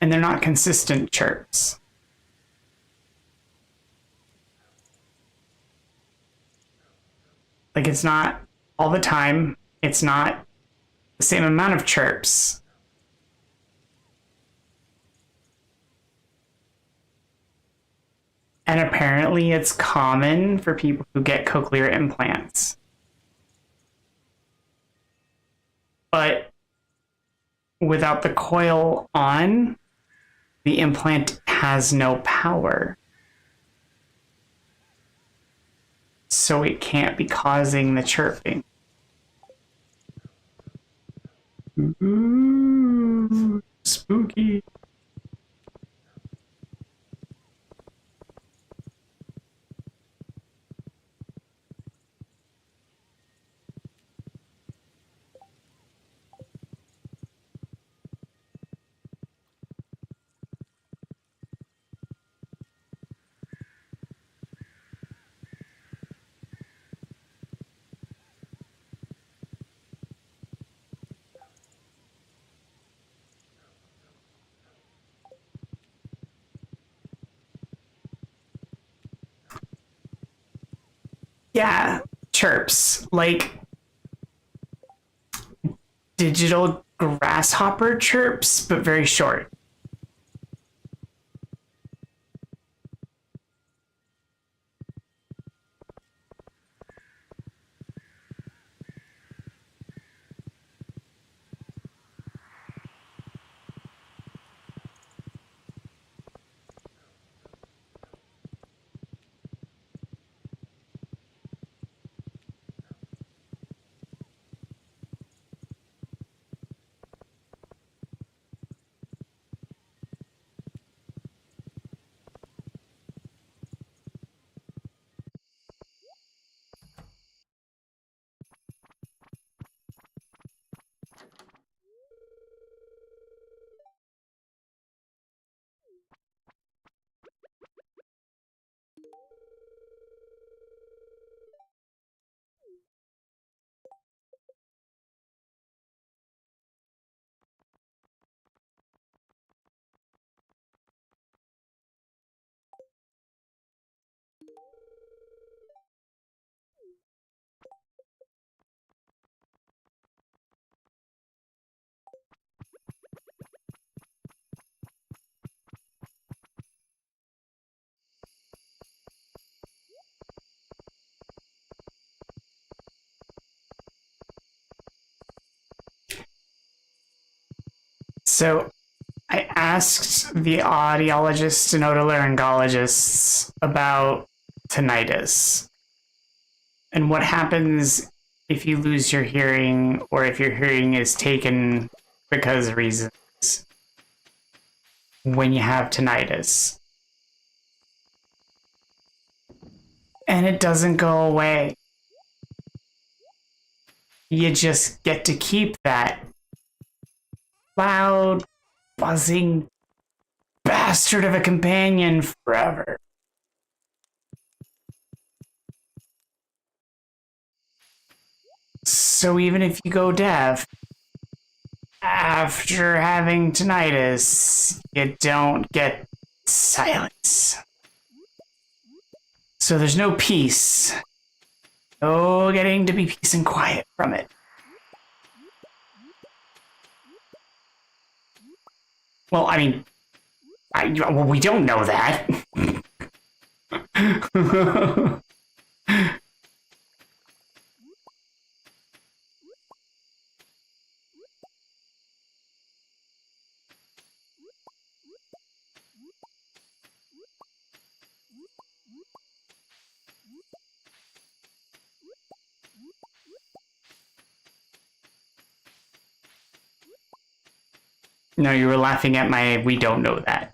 And they're not consistent chirps. Like, it's not all the time. It's not the same amount of chirps. And apparently it's common for people who get cochlear implants. But without the coil on, the implant has no power. So it can't be causing the chirping. Ooh, spooky. Yeah, chirps. Like digital grasshopper chirps, but very short. So I asked the audiologists and otolaryngologists about tinnitus and what happens if you lose your hearing or if your hearing is taken because of reasons when you have tinnitus. And it doesn't go away. You just get to keep that loud, buzzing bastard of a companion forever. So even if you go deaf, after having tinnitus, you don't get silence. So there's no peace. No getting to be peace and quiet from it. Well, I mean, well, we don't know that. No, you were laughing at my we don't know that.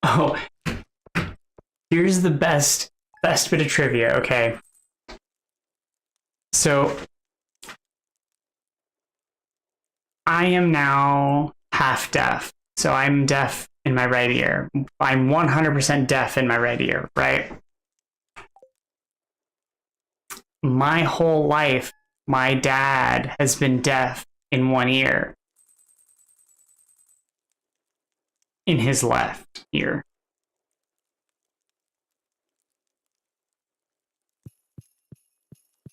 Oh, here's the best bit of trivia, okay? So I am now half deaf. So I'm deaf in my right ear. I'm 100% deaf in my right ear, right? My whole life, my dad has been deaf in one ear. In his left ear.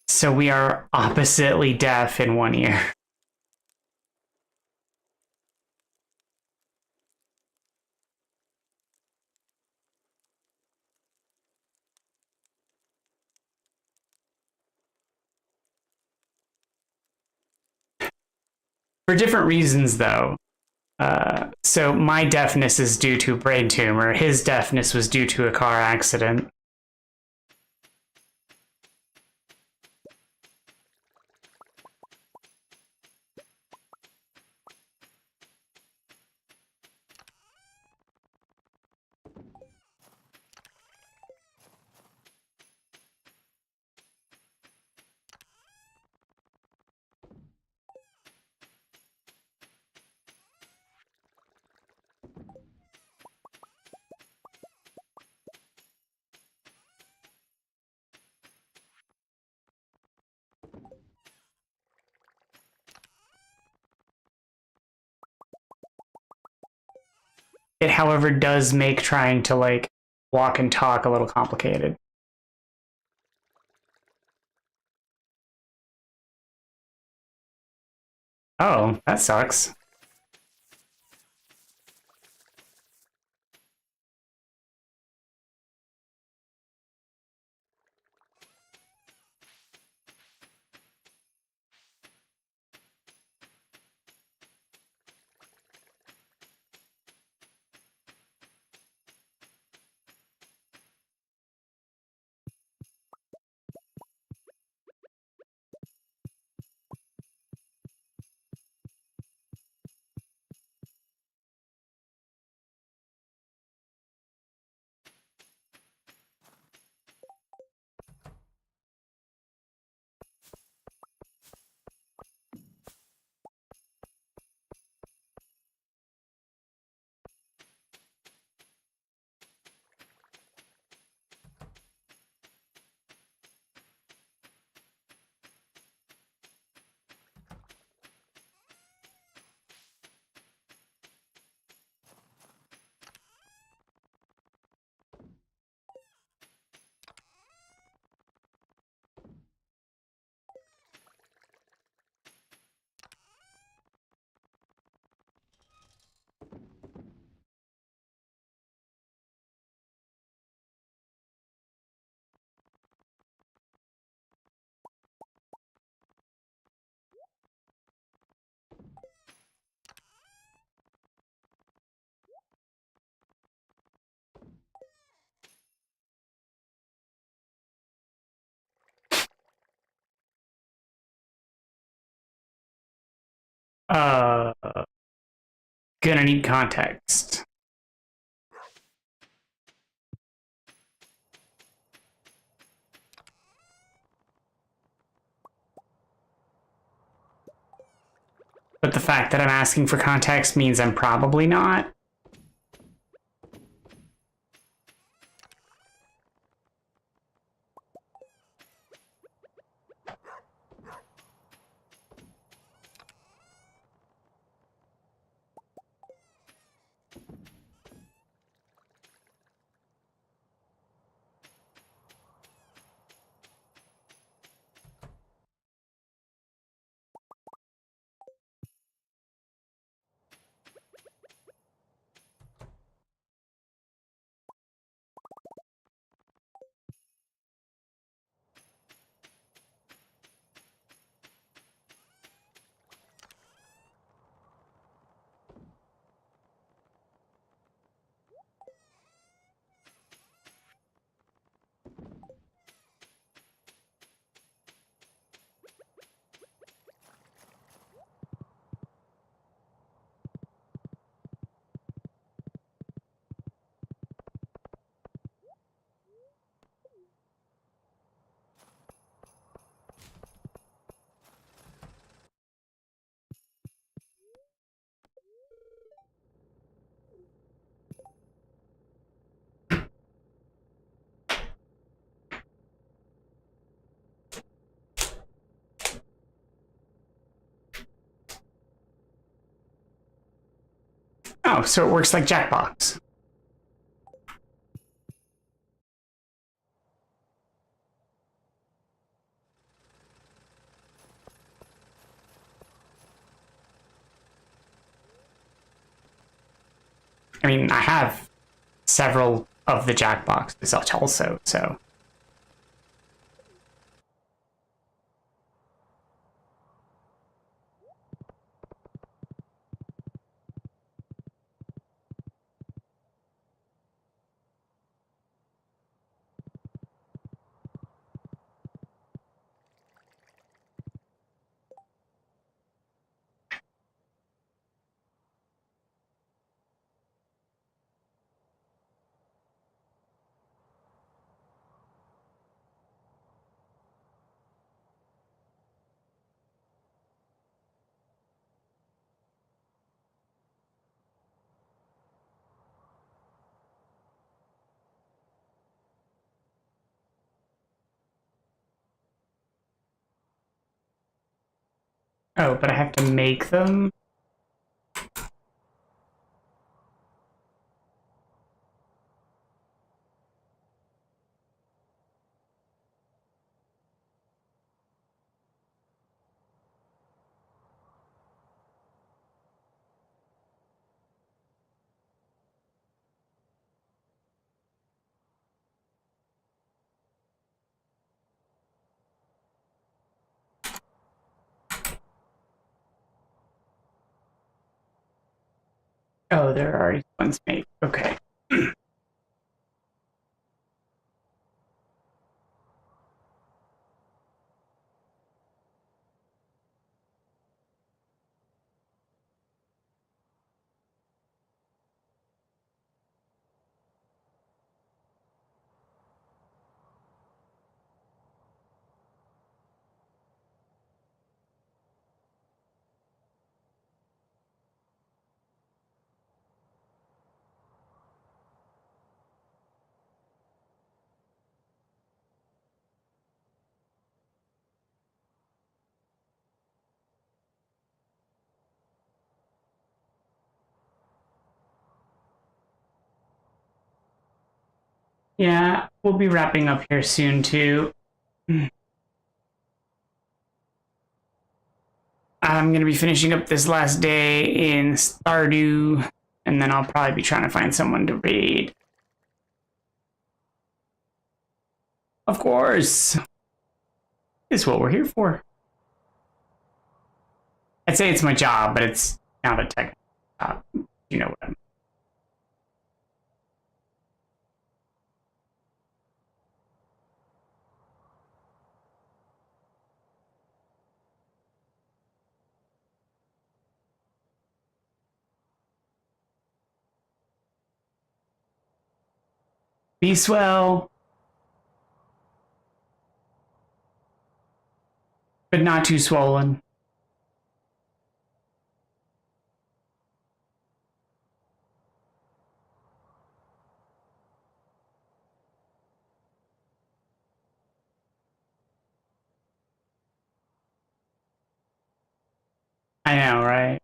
So we are oppositely deaf in one ear. For different reasons, though. So my deafness is due to a brain tumor. His deafness was due to a car accident. It, however, does make trying to, like, walk and talk a little complicated. Oh, that sucks. Uh, Gonna need context. But the fact that I'm asking for context means I'm probably not. Oh, so it works like Jackbox. I mean, I have several of the Jackboxes also, so. Oh, but I have to make them? Oh, there are already ones made. Okay. Yeah, we'll be wrapping up here soon too. I'm gonna be finishing up this last day in Stardew, and then I'll probably be trying to find someone to raid. Of course, it's what we're here for. I'd say it's my job, but it's not a tech job. You know what I mean. Be swell, but not too swollen. I know, right?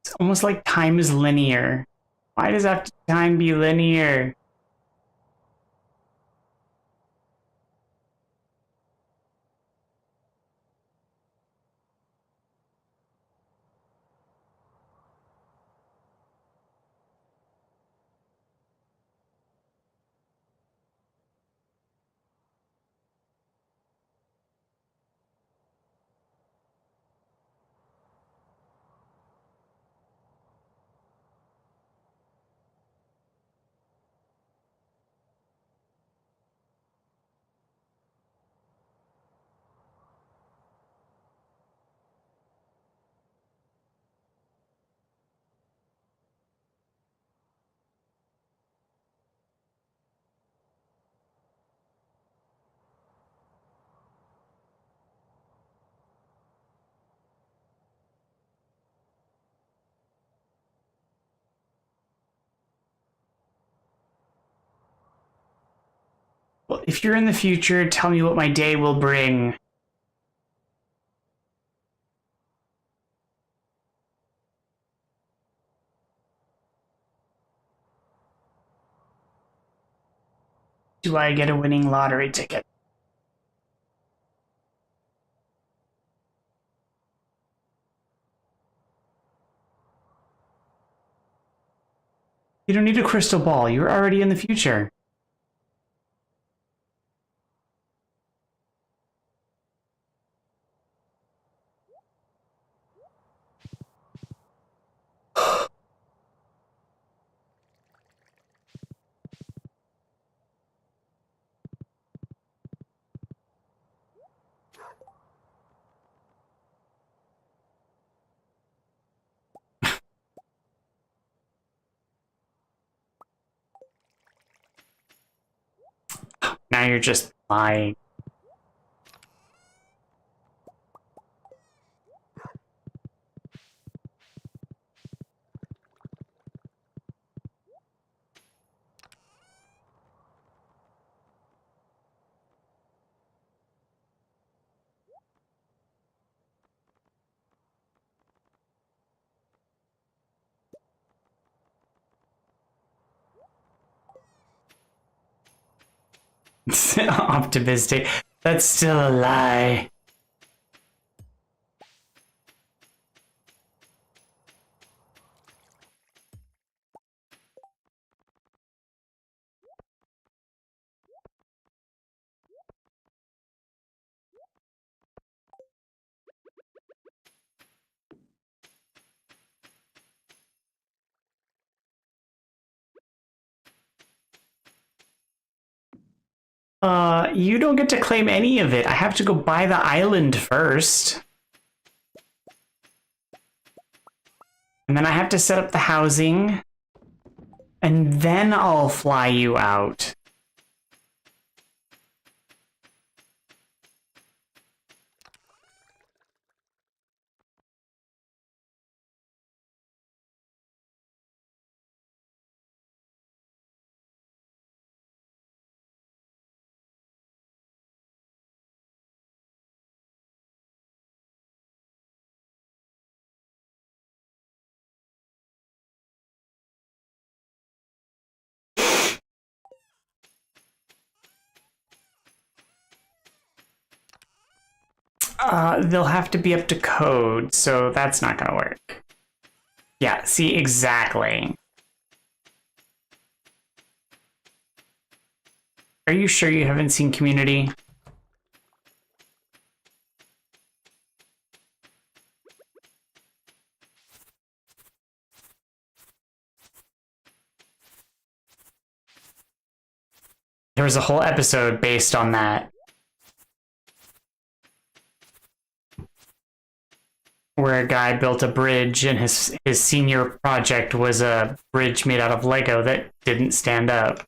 It's almost like time is linear. Why does time be linear? Well, if you're in the future, tell me what my day will bring. Do I get a winning lottery ticket? You don't need a crystal ball. You're already in the future. Now you're just lying. Optimistic. That's still a lie. You don't get to claim any of it. I have to go buy the island first. And then I have to set up the housing. And then I'll fly you out. They'll have to be up to code, so that's not gonna work. Yeah, see, exactly. Are you sure you haven't seen Community? There was a whole episode based on that. Where a guy built a bridge and his senior project was a bridge made out of Lego that didn't stand up.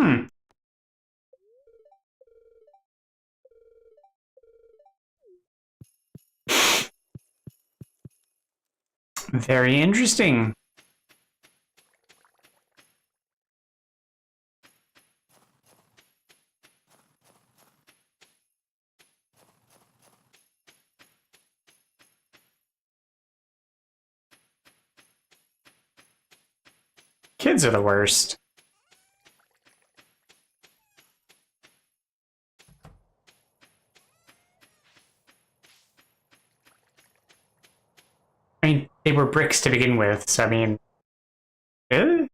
Hmm. Very interesting. Kids are the worst. I mean, they were bricks to begin with, so I mean, eh?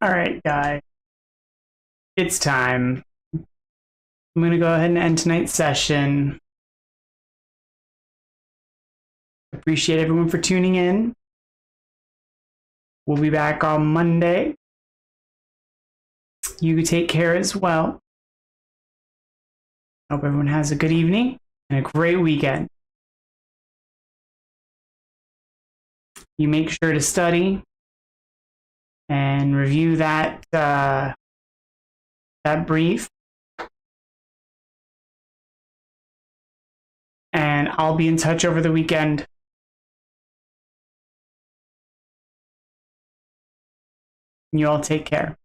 All right, guys. It's time. I'm going to go ahead and end tonight's session. Appreciate everyone for tuning in. We'll be back on Monday. You take care as well. Hope everyone has a good evening and a great weekend. You make sure to study and review that brief. And I'll be in touch over the weekend. You all take care.